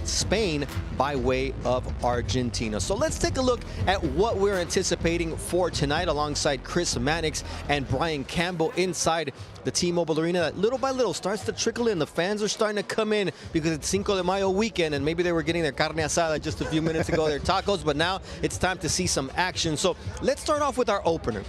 Spain by way of Argentina. So let's take a look at what we're anticipating for tonight alongside Chris Mannix and Brian Campbell inside the T-Mobile Arena. That little by little starts to trickle in. The fans are starting to come in because it's Cinco de Mayo weekend, and maybe they were getting their carne asada just a few minutes ago, their tacos, but now it's time to see some action. So let's start off with our opener.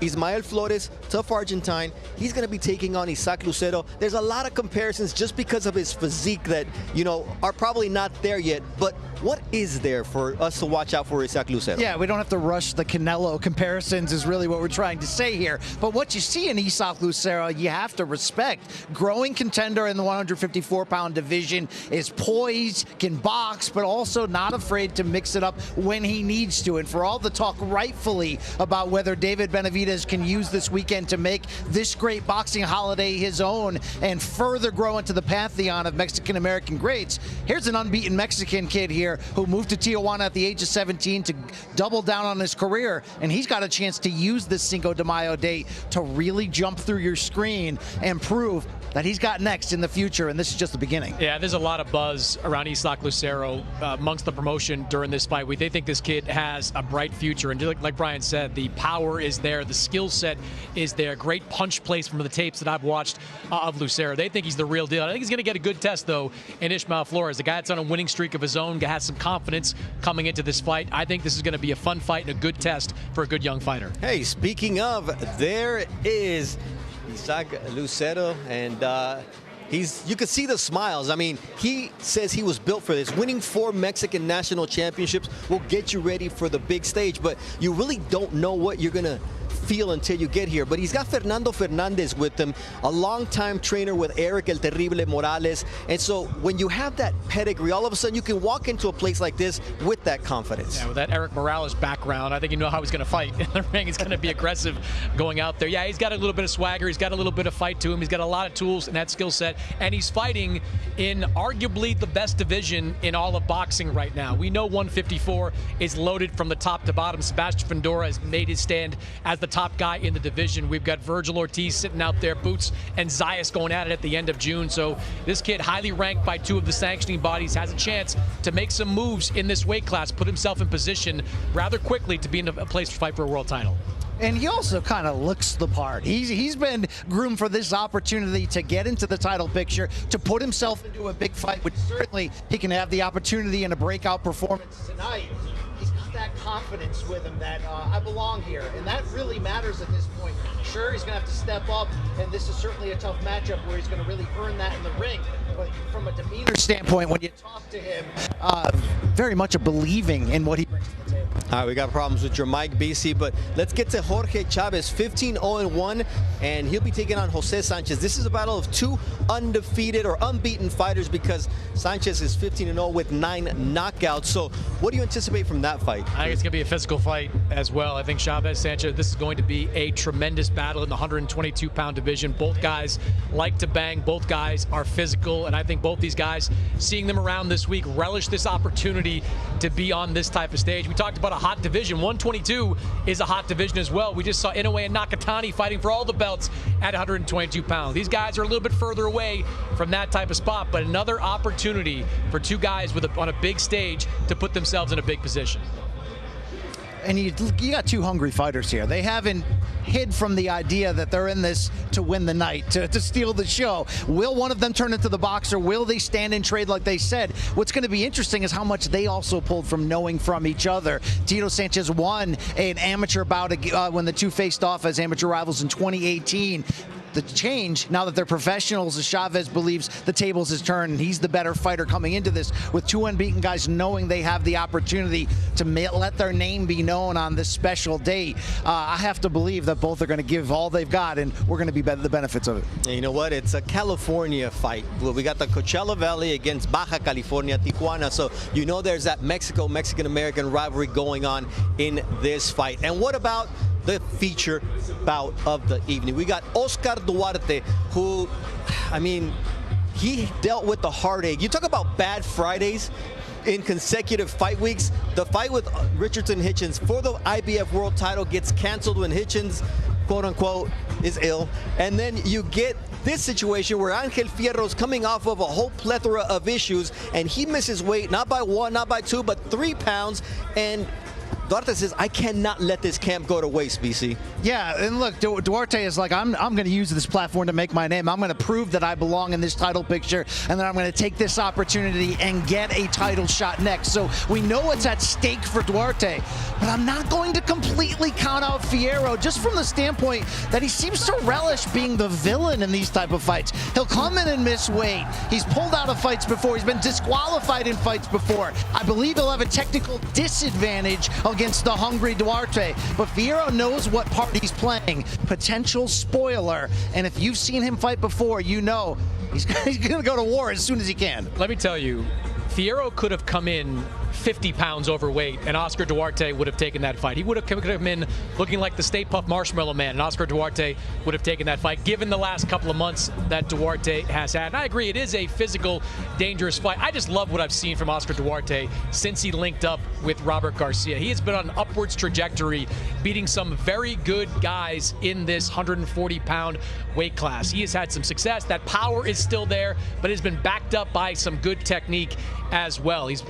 Ismael Flores, tough Argentine. He's going to be taking on Isaac Lucero. There's a lot of comparisons just because of his physique that, you know, are probably not there yet. But what is there for us to watch out for Isaac Lucero? Yeah, we don't have to rush the Canelo comparisons is really what we're trying to say here. But what you see in Isaac Lucero, you have to respect. Growing contender in the 154-pound division, is poised, can box, but also not afraid to mix it up when he needs to. And for all the talk rightfully about whether David Benavidez can use this weekend to make this great boxing holiday his own and further grow into the pantheon of Mexican-American greats, here's an unbeaten Mexican kid here who moved to Tijuana at the age of 17 to double down on his career, and he's got a chance to use this Cinco de Mayo date to really jump through your screen and prove that he's got next in the future, and this is just the beginning. Yeah, there's a lot of buzz around Isaac Lucero amongst the promotion during this fight. They think this kid has a bright future, and like Brian said, the power is there, the skill set is there. Great punch plays from the tapes that I've watched of Lucero. They think he's the real deal. I think he's going to get a good test, though, in Ismael Flores, a guy that's on a winning streak of his own, has some confidence coming into this fight. I think this is going to be a fun fight and a good test for a good young fighter. Hey, speaking of, there is Isaac Lucero, and you can see the smiles. I mean, he says he was built for this. Winning 4 Mexican national championships will get you ready for the big stage, but you really don't know what you're gonna feel until you get here. But he's got Fernando Fernandez with him, a longtime trainer with Eric El Terrible Morales. And so when you have that pedigree, all of a sudden you can walk into a place like this with that confidence. Yeah, with that Eric Morales background, I think you know how he's going to fight in the ring. He's going to be aggressive going out there. Yeah, he's got a little bit of swagger. He's got a little bit of fight to him. He's got a lot of tools in that skill set. And he's fighting in arguably the best division in all of boxing right now. We know 154 is loaded from the top to bottom. Sebastian Fundora has made his stand as the top guy in the division. We've got Virgil Ortiz sitting out there, Bouts and Zayas going at it at the end of June. So this kid, highly ranked by 2 of the sanctioning bodies, has a chance to make some moves in this weight class, put himself in position rather quickly to be in a place to fight for a world title. And he also kind of looks the part. He's been groomed for this opportunity to get into the title picture, to put himself into a big fight, which certainly he can have the opportunity in a breakout performance tonight. He's got that confidence with him that I belong here, and that really matters at this point. Sure, he's going to have to step up, and this is certainly a tough matchup where he's going to really earn that in the ring. But from a demeanor standpoint, when you talk to him, very much a believing in what he brings to the table. All right, we got problems with your mic, BC, but let's get to Jorge Chavez, 15-0-1, and he'll be taking on Jose Sanchez. This is a battle of 2 undefeated or unbeaten fighters because Sanchez is 15-0 with 9 knockouts. So what do you anticipate from that fight? fight. I think it's going to be a physical fight as well. I think Chavez, Sanchez, this is going to be a tremendous battle in the 122-pound division. Both guys like to bang. Both guys are physical, and I think both these guys, seeing them around this week, relish this opportunity to be on this type of stage. We talked about a hot division. 122 is a hot division as well. We just saw Inoue and Nakatani fighting for all the belts at 122 pounds. These guys are a little bit further away from that type of spot, but another opportunity for two guys on a big stage to put themselves in a big position. And you got two hungry fighters here. They haven't hid from the idea that they're in this to win the night, to steal the show. Will one of them turn into the boxer? Will they stand and trade like they said? What's going to be interesting is how much they also pulled from knowing from each other. Tito Sanchez won an amateur bout when the two faced off as amateur rivals in 2018. The change, now that they're professionals, as Chavez believes the tables has turned, and he's the better fighter coming into this, with two unbeaten guys knowing they have the opportunity to let their name be known on this special date. I have to believe that both are going to give all they've got, and we're going to be the benefits of it. And you know what? It's a California fight. We got the Coachella Valley against Baja California, Tijuana, so you know there's that Mexican-American rivalry going on in this fight. And what about the feature bout of the evening? We got Oscar Duarte, who, I mean, he dealt with the heartache. You talk about bad Fridays in consecutive fight weeks. The fight with Richardson Hitchens for the IBF world title gets canceled when Hitchens, quote unquote, is ill. And then you get this situation where Angel Fierro's coming off of a whole plethora of issues, and he misses weight, not by 1, not by 2, but 3 pounds. And Duarte says, I cannot let this camp go to waste, BC. Yeah, and look, Duarte is like, I'm going to use this platform to make my name. I'm going to prove that I belong in this title picture, and then I'm going to take this opportunity and get a title shot next. So we know what's at stake for Duarte, but I'm not going to completely count out Fierro, just from the standpoint that he seems to relish being the villain in these type of fights. He'll come in and miss weight. He's pulled out of fights before. He's been disqualified in fights before. I believe he'll have a technical disadvantage against the hungry Duarte, but Fierro knows what part he's playing. Potential spoiler, and if you've seen him fight before, you know he's going to go to war as soon as he can. Let me tell you, Fierro could have come in 50 pounds overweight, and Oscar Duarte would have taken that fight. He could have come in looking like the Stay Puft Marshmallow Man, and Oscar Duarte would have taken that fight, given the last couple of months that Duarte has had. And I agree, it is a physical, dangerous fight. I just love what I've seen from Oscar Duarte since he linked up with Robert Garcia. He has been on an upwards trajectory, beating some very good guys in this 140-pound weight class. He has had some success. That power is still there, but has been backed up by some good technique as well. He's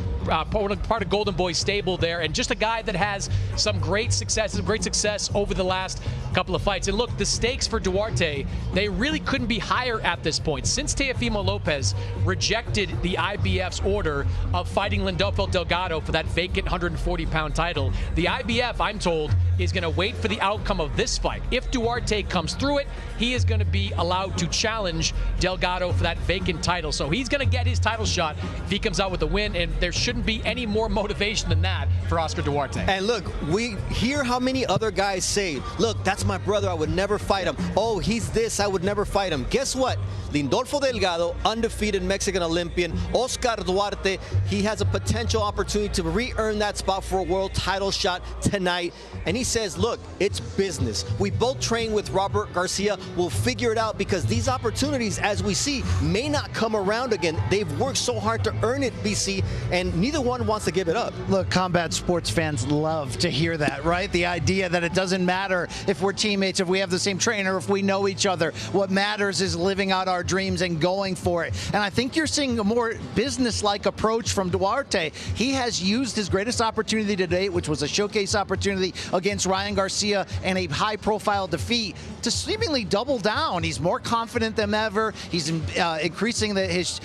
part of Golden Boy's stable there, and just a guy that has some great success over the last couple of fights. And look, the stakes for Duarte, they really couldn't be higher at this point. Since Teofimo Lopez rejected the IBF's order of fighting Lindolfo Delgado for that vacant 140-pound title, the IBF, I'm told, is going to wait for the outcome of this fight. If Duarte comes through it, he is going to be allowed to challenge Delgado for that vacant title. So he's going to get his title shot if he comes out with a win, and there shouldn't be any more motivation than that for Oscar Duarte. And look, we hear how many other guys say, look, that's my brother, I would never fight him. Oh, he's this, I would never fight him. Guess what? Lindolfo Delgado, undefeated Mexican Olympian. Oscar Duarte, he has a potential opportunity to re-earn that spot for a world title shot tonight. And he says, look, it's business. We both train with Robert Garcia. We'll figure it out, because these opportunities, as we see, may not come around again. They've worked so hard to earn it, BC, and neither one wants to give it up. Look, combat sports fans love to hear that, right? The idea that it doesn't matter if we're teammates, if we have the same trainer, if we know each other. What matters is living out our dreams and going for it. And I think you're seeing a more business-like approach from Duarte. He has used his greatest opportunity to date, which was a showcase opportunity against Ryan Garcia and a high-profile defeat, to seemingly double down. He's more confident than ever. He's increasing he's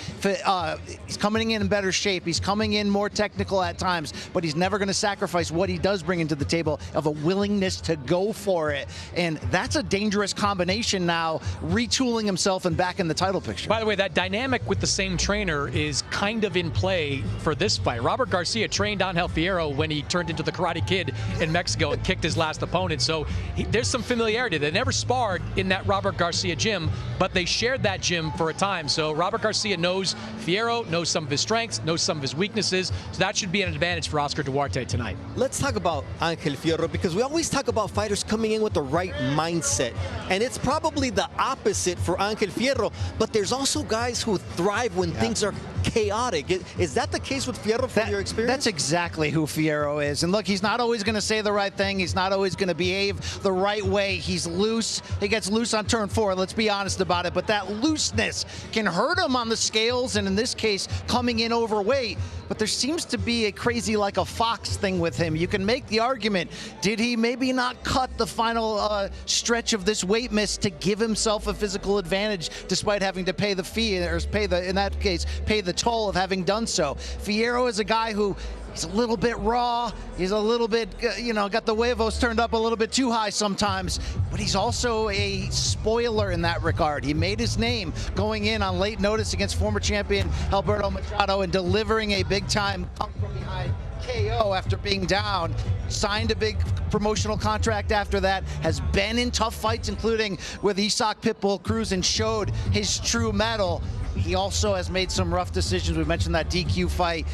coming in better shape. He's coming in more technical at times, but he's never going to sacrifice what he does bring into the table of a willingness to go for it. And that's a dangerous combination now, retooling himself and back in the title picture. By the way, that dynamic with the same trainer is kind of in play for this fight. Robert Garcia trained Angel Fierro when he turned into the Karate Kid in Mexico and kicked his last opponent. So there's some familiarity. They never sparred in that Robert Garcia gym, but they shared that gym for a time. So Robert Garcia knows Fierro, knows some of his strengths, knows some of his weaknesses. So that should be an advantage for Oscar Duarte tonight. Let's talk about Angel Fierro, because we always talk about fighters coming in with the right mindset. And it's probably the opposite for Angel Fierro, but there's also guys who thrive when things are chaotic. Is that the case with Fierro from your experience? That's exactly who Fierro is. And look, he's not always going to say the right thing. He's not always going to behave the right way. He's loose. He gets loose on turn 4. Let's be honest about it. But that looseness can hurt him on the scales, and in this case, coming in overweight. But there seems to be a crazy like a fox thing with him. You can make the argument, did he maybe not cut the final stretch of this weight miss to give himself a physical advantage despite having to pay the fee, or in that case, pay the toll of having done so? Fierro is a guy who he's a little bit raw. He's a little bit, got the huevos turned up a little bit too high sometimes. But he's also a spoiler in that regard. He made his name going in on late notice against former champion Gilberto Machado and delivering a big-time come from behind KO after being down. Signed a big promotional contract after that, has been in tough fights, including with Isaac Pitbull Cruz, and showed his true mettle. He also has made some rough decisions. We mentioned that DQ fight.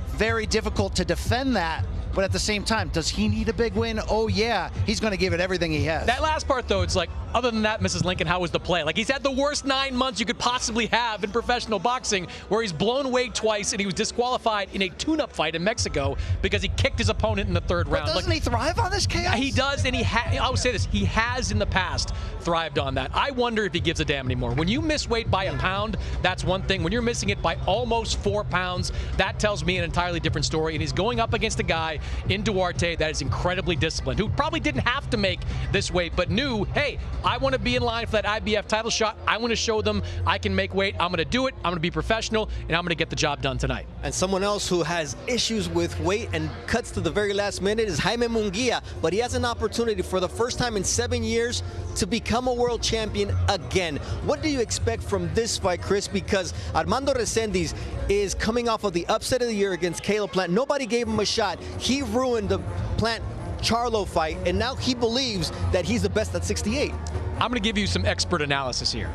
Very difficult to defend that, but at the same time, does he need a big win? Oh yeah, he's going to give it everything he has. That last part though, it's like, other than that, Mrs. Lincoln, how was the play? Like, he's had the worst 9 months you could possibly have in professional boxing, where he's blown weight twice and he was disqualified in a tune-up fight in Mexico because he kicked his opponent in the 3rd round. Doesn't he thrive on this chaos? He does, and I would say this, he has in the past thrived on that. I wonder if he gives a damn anymore. When you miss weight by a pound, that's one thing. When you're missing it by almost 4 pounds, that tells me an entirely different story. And he's going up against a guy in Duarte that is incredibly disciplined, who probably didn't have to make this weight, but knew, hey, I want to be in line for that IBF title shot. I want to show them I can make weight. I'm going to do it. I'm going to be professional, and I'm going to get the job done tonight. And someone else who has issues with weight and cuts to the very last minute is Jaime Munguia, but he has an opportunity for the first time in 7 years to become a world champion again. What do you expect from this fight, Chris? Because Armando Resendiz is coming off of the upset of the year against Caleb Plant. Nobody gave him a shot. He ruined the Plant Charlo fight, and now he believes that he's the best at 68. I'm going to give you some expert analysis here.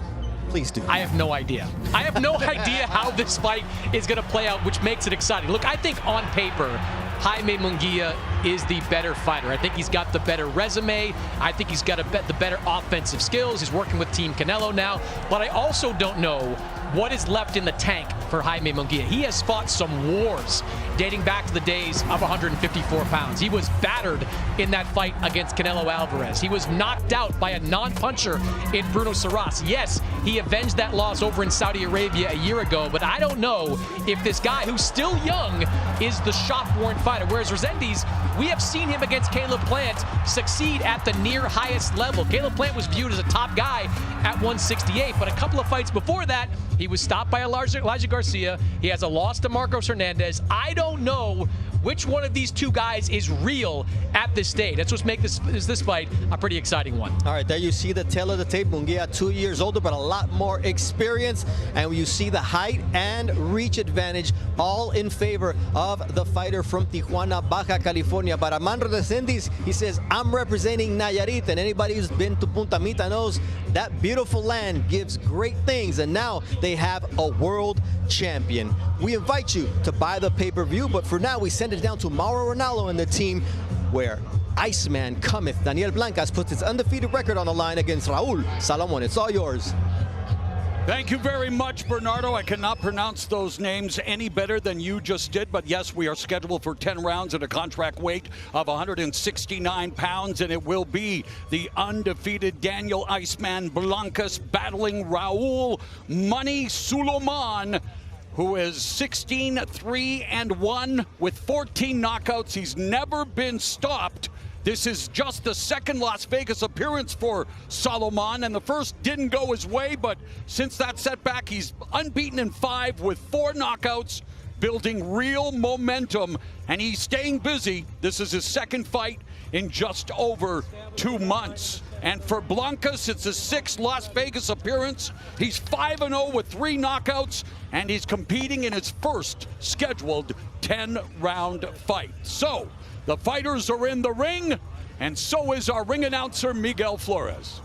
Please do. I have no idea. I have no idea how this fight is going to play out, which makes it exciting. Look, I think on paper, Jaime Munguia is the better fighter. I think he's got the better resume. I think he's got the better offensive skills. He's working with Team Canelo now. But I also don't know what is left in the tank for Jaime Munguia. He has fought some wars dating back to the days of 154 pounds. He was battered in that fight against Canelo Alvarez. He was knocked out by a non-puncher in Bruno Saras. Yes, he avenged that loss over in Saudi Arabia a year ago, but I don't know if this guy, who's still young, is the shot-worn fighter. Whereas Resendiz, we have seen him against Caleb Plant succeed at the near highest level. Caleb Plant was viewed as a top guy at 168, but a couple of fights before that, he was stopped by Elijah Garcia. He has a loss to Marcos Hernandez. I don't know which one of these two guys is real at this stage. That's what's make this fight a pretty exciting one. All right, there you see the tail of the tape. Munguia, 2 years older, but a lot more experience. And you see the height and reach advantage, all in favor of the fighter from Tijuana, Baja California. But Armando Resendiz, he says, I'm representing Nayarit, and anybody who's been to Punta Mita knows that beautiful land gives great things, and now they have a world champion. We invite you to buy the pay-per-view, but for now we send it down to Mauro Ranallo and the team, where Iceman cometh. Daniel Blancas puts his undefeated record on the line against Raul Salomon. It's all yours. Thank you very much, Bernardo. I cannot pronounce those names any better than you just did, but yes, we are scheduled for 10 rounds at a contract weight of 169 pounds, and it will be the undefeated Daniel Iceman Blancas battling Raul Money Salomon, who is 16-3-1 with 14 knockouts. He's never been stopped. This is just the second Las Vegas appearance for Salomon, and the first didn't go his way, but since that setback, he's unbeaten in 5 with 4 knockouts, building real momentum, and he's staying busy. This is his second fight in just over 2 months. And for Blancas, it's his 6th Las Vegas appearance. He's 5-0 with 3 knockouts, and he's competing in his first scheduled 10-round fight. So, the fighters are in the ring, and so is our ring announcer, Miguel Flores.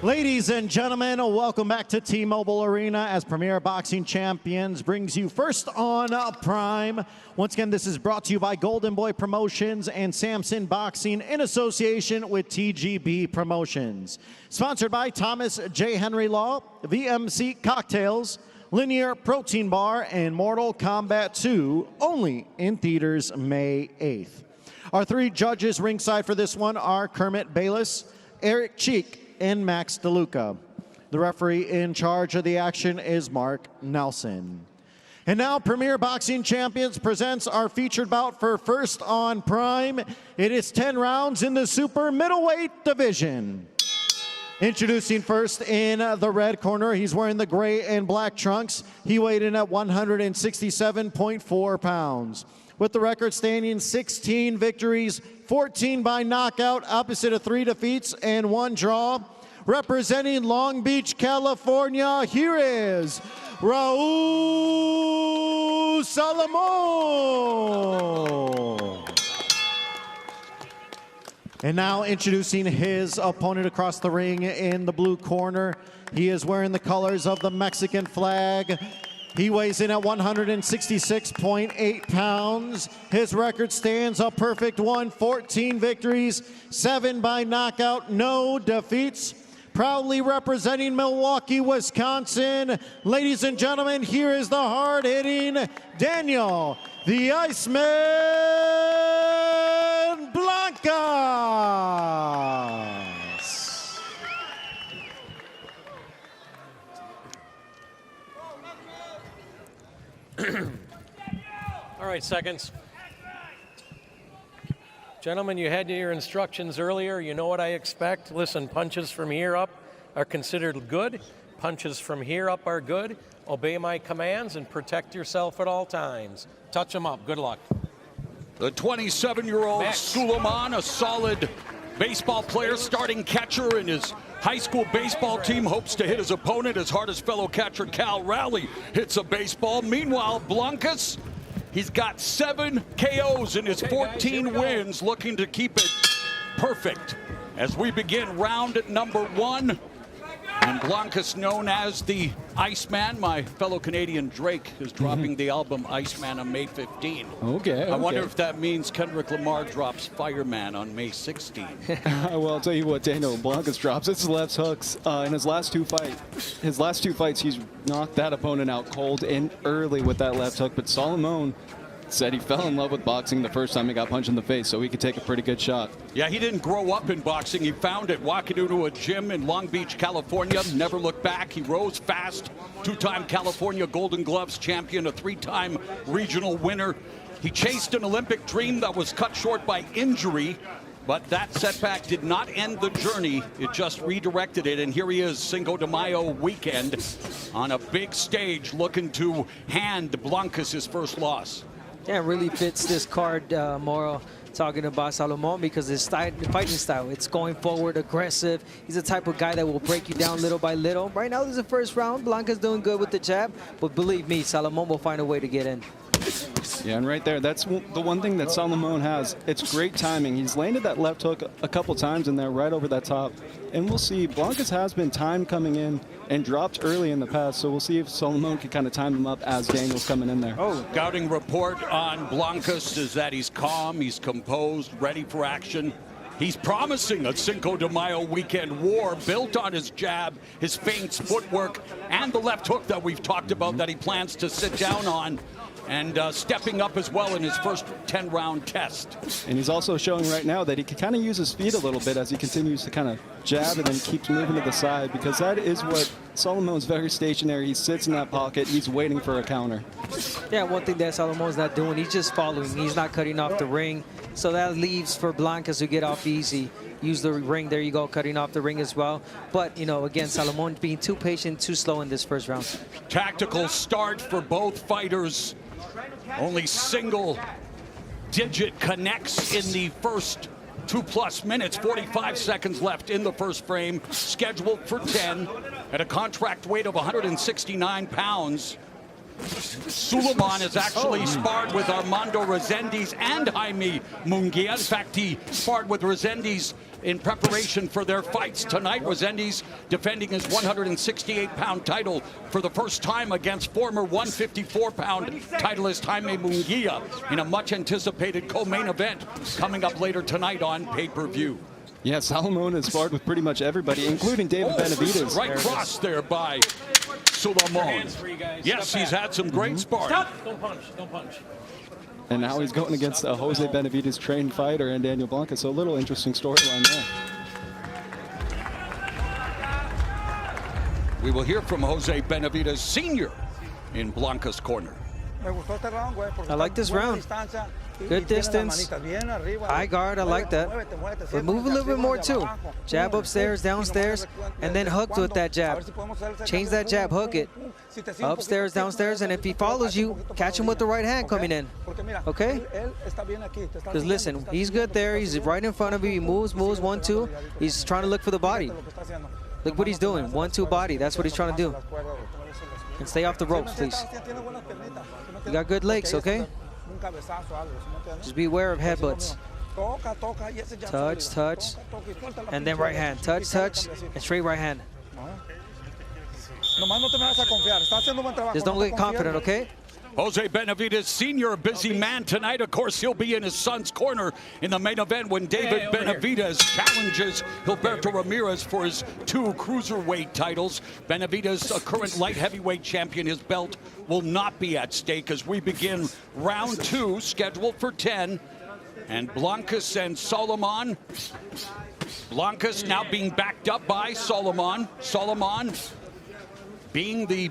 Ladies and gentlemen, welcome back to T-Mobile Arena as Premier Boxing Champions brings you First on Prime. Once again, this is brought to you by Golden Boy Promotions and Samson Boxing in association with TGB Promotions. Sponsored by Thomas J. Henry Law, VMC Cocktails, Linear Protein Bar, and Mortal Kombat 2, only in theaters May 8th. Our three judges ringside for this one are Kermit Bayless, Eric Cheek, and Max DeLuca. The referee in charge of the action is Mark Nelson. And now Premier Boxing Champions presents our featured bout for First on Prime. It is 10 rounds in the super middleweight division. Introducing first in the red corner, he's wearing the gray and black trunks. He weighed in at 167.4 pounds. With the record standing 16 victories, 14 by knockout, opposite of 3 defeats and 1 draw. Representing Long Beach, California, here is Raul Salomon. And now introducing his opponent across the ring in the blue corner. He is wearing the colors of the Mexican flag. He weighs in at 166.8 pounds. His record stands a perfect 1, 14 victories, 7 by knockout, no defeats. Proudly representing Milwaukee, Wisconsin. Ladies and gentlemen, here is the hard-hitting Daniel, the Iceman Blanca. All right, seconds. Gentlemen, you had your instructions earlier. You know what I expect. Listen, punches from here up are considered good. Punches from here up are good. Obey my commands and protect yourself at all times. Touch them up. Good luck. The 27-year-old Suleiman, a solid baseball player, starting catcher in his high school baseball team, hopes to hit his opponent as hard as fellow catcher Cal Rowley hits a baseball. Meanwhile, Blancas, he's got 7 KOs in his 14 wins, looking to keep it perfect as we begin round number 1. And Blancas, known as the Iceman, my fellow Canadian Drake is dropping the album Iceman on May 15. Okay. I wonder if that means Kendrick Lamar drops Fireman on May 16. Well, I'll tell you what, Daniel Blancas drops his left hooks in his last two fights. His last 2 fights, he's knocked that opponent out cold and early with that left hook. But Salomon said he fell in love with boxing the first time he got punched in the face, so he could take a pretty good shot. Yeah, he didn't grow up in boxing. He found it walking into a gym in Long Beach, California. Never looked back. He rose fast. 2-time California Golden Gloves champion, a 3-time regional winner. He chased an Olympic dream that was cut short by injury, but that setback did not end the journey. It just redirected it, and here he is, Cinco de Mayo weekend, on a big stage, looking to hand Blancas his first loss. Yeah, it really fits this card, Moro, talking about Salomon, because his fighting style, it's going forward, aggressive. He's the type of guy that will break you down little by little. Right now, this is the first round. Blanca's doing good with the jab, but believe me, Salomon will find a way to get in. Yeah, and right there, that's the one thing that Salomon has. It's great timing. He's landed that left hook a couple times in there, right over that top. And we'll see. Blancas has been timed coming in and dropped early in the past, so we'll see if Salomon can kind of time him up as Daniel's coming in there. Scouting report on Blancas is that he's calm, he's composed, ready for action. He's promising a Cinco de Mayo weekend war built on his jab, his feints, footwork, and the left hook that we've talked about that he plans to sit down on. And stepping up as well in his first 10-round test. And he's also showing right now that he can kind of use his feet a little bit as he continues to kind of jab and then keeps moving to the side, because that is what Salomon's very stationary. He sits in that pocket. He's waiting for a counter. Yeah, one thing that Salomon's not doing, he's just following. He's not cutting off the ring. So that leaves for Blancas to get off easy. Use the ring. There you go, cutting off the ring as well. But, you know, again, Salomon being too patient, too slow in this first round. Tactical start for both fighters. Only single-digit connects in the first 2+ minutes. 45 seconds left in the first frame. Scheduled for 10 at a contract weight of 169 pounds. Suleiman has actually sparred with Armando Resendiz and Jaime Munguia. In fact, he sparred with Resendiz in preparation for their fights tonight. Resendiz defending his 168-pound title for the first time against former 154-pound titleist Jaime Munguia in a much-anticipated co-main event coming up later tonight on pay-per-view. Yeah, Solomon has sparred with pretty much everybody, including David Benavidez. Right cross there by Suleiman. Yes, he's had some great sparring. Don't punch. Don't punch. And now he's going against a Jose Benavidez trained fighter and Daniel Blanca, so a little interesting storyline there. We will hear from Jose Benavidez Sr. in Blanca's corner. I like this round. Good distance, high guard, I like that. But move a little bit more too. Jab upstairs, downstairs, and then hook with that jab. Change that jab, hook it. Upstairs, downstairs, and if he follows you, catch him with the right hand coming in. Okay? Because listen, he's good there. He's right in front of you. He moves, 1-2. He's trying to look for the body. Look what he's doing. 1-2 body. That's what he's trying to do. And stay off the ropes, please. You got good legs, okay? Just be aware of headbutts. Touch, touch, and then right hand. Touch, touch, and straight right hand. Just don't get confident, okay? Jose Benavidez Sr., a busy man tonight. Of course, he'll be in his son's corner in the main event when David Benavidez challenges Gilberto Ramirez for his 2 cruiserweight titles. Benavidez, a current light heavyweight champion, his belt will not be at stake as we begin round 2, scheduled for 10. And Blancas and Solomon. Blancas now being backed up by Solomon. Solomon being the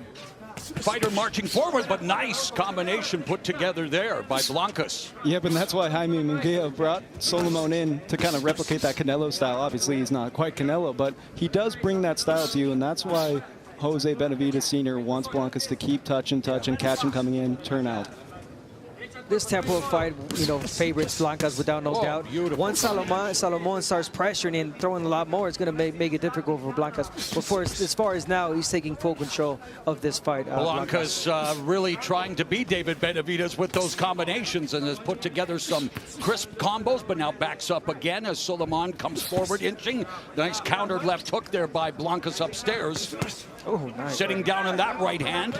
fighter marching forward, but nice combination put together there by Blancas. Yeah, but that's why Jaime Munguia brought Solomon in to kind of replicate that Canelo style. Obviously, he's not quite Canelo, but he does bring that style to you, and that's why Jose Benavidez Sr. wants Blancas to keep touch and catch him coming in, turn out. This tempo of fight, you know, favorites Blancas without no doubt. Beautiful. Once Solomon starts pressuring and throwing a lot more, it's going to make it difficult for Blancas. But as far as now, he's taking full control of this fight. Blancas really trying to beat David Benavidez with those combinations and has put together some crisp combos, but now backs up again as Solomon comes forward, inching. Nice countered left hook there by Blancas upstairs. Oh, nice. Sitting down in that right hand.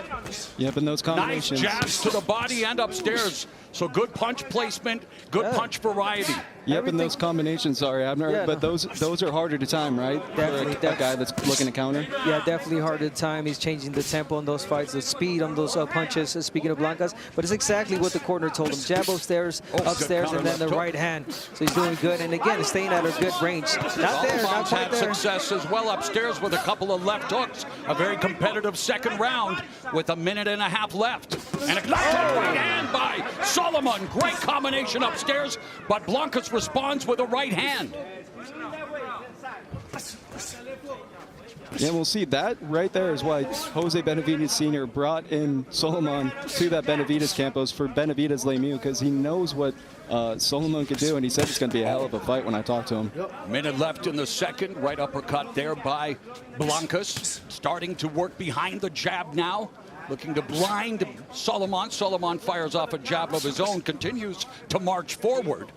Yep, and those combinations. Nice jabs to the body and upstairs. So good punch placement, good punch variety. Yep, and those combinations, sorry, Abner, but those are harder to time, right? Definitely. For a guy that's looking to counter. Yeah, definitely harder to time. He's changing the tempo in those fights, the speed on those punches, speaking of Blancas. But it's exactly what the corner told him. Jab upstairs, and then the right hand. So he's doing good. And again, staying at a good range. Not there, not quite there. Success as well upstairs with a couple of left hooks. A very competitive second round with a minute and a half left. And a right hand by Solomon. Great combination upstairs, but Blancas responds with a right hand. Yeah, we'll see. That right there is why Jose Benavidez Sr. brought in Solomon to that Benavidez Campos for Benavidez Lemieux, because he knows what Solomon could do, and he said it's going to be a hell of a fight when I talk to him. Minute left in the second. Right uppercut there by Blancas. Starting to work behind the jab now. Looking to blind Solomon. Solomon fires off a jab of his own, continues to march forward.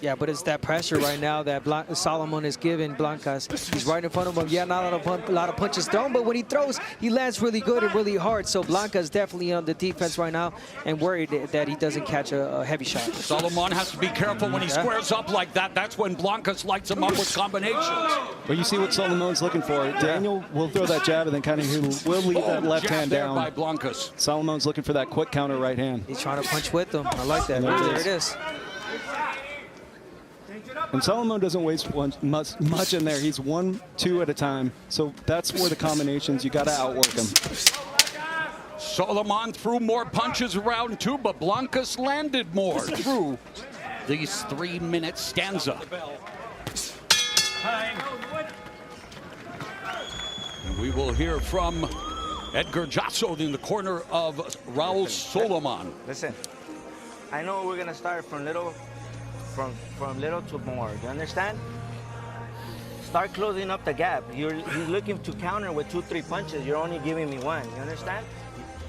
Yeah, but it's that pressure right now that Solomon is giving Blancas. He's right in front of him. Yeah, not a lot of punches thrown, but when he throws, he lands really good and really hard. So Blancas definitely on the defense right now and worried that he doesn't catch a heavy shot. Solomon has to be careful when he squares up like that. That's when Blancas lights him up with combinations. But you see what Solomon's looking for. Daniel will throw that jab and then kind of will leave that left hand down. By Blancas. Solomon's looking for that quick counter right hand. He's trying to punch with him. I like that. There it is. And Solomon doesn't waste much in there. He's 1-2 at a time. So that's where the combinations, you got to outwork him. Solomon threw more punches around too, but Blancas landed more through these 3-minute stanza. And we will hear from Edgar Jasso in the corner of Raul Solomon. Listen, I know we're gonna start from little to more. You understand? Start closing up the gap. You're looking to counter with 2-3 punches. You're only giving me one. You understand?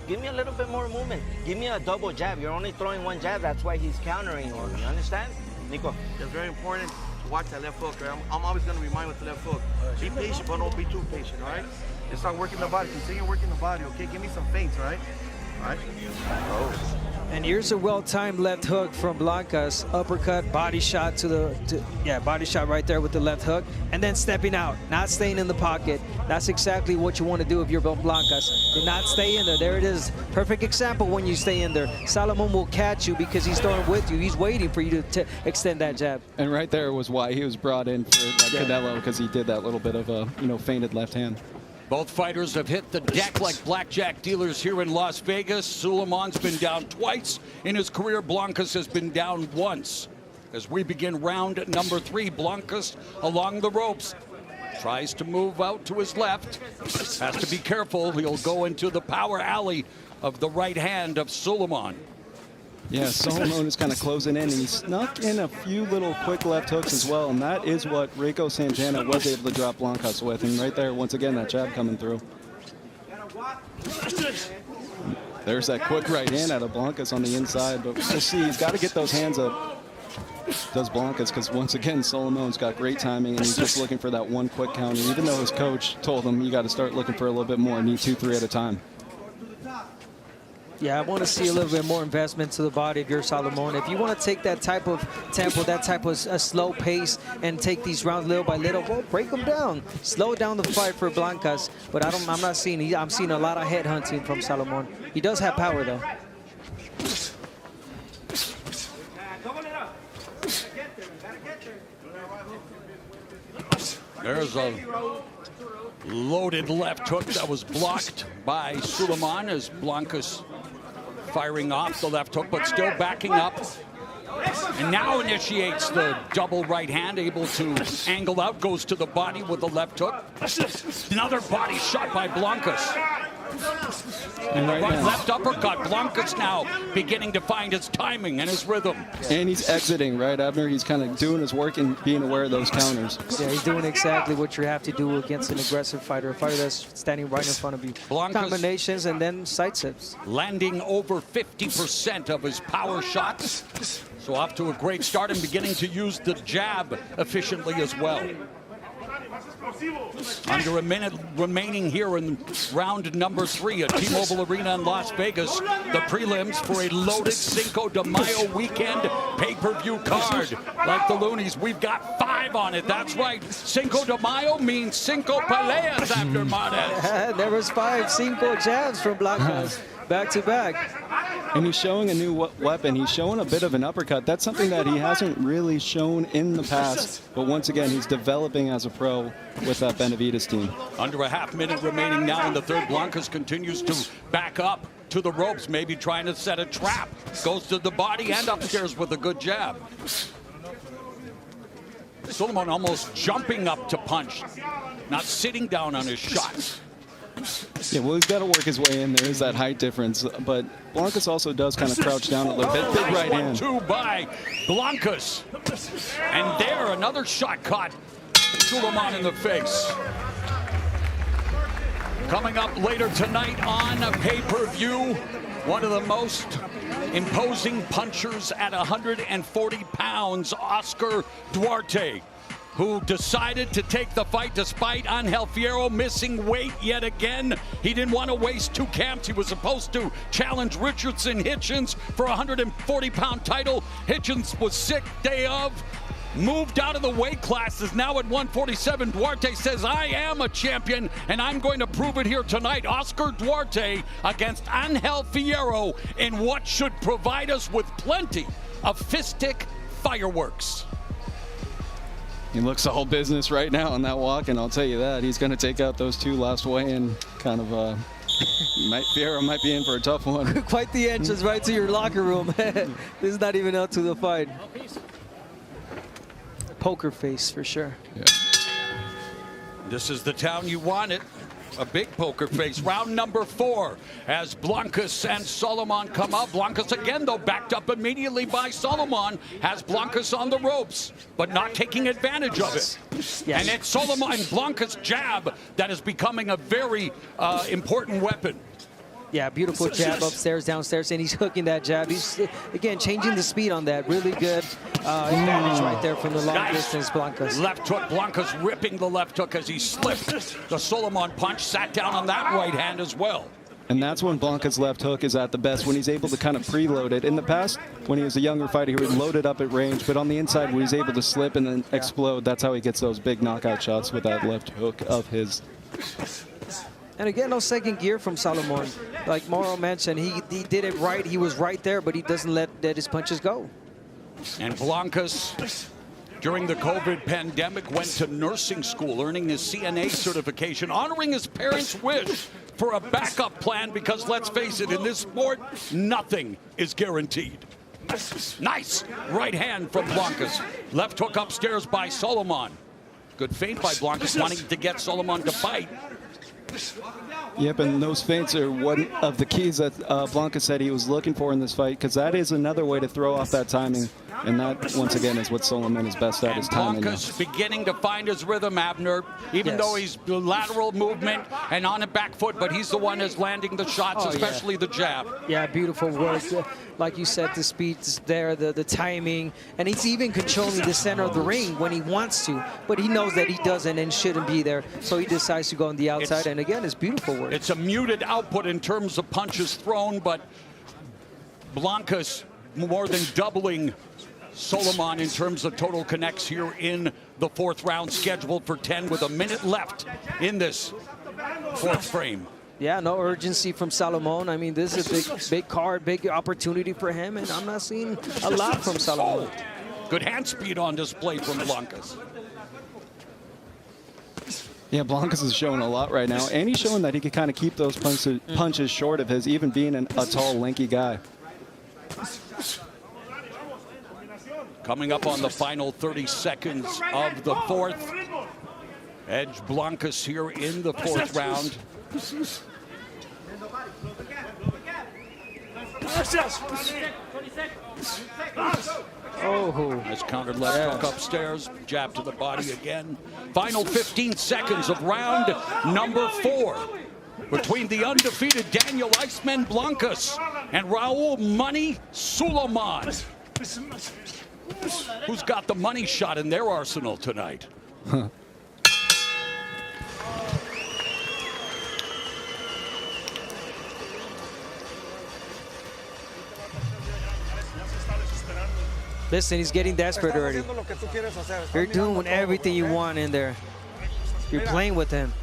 Give me a little bit more movement. Give me a double jab. You're only throwing one jab. That's why he's countering you. You understand? Nico. It's very important to watch that left hook, right? I'm always going to remind with the left hook. Be patient, but don't be too patient, all right? Let's start working the body. Continue working the body, okay? Give me some feints, all right? All right? Oh. And here's a well-timed left hook from Blancas. Uppercut, body shot body shot right there with the left hook. And then stepping out, not staying in the pocket. That's exactly what you want to do if you're Blancas. Do not stay in there. There it is. Perfect example when you stay in there. Salomon will catch you because he's throwing with you. He's waiting for you to extend that jab. And right there was why he was brought in for that Canelo, because he did that little bit of a, feinted left hand. Both fighters have hit the deck like blackjack dealers here in Las Vegas. Suleiman's been down twice in his career. Blancas has been down once. As we begin round number 3, Blancas along the ropes. Tries to move out to his left. Has to be careful. He'll go into the power alley of the right hand of Suleiman. Yeah, Solomon is kind of closing in, and he snuck in a few little quick left hooks as well, and that is what Rico Santana was able to drop Blancas with. And right there, once again, that jab coming through. There's that quick right hand out of Blancas on the inside, but we'll see. He's got to get those hands up, does Blancas, because once again, Solomon's got great timing, and he's just looking for that one quick counter, even though his coach told him you got to start looking for a little bit more, need 2-3 at a time. Yeah, I want to see a little bit more investment to the body if you're Salomon. If you want to take that type of tempo, that type of a slow pace, and take these rounds little by little, well, break them down. Slow down the fight for Blancas, but I'm not seeing. I'm seeing a lot of head hunting from Salomon. He does have power though. There's a loaded left hook that was blocked by Suleiman as Blancas firing off the left hook, but still backing up. And now initiates the double right hand, able to angle out, goes to the body with the left hook. Another body shot by Blancas. And right left uppercut. Blancas now beginning to find his timing and his rhythm. And he's exiting, right, Abner? He's kind of doing his work and being aware of those counters. Yeah, he's doing exactly what you have to do against an aggressive fighter, a fighter that's standing right in front of you. Blancas combinations and then side steps. Landing over 50% of his power shots. So off to a great start and beginning to use the jab efficiently as well. Under a minute remaining here in round number 3 at T-Mobile Arena in Las Vegas. The prelims for a loaded Cinco de Mayo weekend pay-per-view card. Like the Loonies, we've got 5 on it. That's right. Cinco de Mayo means 5 peleas after Martes. There was 5 Cinco jabs from Blancas. Back to back. And he's showing a new weapon. He's showing a bit of an uppercut. That's something that he hasn't really shown in the past. But once again, he's developing as a pro with that Benavidez team. Under a half minute remaining now in the third. Blancas continues to back up to the ropes, maybe trying to set a trap. Goes to the body and upstairs with a good jab. Suleiman almost jumping up to punch, not sitting down on his shots. Yeah, well, he's got to work his way in. There is that height difference, but Blancas also does kind of crouch down a little bit. Big right hand. 1-2 by Blancas. And there, another shot caught Suleiman in the face. Coming up later tonight on a pay-per-view, one of the most imposing punchers at 140 pounds, Oscar Duarte, who decided to take the fight despite Angel Fierro missing weight yet again. He didn't want to waste 2 camps. He was supposed to challenge Richardson Hitchens for a 140-pound title. Hitchens was sick day of, moved out of the weight classes, now at 147. Duarte says, I am a champion, and I'm going to prove it here tonight. Oscar Duarte against Angel Fierro in what should provide us with plenty of fistic fireworks. He looks all business right now on that walk, and I'll tell you that. He's going to take out those 2 last weigh-in. Kind of, Fierro might be in for a tough one. Quite the entrance right to your locker room. This is not even up to the fight. Poker face for sure. Yeah. This is the town you wanted. A big poker face. Round number 4 as Blancas and Solomon come out. Blancas again, though, backed up immediately by Solomon. Has Blancas on the ropes, but not taking advantage of it. Yes. And it's Solomon and Blancas' jab that is becoming a very important weapon. Yeah, beautiful jab upstairs, downstairs, and he's hooking that jab. He's, again, changing the speed on that. Really good advantage right there from the long distance, Blancas. Left hook, Blancas ripping the left hook as he slipped. The Solomon punch sat down on that right hand as well. And that's when Blanca's left hook is at the best, when he's able to kind of preload it. In the past, when he was a younger fighter, he would load it up at range, but on the inside, when he's able to slip and then explode, that's how he gets those big knockout shots with that left hook of his. And again, no second gear from Solomon. Like Mauro mentioned, he did it right. He was right there, but he doesn't let his punches go. And Blancas, during the COVID pandemic, went to nursing school, earning his CNA certification, honoring his parents' wish for a backup plan, because let's face it, in this sport, nothing is guaranteed. Nice right hand from Blancas. Left hook upstairs by Solomon. Good feint by Blancas, wanting to get Solomon to bite. Yep, and those feints are one of the keys that Blanca said he was looking for in this fight, because that is another way to throw off that timing. And that, once again, is what Solomon is best at, is timing. Blancas beginning to find his rhythm, Abner, even though he's lateral movement and on a back foot, but he's the one that's landing the shots, especially the jab. Yeah, beautiful work. Like you said, the speed's there, the timing, and he's even controlling the center of the ring when he wants to, but he knows that he doesn't and shouldn't be there, so he decides to go on the outside, and again, it's beautiful work. It's a muted output in terms of punches thrown, but Blancas more than doubling Solomon in terms of total connects here in the fourth round, scheduled for 10 with a minute left in this fourth frame. Yeah, no urgency from Solomon. I mean, this is a big card, big opportunity for him, and I'm not seeing a lot from Solomon. Good hand speed on display from Blancas. Yeah, Blancas is showing a lot right now, and he's showing that he can kind of keep those punches short of his, even being a tall, lanky guy. Coming up on the final 30 seconds of the fourth. Edge Blancas here in the fourth round. Oh, nice countered left hook upstairs, jab to the body again. Final 15 seconds of round number 4 between the undefeated Daniel Iceman Blancas and Raul Money Solomon. Who's got the money shot in their arsenal tonight? Listen, he's getting desperate already. You're doing everything you want in there. You're playing with him.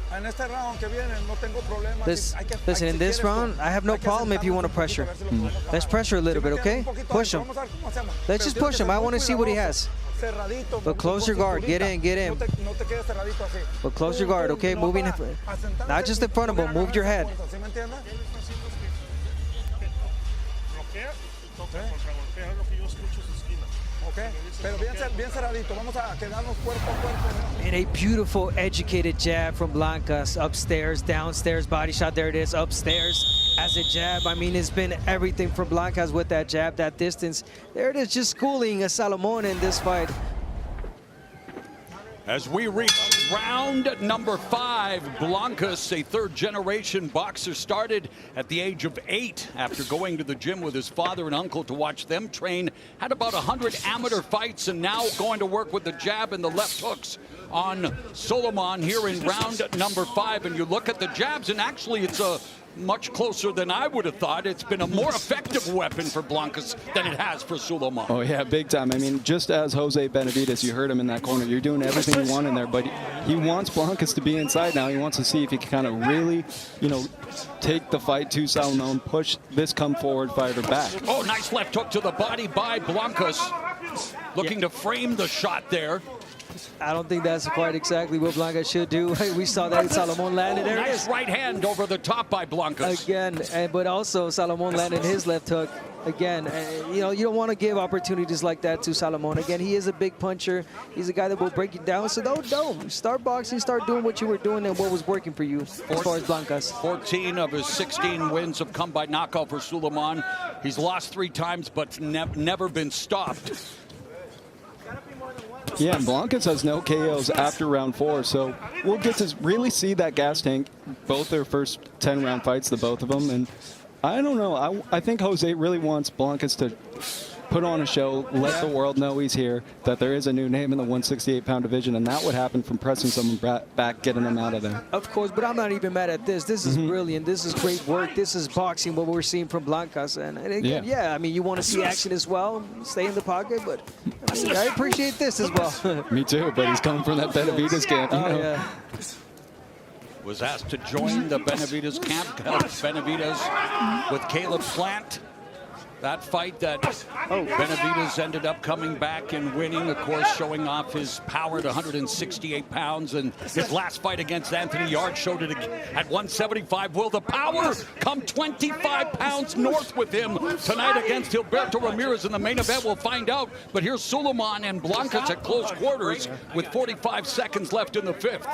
Listen, in this round, I have no problem if you want to pressure. Let's pressure a little bit, okay? Push him. Let's just push him. I want to see what he has. But close your guard. Get in, get in. But close your guard, okay? Moving, not just in front of him. Move your head. And a beautiful, educated jab from Blancas. Upstairs, downstairs, body shot. There it is, upstairs as a jab. I mean, it's been everything for Blancas with that jab, that distance. There it is, just schooling a Solomon in this fight. As we reach round number 5, Blancas, a third-generation boxer, started at the age of 8 after going to the gym with his father and uncle to watch them train. Had about 100 amateur fights, and now going to work with the jab and the left hooks on Solomon here in round number 5. And you look at the jabs, and actually it's a much closer than I would have thought. It's been a more effective weapon for Blancas than it has for Solomon. Oh, yeah, big time. I mean, just as Jose Benavidez, you heard him in that corner. You're doing everything you want in there, but he wants Blancas to be inside now. He wants to see if he can kind of really, you know, take the fight to Solomon, push this come forward fighter back. Oh, nice left hook to the body by Blancas. Looking to frame the shot there. I don't think that's quite exactly what Blancas should do. We saw that Solomon landed. There Nice it is. right hand over the top by Blancas. Again, but also Solomon landed his left hook. Again, you know, you don't want to give opportunities like that to Solomon. Again, he is a big puncher. He's a guy that will break you down. So don't start boxing, start doing what you were doing and what was working for you as far as Blancas. 14 of his 16 wins have come by knockout for Solomon. He's lost 3 times, but never been stopped. Yeah, and Blancas has no KOs after round 4, so we'll get to really see that gas tank, both their first 10-round fights, the both of them, and I don't know. I think Jose really wants Blancas to put on a show, let the world know he's here, that there is a new name in the 168-pound division, and that would happen from pressing someone back, getting them out of there. Of course, but I'm not even mad at this. This is brilliant. This is great work. This is boxing, what we're seeing from Blancas. And again, yeah, I mean, you want to see action as well, stay in the pocket, but I appreciate this as well. Me too, but he's coming from that Benavidez camp. You know? Was asked to join the Benavidez camp. Benavidez with Caleb Plant. That fight that Benavidez ended up coming back and winning, of course, showing off his power at 168 pounds. And his last fight against Anthony Yard showed it at 175. Will the power come 25 pounds north with him tonight against Gilberto Ramirez in the main event? We'll find out. But here's Suleiman and Blancas at close quarters with 45 seconds left in the fifth.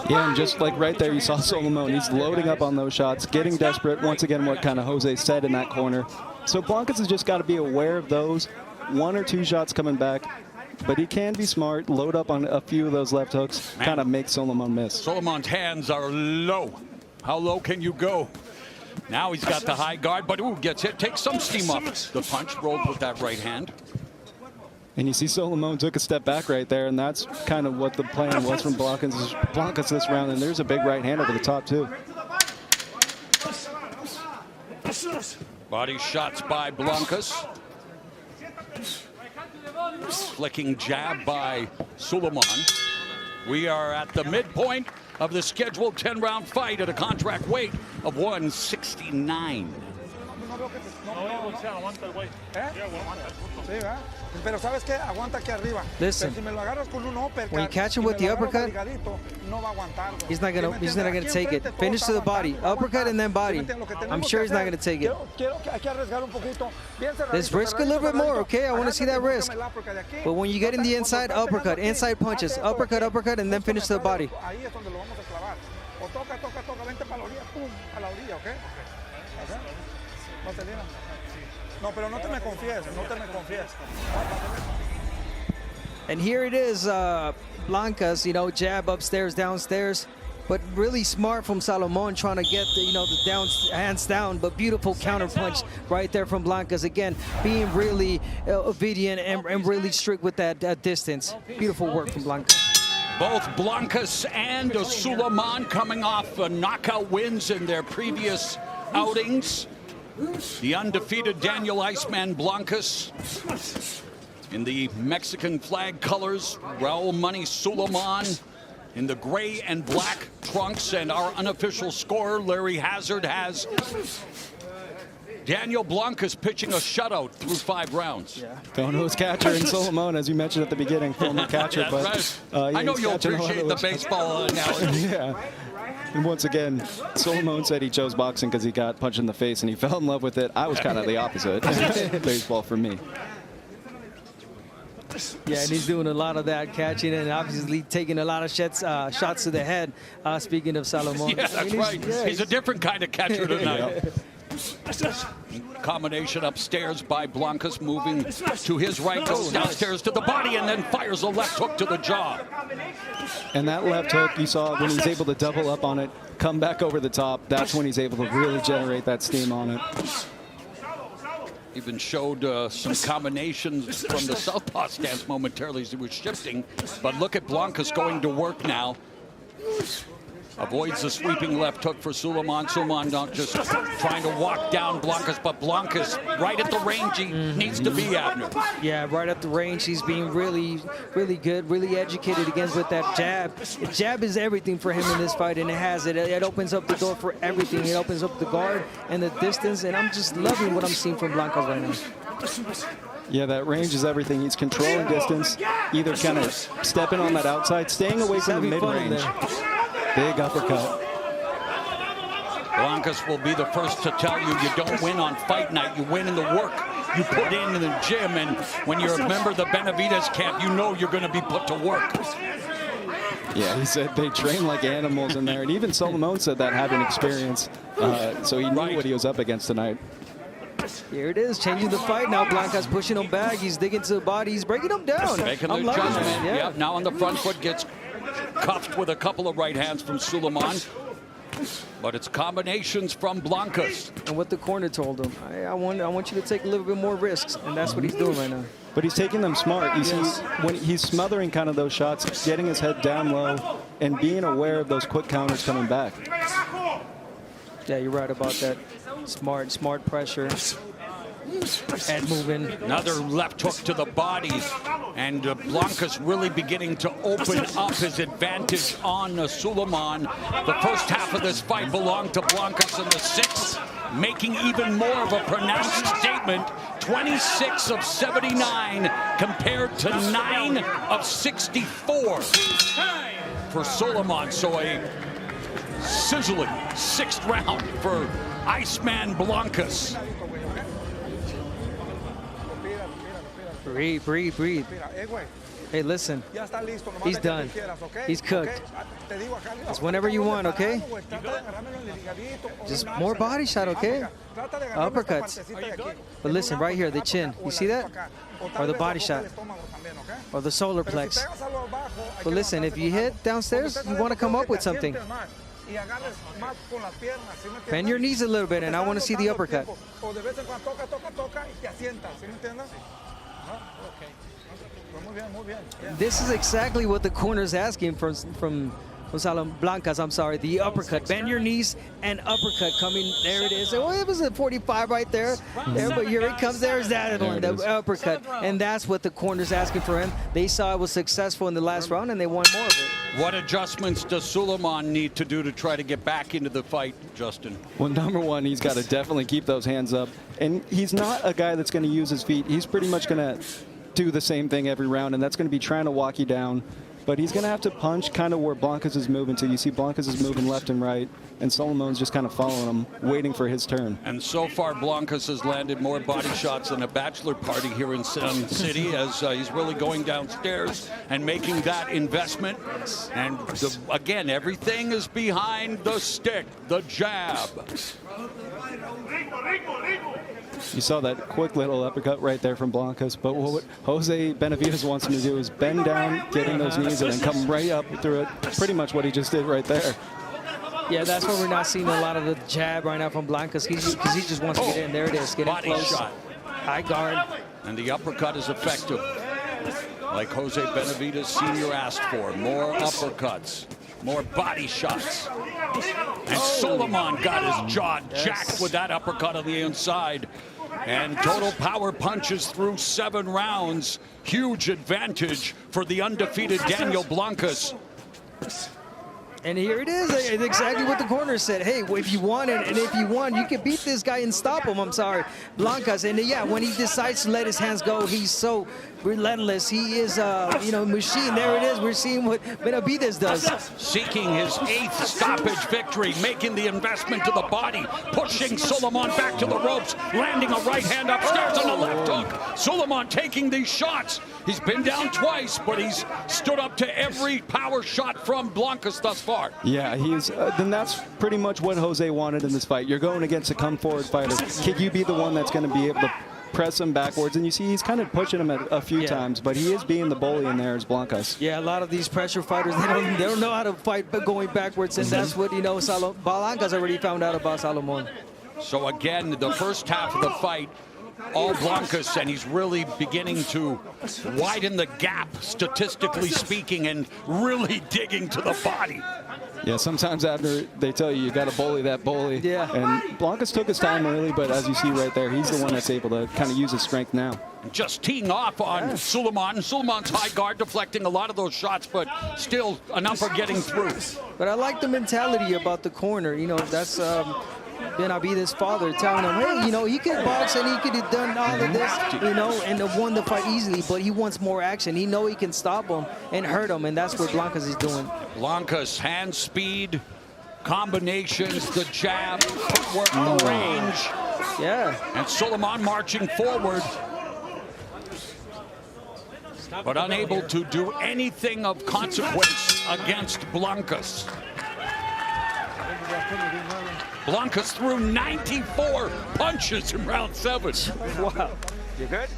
Yeah, and just like right there, you saw Solomon. He's loading up on those shots, getting desperate. Once again, what kind of Jose said in that corner. So Blancas has just got to be aware of those. 1 or 2 shots coming back. But he can be smart, load up on a few of those left hooks, kind of make Solomon miss. Solomon's hands are low. How low can you go? Now he's got the high guard, but gets hit, takes some steam up. The punch rolled with that right hand. And you see Solomon took a step back right there, and that's kind of what the plan was from Blancas this round. And there's a big right hand over the top, too. Body shots by Blancas. Flicking jab by Suleiman. We are at the midpoint of the scheduled 10-round fight at a contract weight of 169. Listen, when you catch him with the uppercut, he's not gonna take it. Finish to the body, uppercut and then body. I'm sure he's not gonna take it. Let's risk a little bit more, okay? I want to see that risk. But when you get in the inside, uppercut, inside punches, uppercut, and then finish to the body. And here it is, Blancas, jab upstairs, downstairs, but really smart from Salomon trying to get the hands down, but beautiful counter punch right there from Blancas. Again, being really obedient and really strict with that distance. Beautiful work from Blancas. Both Blancas and Suleiman coming off knockout wins in their previous outings. The undefeated Daniel Iceman Blancas in the Mexican flag colors. Raul Money Suleiman in the gray and black trunks. And our unofficial scorer, Larry Hazard, has Daniel Blancas pitching a shutout through 5 rounds. Yeah. Going to his catcher in Solomon, as you mentioned at the beginning, former catcher. That's right. I know you'll appreciate the baseball analogy. Yeah. And once again, Solomon said he chose boxing because he got punched in the face and he fell in love with it. I was kind of the opposite. Baseball for me. Yeah, and he's doing a lot of that, catching and obviously taking a lot of shots to the head. Speaking of Salomon. Yeah, that's right. He's a different kind of catcher tonight. Combination upstairs by Blancas, moving to his right, goes downstairs to the body, and then fires a left hook to the jaw. And that left hook, you saw when he's able to double up on it, come back over the top, that's when he's able to really generate that steam on it. Even showed some combinations from the southpaw stance momentarily as he was shifting. But look at Blancas going to work now. Avoids the sweeping left hook for Suleiman. Suleiman not just trying to walk down Blancas, but Blancas right at the range he needs to be, Abner. Yeah, right at the range. He's being really, really good, really educated against with that jab. The jab is everything for him in this fight, and it has it. It opens up the door for everything. It opens up the guard and the distance, and I'm just loving what I'm seeing from Blancas right now. Yeah, that range is everything. He's controlling distance, either kind of stepping on that outside, staying away from the mid-range. Big uppercut. Blancas will be the first to tell you don't win on fight night. You win in the work you put in the gym. And when you're a member of the Benavidez camp, you know you're going to be put to work. Yeah, he said they train like animals in there. And even Solomon said that, having experience. So he knew what he was up against tonight. Here it is, changing the fight now. Blancas pushing him back. He's digging to the body. He's breaking him down. Making the adjustment. Yeah, now on the front foot, gets cuffed with a couple of right hands from Suleiman. But it's combinations from Blancas. And what the corner told him, I want you to take a little bit more risks, and that's what he's doing right now. But he's taking them smart. You see, when he's smothering kind of those shots, getting his head down low, and being aware of those quick counters coming back. Yeah, you're right about that. Smart pressure. Head moving. Another left hook to the body. And Blancas really beginning to open up his advantage on Suleiman. The first half of this fight belonged to Blancas, in the sixth, making even more of a pronounced statement. 26 of 79 compared to 9 of 64 for Suleiman. So a sizzling sixth round for Iceman Blancas. Breathe. Hey, listen. He's done. He's cooked. It's whenever you want, okay? Just more body shot, okay? Uppercuts. But listen, right here, the chin. You see that? Or the body shot. Or the solar plex. But listen, if you hit downstairs, you want to come up with something. Bend your knees a little bit, and I want to see the uppercut. This is exactly what the corner's asking from Blancas, I'm sorry, the uppercut. Bend your knees and uppercut coming. There it is. Oh, it was a 45 right there. But here it comes. There's that one, the uppercut. And that's what the corner's asking for him. They saw it was successful in the last round, and they want more of it. What adjustments does Suleiman need to do to try to get back into the fight, Justin? Well, number one, he's got to definitely keep those hands up. And he's not a guy that's going to use his feet. He's pretty much going to do the same thing every round, and that's going to be trying to walk you down. But he's going to have to punch kind of where Blancas is moving to. You see Blancas is moving left and right, and Solomon's just kind of following him, waiting for his turn. And so far, Blancas has landed more body shots than a bachelor party here in Sun City, as he's really going downstairs and making that investment. And again, everything is behind the stick, the jab. You saw that quick little uppercut right there from Blancas, but what Jose Benavidez wants him to do is bend down, getting those knees, and then come right up through it. Pretty much what he just did right there. Yeah, that's why we're not seeing a lot of the jab right now from Blancas, because he just wants to get in. There it is, get in close. Shot. High guard. And the uppercut is effective, like Jose Benavidez Sr. asked for. More uppercuts, more body shots. And Suleiman got his jaw jacked with that uppercut on the inside. And total power punches through 7 rounds. Huge advantage for the undefeated Daniel Blancas. And here it is. It's exactly what the corner said. Hey, if you want it, and if you want, you can beat this guy and stop him. I'm sorry, Blancas. And yeah, when he decides to let his hands go, he's so relentless. He is, machine. There it is. We're seeing what Benavidez does. Seeking his 8th stoppage victory, making the investment to the body, pushing Suleiman back to the ropes, landing a right hand upstairs on a left hook. Suleiman taking these shots. He's been down twice, but he's stood up to every power shot from Blancas thus far. Yeah, he's. Then that's pretty much what Jose wanted in this fight. You're going against a come-forward fighter. Can you be the one that's going to be able to press him backwards? And you see he's kind of pushing him a few times, but he is being the bully in there as Blancas. Yeah, a lot of these pressure fighters, they don't know how to fight going backwards, and that's what, Blancas already found out about Salomon. So again, the first half of the fight, all Blancas, and he's really beginning to widen the gap, statistically speaking, and really digging to the body. Yeah, sometimes after they tell you got to bully that bully. Yeah. And Blancas took his time early, but as you see right there, he's the one that's able to kind of use his strength now. Just teeing off on Suleiman. Suleiman's high guard deflecting a lot of those shots, but still an upper getting through. But I like the mentality about the corner. That's Benavidez' father telling him, hey, he could box and he could have done all of this, and won the fight easily, but he wants more action. He know he can stop him and hurt him, and that's what Blancas is doing. Blancas, hand speed, combinations, the jab, footwork, the range. Yeah. And Suleiman marching forward, but unable to do anything of consequence against Blancas. Blancas threw 94 punches in round 7. Wow. You good?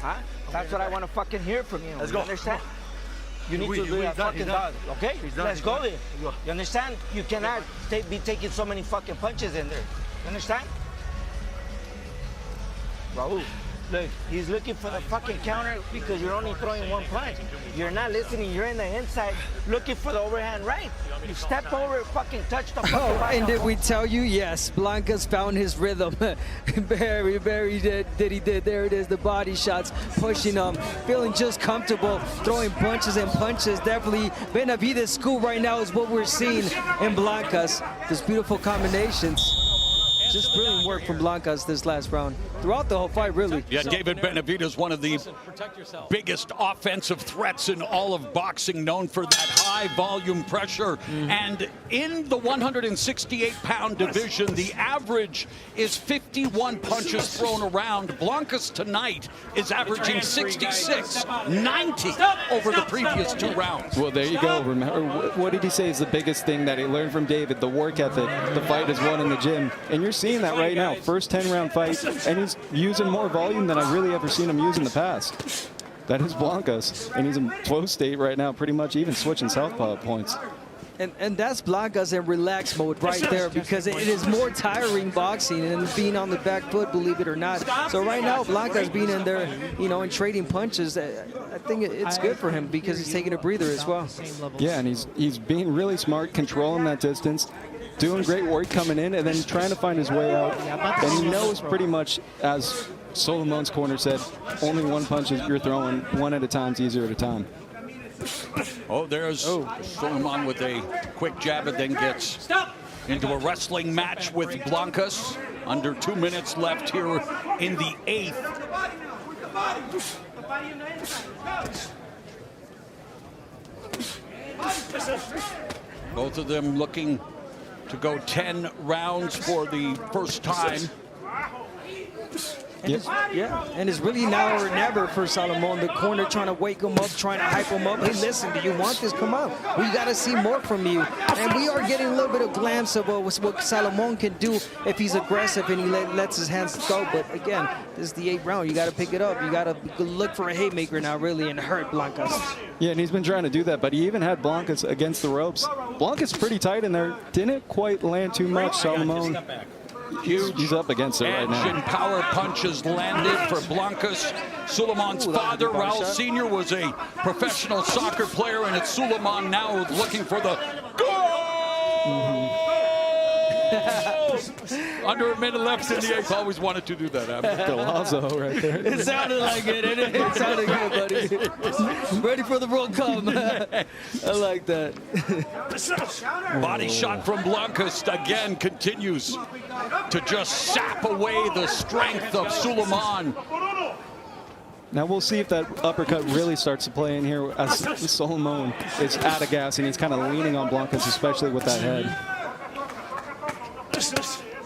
Huh? That's what I want to fucking hear from you. Let's go. Understand? You need to do that fucking dog. Okay? Let's go there. You understand? You cannot be taking so many fucking punches in there. You understand? Raul, look, he's looking for the fucking counter because you're only throwing one punch. You're not listening. You're in the inside looking for the overhand right. You stepped over, fucking touched the fucking body. And did we tell you? Yes, Blancas found his rhythm. Very did. There it is, the body shots, pushing him, feeling just comfortable, throwing punches and punches. Definitely Benavidez school right now is what we're seeing in Blancas. This beautiful combinations. Just brilliant work from Blancas this last round. Throughout the whole fight, really. Yeah, David Benavidez, one of the biggest offensive threats in all of boxing, known for that high volume pressure. And in the 168-pound division, the average is 51 punches thrown around. Blancas tonight is averaging 66, 90 over the previous 2 rounds. Well, there you go. Remember, what did he say is the biggest thing that he learned from David? The work ethic. The fight is won in the gym. And you're seeing that right now. First 10-round fight, and he's using more volume than I've really ever seen him use in the past. That is Blancas, and he's in flow state right now, pretty much even switching southpaw at points. And that's Blancas in relax mode right there, because it is more tiring boxing and being on the back foot, believe it or not. So right now, Blancas being in there, you know, and trading punches, I think it's good for him because he's taking a breather as well. Yeah, and he's being really smart, controlling that distance, doing great work coming in, and then trying to find his way out. And he knows pretty much, as Solomon's corner said, only one punch you're throwing, one at a time is easier at a time. Oh, there's Solomon with a quick jab and then gets into a wrestling match with Blancas. Under 2 minutes left here in the 8th. Both of them looking to go 10 rounds for the first time. And it's really now or never for Salomon. The corner trying to wake him up, trying to hype him up. Hey, listen, do you want this? Come on. We got to see more from you. And we are getting a little bit of glance of what Salomon can do if he's aggressive and he lets his hands go. But again, this is the 8th round. You got to pick it up. You got to look for a haymaker now, really, and hurt Blancas. Yeah, and he's been trying to do that, but he even had Blancas against the ropes. Blancas pretty tight in there. Didn't quite land too much, Salomon. He's up against it right now. And power punches landed for Blancas. Suleiman's father, Raul Sr., was a professional soccer player, and it's Suleiman now looking for the goal! Under a minute left in the 8th. Always wanted to do that. Golazo right there. It sounded like it. It sounded good, buddy. Ready for the World Cup. I like that. Body shot from Blancas again continues to just sap away the strength of Suleiman. Now we'll see if that uppercut really starts to play in here as Solomon is out of gas and he's kind of leaning on Blancas, especially with that head.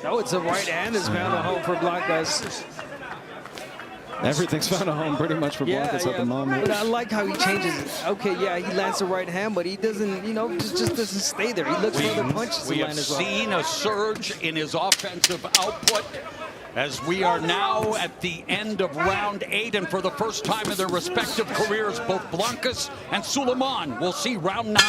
No, it's a right hand that's found a home for Blancas. Everything's found a home pretty much for Blancas at the moment. But I like how he changes it. Okay, yeah, he lands the right hand, but he doesn't, you know, just doesn't stay there. He looks for other punches to land as well. We have seen a surge in his offensive output as we are now at the end of round 8, and for the first time in their respective careers, both Blancas and Suleiman will see round 9.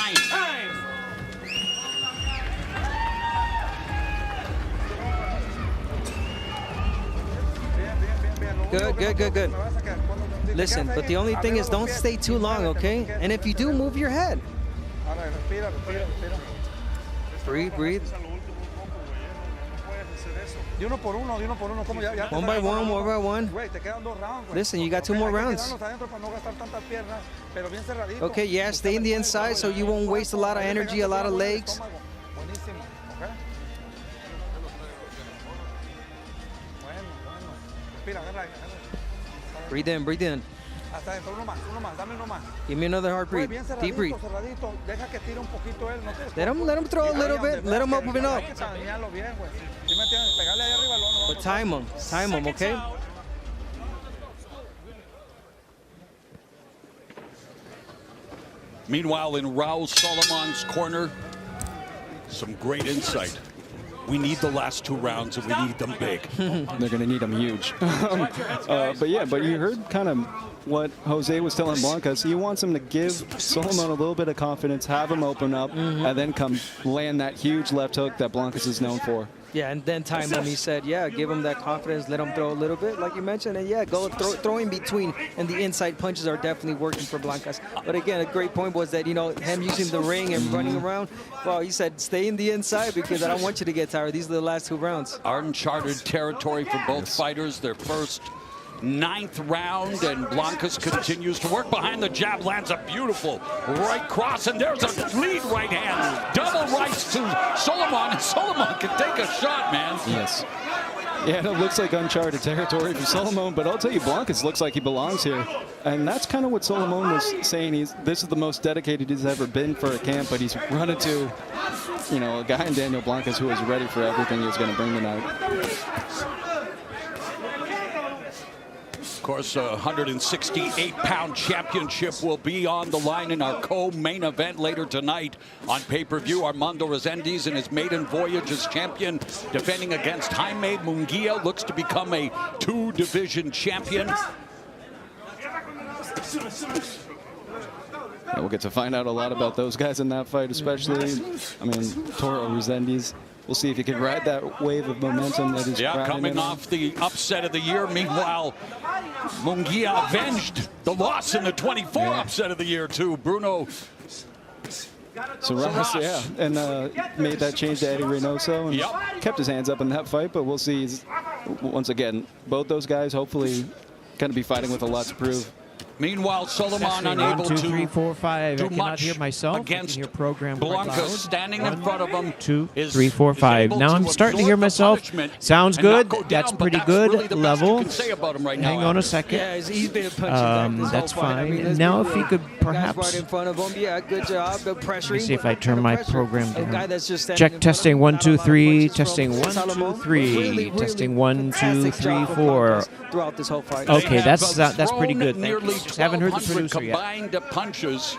Good. Listen, but the only thing is don't stay too long, okay? And if you do, move your head. Breathe. One by one. Listen, you got 2 more rounds. Okay, yeah, stay in the inside so you won't waste a lot of energy, a lot of legs. Breathe in. Give me another hard breathe. Deep breathe. Let him throw a little bit. Let him open up. But time him, okay? Meanwhile, in Raul Solomon's corner, some great insight. We need the last 2 rounds, and we need them big. They're going to need them huge. But you heard kind of what Jose was telling Blancas. He wants him to give Solomon a little bit of confidence, have him open up, and then come land that huge left hook that Blancas is known for. Yeah, and then time him. He said, yeah, give him that confidence, let him throw a little bit, like you mentioned, and yeah, go throw in between. And the inside punches are definitely working for Blancas. But again, a great point was that, you know, him using the ring and running around. Well, he said, stay in the inside because I don't want you to get tired. These are the last 2 rounds. Uncharted territory for both fighters. Their first 9th round, and Blancas continues to work behind the jab, lands a beautiful right cross, and there's a lead right hand. Double rights to Solomon, and Solomon can take a shot, man. Yes. Yeah, it looks like uncharted territory for Solomon, but I'll tell you, Blancas looks like he belongs here. And that's kind of what Solomon was saying. This is the most dedicated he's ever been for a camp, but he's run into, you know, a guy in Daniel Blancas who is ready for everything he was going to bring tonight. Of course, a 168-pound championship will be on the line in our co-main event later tonight on pay-per-view. Armando Resendiz in his maiden voyage as champion, defending against Jaime Munguia, looks to become a 2-division champion. Yeah, we'll get to find out a lot about those guys in that fight, especially, I mean, Toro Resendiz. We'll see if he can ride that wave of momentum that he's coming off the upset of the year. Meanwhile, Munguia avenged the loss in the 24 upset of the year to Bruno Sarash, yeah, and made that change to Eddie Reynoso and kept his hands up in that fight. But we'll see. Once again, both those guys hopefully going to be fighting with a lot to prove. Meanwhile, Solomon unable 1, 2, 3, 4, 5. do I cannot much hear myself against your program. Blancas standing in front of him. 2, 3, 4, 5. Now I'm starting to hear myself. Sounds good. That's pretty good really level. Right Hang on a second. Yeah, he's been punching that's whole fight. fine. I mean, Now if he could perhaps... right in front of him. Yeah, good job. The pressure. Let me see if I turn my program down. Guy that's just Check testing 1, 2, 3. Testing 1, 2, 3. Testing 1, 2, 3, 4. Throughout this whole fight. Okay, that's pretty good. Thank you. Haven't heard the producer yet. Combined punches,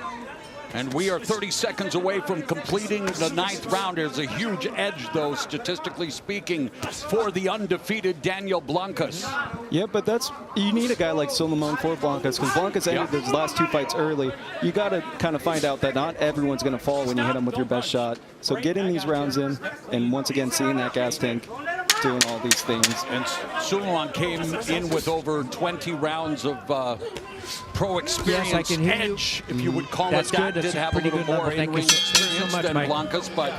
and we are 30 seconds away from completing the 9th round. There's a huge edge, though, statistically speaking, for the undefeated Daniel Blancas. Yeah, but you need a guy like Solomon for Blancas, because Blancas ended those last 2 fights early. You got to kind of find out that not everyone's going to fall when you hit them with your best shot. So getting these rounds in, and once again seeing that gas tank doing all these things. And Solomon came in with over 20 rounds of pro experience, yes, I can hear edge, you. if you would call That's it that. good. Did That's have a pretty little good more level. Thank you experience so much, than Mike. Blancas, but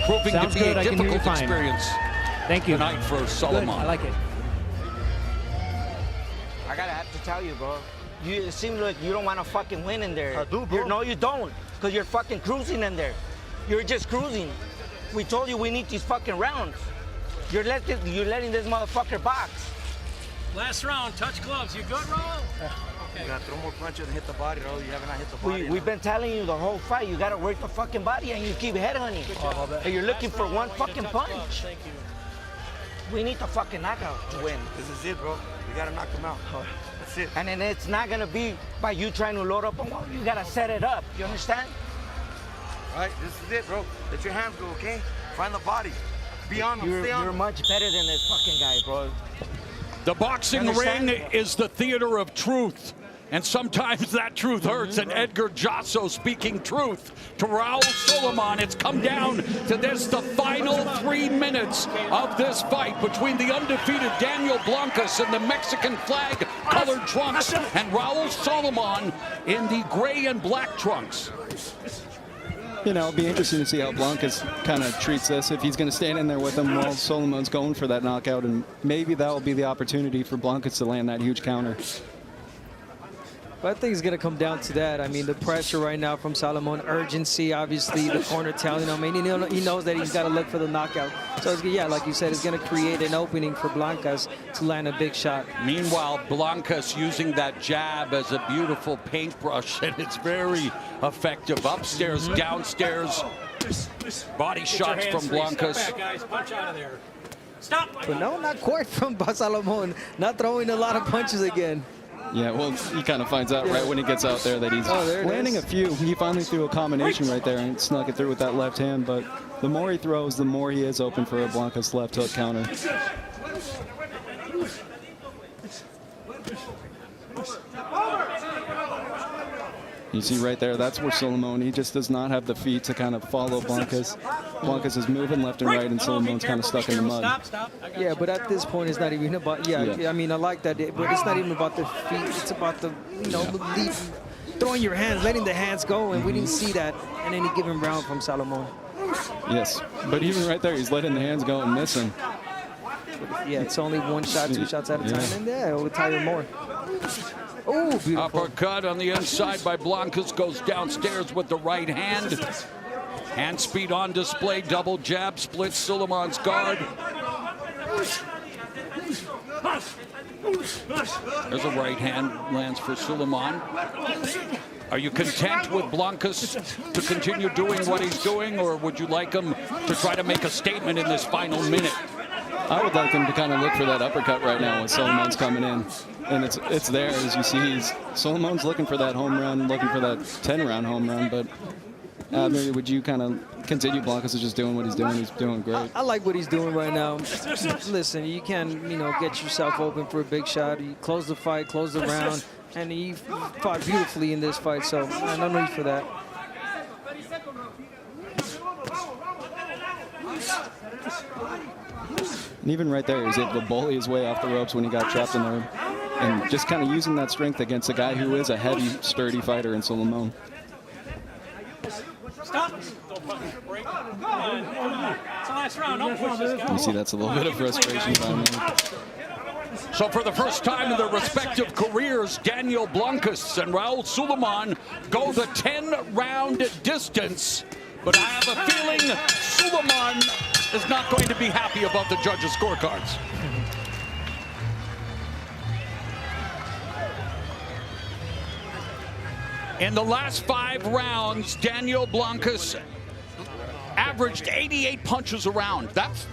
proving Sounds to be good. a I can hear you difficult fine. experience. Thank you. Tonight for Solomon. Good. I like it. I gotta have to tell you, bro. It seems like you don't want to fucking win in there. I do, bro. No, you don't. Because you're fucking cruising in there. You're just cruising. We told you we need these fucking rounds. You're letting this motherfucker box. Last round, touch gloves. You good, Raul? You gotta throw more punches and hit the body, Raul. You haven't hit the body. We've been telling you the whole fight. You gotta work the fucking body and you keep headhunting. And you're looking for one fucking punch. Thank you. We need the fucking knockout to win. This is it, bro. You gotta knock him out. That's it. And then it's not gonna be by you trying to load up on one. You gotta set it up. You understand? All right, this is it, bro. Let your hands go, okay? Find the body. Be on them. Stay on You're them. much better than this fucking guy, bro. The boxing ring is the theater of truth. And sometimes that truth hurts. And Edgar Jasso speaking truth to Raul Solomon. It's come down to this, the final 3 minutes of this fight between the undefeated Daniel Blancas in the Mexican flag colored trunks and Raul Solomon in the gray and black trunks. You know, it'll be interesting to see how Blancas kind of treats this, if he's going to stand in there with him while Solomon's going for that knockout, and maybe that will be the opportunity for Blancas to land that huge counter. But I think it's going to come down to that. I mean, the pressure right now from Solomon, urgency, obviously, the corner telling him. I mean, he knows that he's got to look for the knockout. So, yeah, like you said, it's going to create an opening for Blancas to land a big shot. Meanwhile, Blancas using that jab as a beautiful paintbrush, and it's very effective. Upstairs, downstairs, body shots from Blancas. Step back, guys. Punch out of there. Stop. But no, not quite from Solomon. Not throwing a lot of punches again. Yeah, well, he kind of finds out right when he gets out there that he's there it landing is. a few. He finally threw a combination right there and snuck it through with that left hand, but the more he throws, the more he is open for a Blancas left hook counter. You see right there, that's where Solomon, he just does not have the feet to kind of follow Blancas. Blancas is moving left and right, and Solomon's kind of stuck in the mud. Yeah, but at this point, it's not even about, I mean, I like that, but it's not even about the feet. It's about the, throwing your hands, letting the hands go, and we didn't see that in any given round from Solomon. Yes, but even right there, he's letting the hands go and missing. Yeah, it's only one shot, two shots at a time, and yeah, it will tire more. Oh, beautiful. Uppercut on the inside by Blancas, goes downstairs with the right hand. Hand speed on display, double jab, splits Suleiman's guard. There's a right hand, lands for Suleiman. Are you content with Blancas to continue doing what he's doing, or would you like him to try to make a statement in this final minute? I would like him to kind of look for that uppercut right now when Solomon's coming in. And it's there, as you see. Solomon's looking for that home run, looking for that 10-round home run. But Abner, would you kind of continue? Blancas is just doing what he's doing. He's doing great. I like what he's doing right now. Listen, you can, get yourself open for a big shot. You close the fight, close the round, and he fought beautifully in this fight. So no need for that. And even right there, he was able to bully his way off the ropes when he got trapped in there. And just kind of using that strength against a guy who is a heavy, sturdy fighter in Solomon. Stop. You see that's a little bit of frustration behind him. So for the first time in their respective careers, Daniel Blancas and Raul Suleiman go the 10-round distance. But I have a feeling Suleiman is not going to be happy about the judges' scorecards. In the last 5 rounds, Daniel Blancas averaged 88 punches a round. That's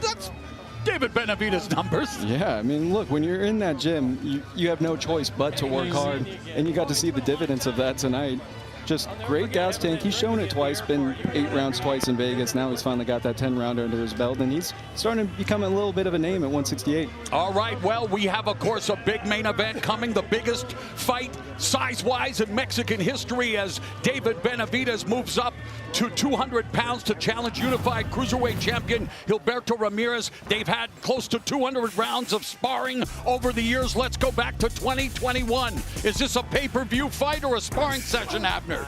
David Benavidez numbers. Yeah, I mean, look, when you're in that gym, you have no choice but to work hard, and you got to see the dividends of that tonight. Just great gas tank. He's shown it twice, been 8 rounds twice in Vegas. Now he's finally got that 10-rounder under his belt, and he's starting to become a little bit of a name at 168. All right, well, we have, of course, a big main event coming, the biggest fight size-wise in Mexican history as David Benavidez moves up to 200 pounds to challenge unified cruiserweight champion Gilberto Ramirez. They've had close to 200 rounds of sparring over the years. Let's go back to 2021. Is this a pay-per-view fight or a sparring session, Abner?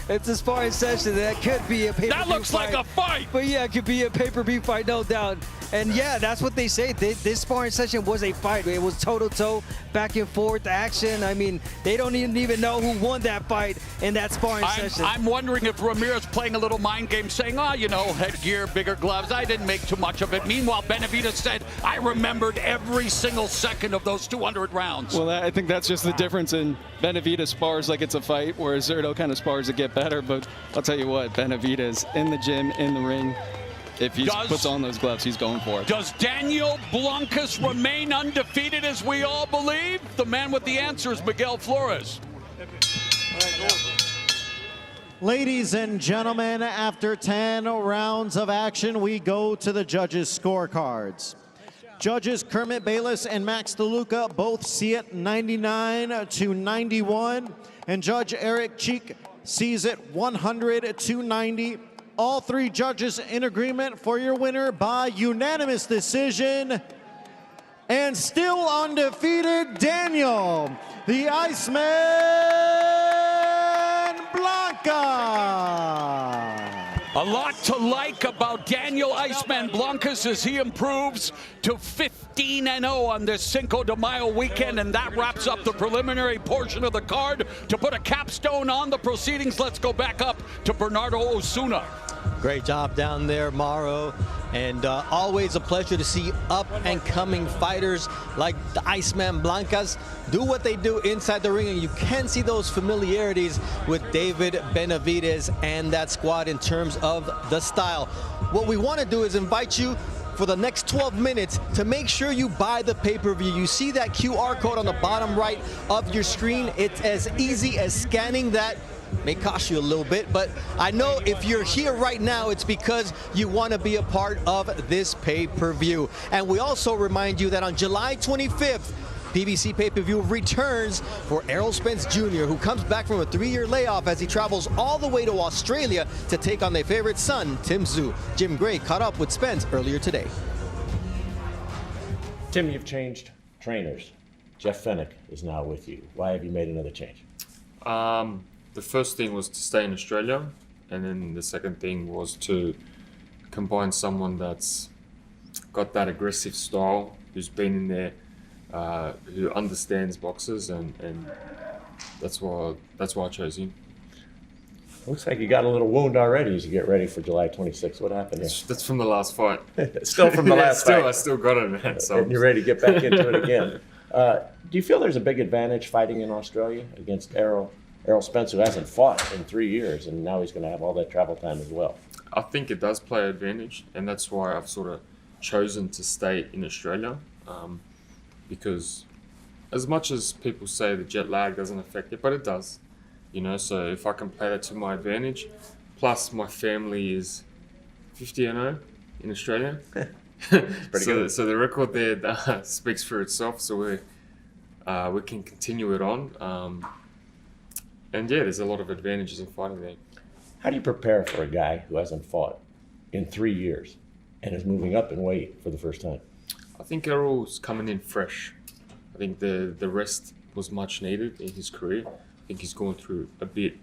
It's a sparring session. That could be a pay-per-view fight. That looks like a fight. But yeah, it could be a pay-per-view fight, no doubt. And yeah, that's what they say. This sparring session was a fight. It was toe-to-toe, back and forth action. I mean, they don't even know who won that fight in that sparring session. I'm wondering if Ramirez playing a little mind game, saying, headgear, bigger gloves. I didn't make too much of it. Meanwhile, Benavidez said, I remembered every single second of those 200 rounds. Well, I think that's just the difference in Benavidez spars like it's a fight, whereas Zurdo kind of spars to get better. But I'll tell you what, Benavidez in the gym, in the ring, if he puts on those gloves, he's going for it. Does Daniel Blancas remain undefeated as we all believe? The man with the answers, Miguel Flores. Ladies and gentlemen, after 10 rounds of action, we go to the judges' scorecards. Judges Kermit Bayless and Max DeLuca both see it 99-91, and Judge Eric Cheek sees it 100-90. All 3 judges in agreement for your winner by unanimous decision. And still undefeated, Daniel, the Iceman Blanca. A lot to like about Daniel Iceman Blancas as he improves to 15-0 on this Cinco de Mayo weekend, and that wraps up the preliminary portion of the card. To put a capstone on the proceedings, let's go back up to Bernardo Osuna. Great job down there, Mauro. And always a pleasure to see up-and-coming fighters like the Iceman Blancas do what they do inside the ring. And you can see those familiarities with David Benavidez and that squad in terms of the style. What we want to do is invite you for the next 12 minutes to make sure you buy the pay-per-view. You see that QR code on the bottom right of your screen. It's as easy as scanning that. May cost you a little bit, but I know if you're here right now, it's because you want to be a part of this pay-per-view. And we also remind you that on July 25th, PBC Pay-Per-View returns for Errol Spence Jr., who comes back from a 3-year layoff as he travels all the way to Australia to take on their favorite son, Tim Tszyu. Jim Gray caught up with Spence earlier today. Tim, you've changed trainers. Jeff Fennick is now with you. Why have you made another change? The first thing was to stay in Australia, and then the second thing was to combine someone that's got that aggressive style, who's been in there, who understands boxers, and that's why I chose him. Looks like you got a little wound already as you get ready for July 26th. What happened here? That's from the last fight. Still from the last fight. I still got it, man. So and you're ready to get back into it again. Do you feel there's a big advantage fighting in Australia against Errol Spence, who hasn't fought in 3 years, and now he's going to have all that travel time as well? I think it does play an advantage, and that's why I've sort of chosen to stay in Australia, because as much as people say the jet lag doesn't affect it, but it does, you know. So if I can play that to my advantage, plus my family is 50-0 in Australia. Pretty good. So the record there speaks for itself. So we can continue it on. And yeah, there's a lot of advantages in fighting there. How do you prepare for a guy who hasn't fought in 3 years and is moving up in weight for the first time? I think Errol's coming in fresh. I think the rest was much needed in his career. I think he's gone through a bit.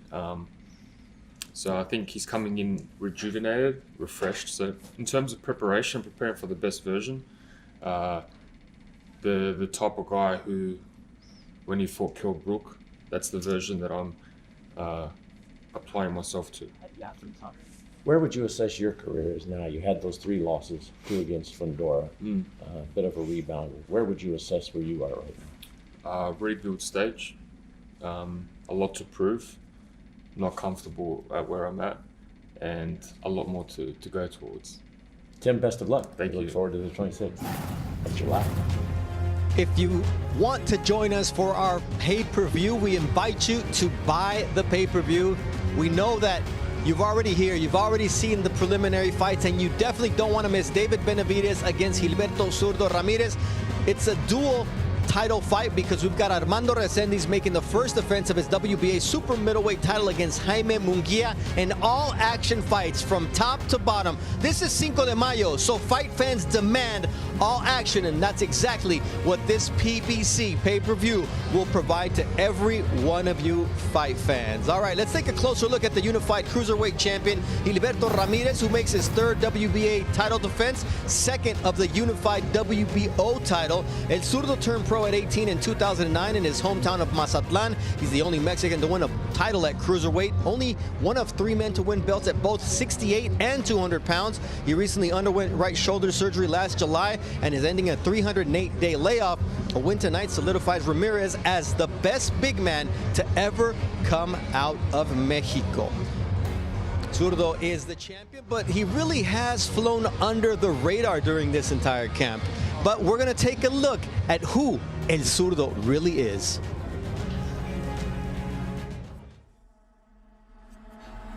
So I think he's coming in rejuvenated, refreshed. So in terms of preparation, preparing for the best version, the type of guy who, when he fought Kell Brook, that's the version that I'm applying myself to. Where would you assess your career is now? You had those 3 losses, 2 against Fundora, a bit of a rebound. Where would you assess where you are right now? Rebuild stage, a lot to prove, not comfortable at where I'm at, and a lot more to go towards. Tim, best of luck. Thank you. Look forward to the 26th of July. If you want to join us for our pay-per-view, we invite you to buy the pay-per-view. We know that you've already seen the preliminary fights, and you definitely don't want to miss David Benavidez against Gilberto Zurdo Ramirez. It's a dual title fight because we've got Armando Resendiz making the first defense of his WBA super middleweight title against Jaime Munguia, and all action fights from top to bottom. This is Cinco de Mayo, so fight fans demand all action, and that's exactly what this PBC pay-per-view will provide to every one of you fight fans. All right, let's take a closer look at the unified cruiserweight champion, Gilberto Ramirez, who makes his 3rd WBA title defense, 2nd of the unified WBO title. El Zurdo turned pro at 18 in 2009 in his hometown of Mazatlan. He's the only Mexican to win a title at cruiserweight, only one of 3 men to win belts at both 68 and 200 pounds. He recently underwent right shoulder surgery last July and is ending a 308-day layoff. A win tonight solidifies Ramirez as the best big man to ever come out of Mexico. Zurdo is the champion, but he really has flown under the radar during this entire camp. But we're going to take a look at who El Zurdo really is.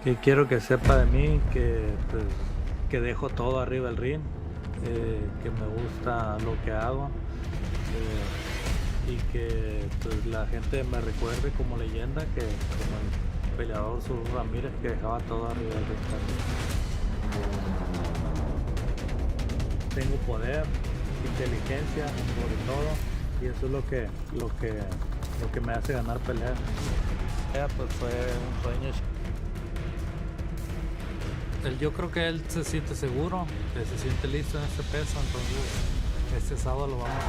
Que quiero que sepa de mí que, pues, que dejo todo arriba del ring, que me gusta lo que hago, y que pues, la gente me recuerde como leyenda, que como el peleador Zurdo Ramírez que dejaba todo arriba del ring. Tengo poder, inteligencia sobre todo, y eso es lo que me hace ganar peleas. Pues fue un sueño. Yo creo que él se siente seguro, que se siente listo en este peso, entonces este sábado lo vamos a ver.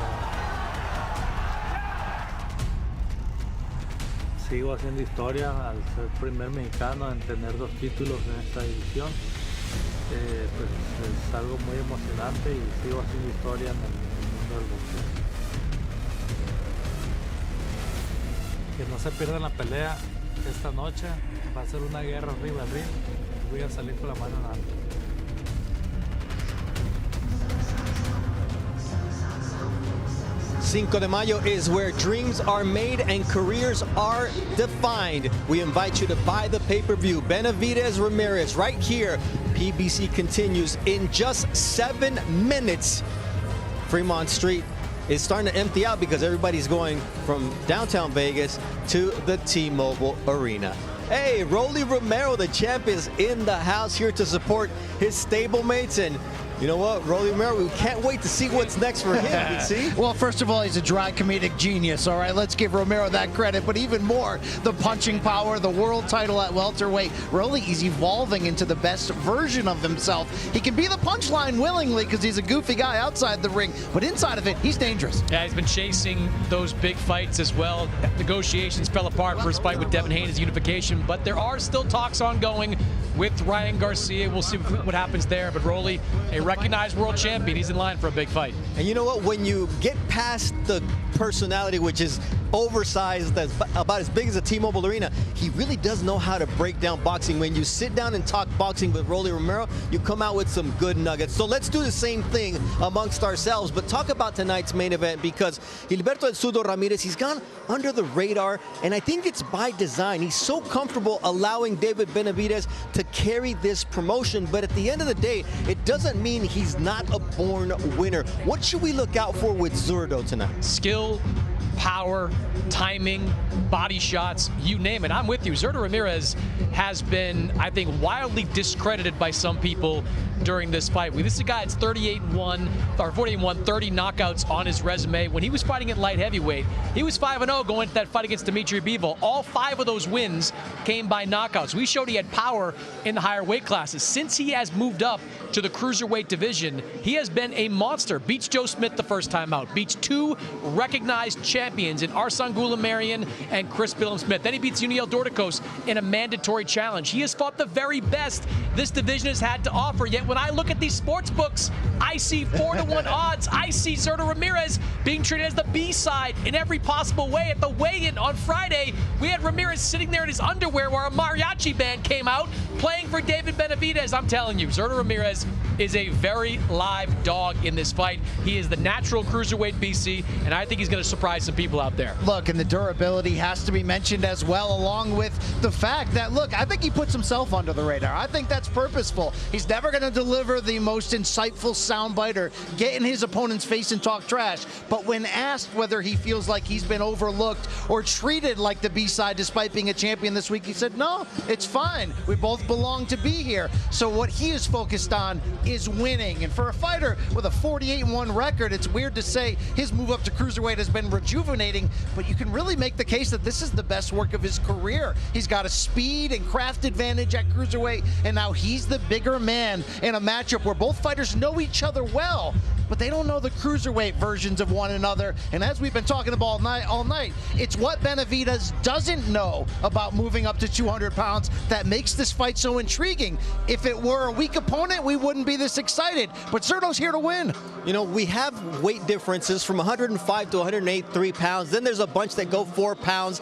Sigo haciendo historia al ser el primer mexicano en tener 2 títulos en esta división. Pues es algo muy emocionante y sigo haciendo historia en el mundo del boxeo. Que no se pierdan la pelea esta noche, va a ser una guerra arriba del ring. Voy a salir con la mano en alto. Cinco de Mayo is where dreams are made and careers are defined. We invite you to buy the pay-per-view. Benavidez Ramirez right here. PBC continues in just 7 minutes. Fremont Street is starting to empty out because everybody's going from downtown Vegas to the T-Mobile Arena. Hey, Rolly Romero, the champ, is in the house here to support his stablemates. And you know what, Rolly Romero, we can't wait to see what's next for him, see? Well, first of all, he's a dry comedic genius, all right? Let's give Romero that credit, but even more, the punching power, the world title at welterweight. Rolly is evolving into the best version of himself. He can be the punchline willingly because he's a goofy guy outside the ring, but inside of it, he's dangerous. Yeah, he's been chasing those big fights as well. Negotiations fell apart for his fight with Devin Haney's unification, but there are still talks ongoing with Ryan Garcia. We'll see what happens there, but Rolly, a recognized world champion, he's in line for a big fight. And you know what, when you get past the personality, which is oversized, that's about as big as a T-Mobile Arena, he really does know how to break down boxing. When you sit down and talk boxing with Rolly Romero, you come out with some good nuggets. So let's do the same thing amongst ourselves, but talk about tonight's main event, because Gilberto Zurdo Ramirez, he's gone under the radar, and I think it's by design. He's so comfortable allowing David Benavidez to carry this promotion, but at the end of the day, it doesn't mean he's not a born winner. What should we look out for with Zurdo tonight? Skill, power, timing, body shots, you name it. I'm with you. Zurdo Ramirez has been, I think, wildly discredited by some people during this fight. This is a guy that's 38-1, or 48-1, 30 knockouts on his resume. When he was fighting at light heavyweight, he was 5-0 going into that fight against Dimitri Bivol. All 5 of those wins came by knockouts. We showed he had power in the higher weight classes. Since he has moved up to the cruiserweight division, he has been a monster. Beats Joe Smith the first time out. Beats 2 recognized champions in Arsan Goulamarian and Chris Billum-Smith. Then he beats Uniel Dorticos in a mandatory challenge. He has fought the very best this division has had to offer, yet when I look at these sports books, I see 4-1 odds. I see Zurdo Ramirez being treated as the B-side in every possible way. At the weigh-in on Friday, we had Ramirez sitting there in his underwear while a mariachi band came out playing for David Benavidez. I'm telling you, Zurdo Ramirez is a very live dog in this fight. He is the natural cruiserweight BC, and I think he's going to surprise some people out there. Look, and the durability has to be mentioned as well, along with the fact that, look, I think he puts himself under the radar. I think that's purposeful. He's never going to deliver the most insightful soundbite or get in his opponent's face and talk trash, but when asked whether he feels like he's been overlooked or treated like the B-side despite being a champion this week, he said, no, it's fine. We both belong to be here. So what he is focused on is winning. And for a fighter with a 48-1 record, it's weird to say his move up to cruiserweight has been rejuvenating, but you can really make the case that this is the best work of his career. He's got a speed and craft advantage at cruiserweight, and now he's the bigger man in a matchup where both fighters know each other well, but they don't know the cruiserweight versions of one another. And as we've been talking about all night, it's what Benavidez doesn't know about moving up to 200 pounds that makes this fight so intriguing. If it were a weak opponent, we wouldn't be this excited, but Zurdo's here to win. You know, we have weight differences from 105 to 183 pounds. Then there's a bunch that go 4 pounds.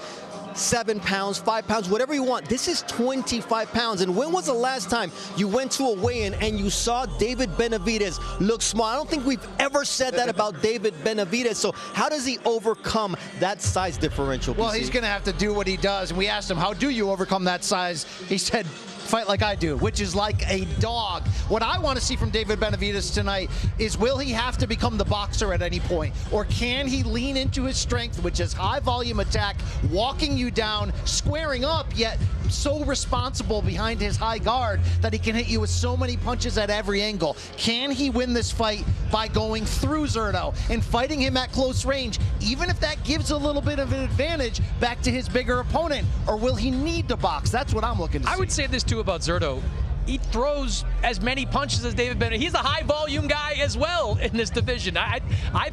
7 pounds, 5 pounds, whatever you want. This is 25 pounds. And when was the last time you went to a weigh-in and you saw David Benavidez look small? I don't think we've ever said that about David Benavidez. So how does he overcome that size differential? Well, he's going to have to do what he does. And we asked him, how do you overcome that size? He said, fight like I do, which is like a dog. What I want to see from David Benavidez tonight is, will he have to become the boxer at any point? Or can he lean into his strength, which is high volume attack, walking you down, squaring up, yet so responsible behind his high guard that he can hit you with so many punches at every angle? Can he win this fight by going through Zurdo and fighting him at close range, even if that gives a little bit of an advantage back to his bigger opponent? Or will he need to box? That's what I'm looking to see. I would say this too about Zurdo. He throws as many punches as David Benavidez. He's a high volume guy as well in this division. I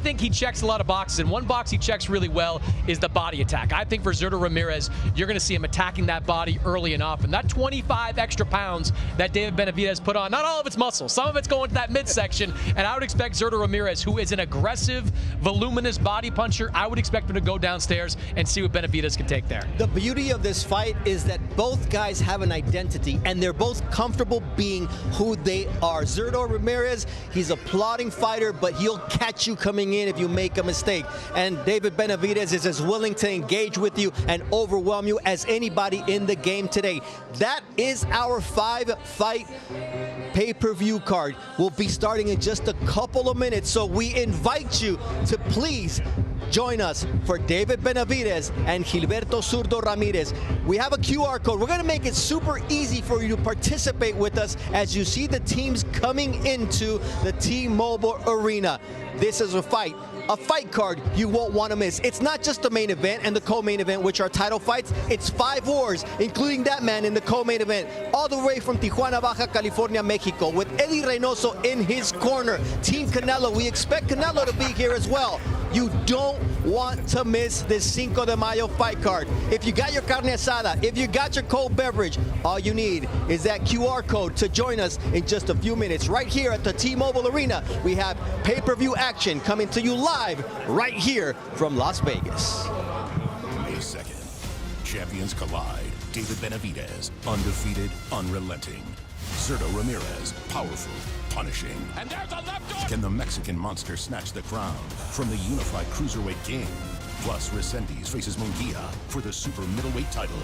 think he checks a lot of boxes, and one box he checks really well is the body attack. I think for Zurdo Ramirez, you're going to see him attacking that body early and often. That 25 extra pounds that David Benavidez put on, not all of it's muscle, some of it's going to that midsection, and I would expect Zurdo Ramirez, who is an aggressive, voluminous body puncher, I would expect him to go downstairs and see what Benavidez can take there. The beauty of this fight is that both guys have an identity, and they're both comfortable being who they are. Zurdo Ramirez, he's a plodding fighter, but he'll catch you coming in if you make a mistake. And David Benavidez is as willing to engage with you and overwhelm you as anybody in the game today. That is our 5-fight pay-per-view card. We'll be starting in just a couple of minutes, so we invite you to please join us for David Benavidez and Gilberto Zurdo Ramirez. We have a QR code. We're going to make it super easy for you to participate with us as you see the teams coming into the T-Mobile Arena. This is a fight card you won't want to miss. It's not just the main event and the co-main event, which are title fights. It's 5 wars, including that man in the co-main event, all the way from Tijuana, Baja California, Mexico, with Eddie Reynoso in his corner. Team Canelo, we expect Canelo to be here as well. You don't want to miss this Cinco de Mayo fight card. If you got your carne asada, if you got your cold beverage, all you need is that QR code to join us in just a few minutes. Right here at the T-Mobile Arena, we have pay-per-view action coming to you live right here from Las Vegas. May 2nd, champions collide. David Benavidez, undefeated, unrelenting. Zurdo Ramirez, powerful, punishing. And there's a left hook. Can the Mexican monster snatch the crown from the unified Cruiserweight game? Plus, Resendiz faces Munguia for the super middleweight title.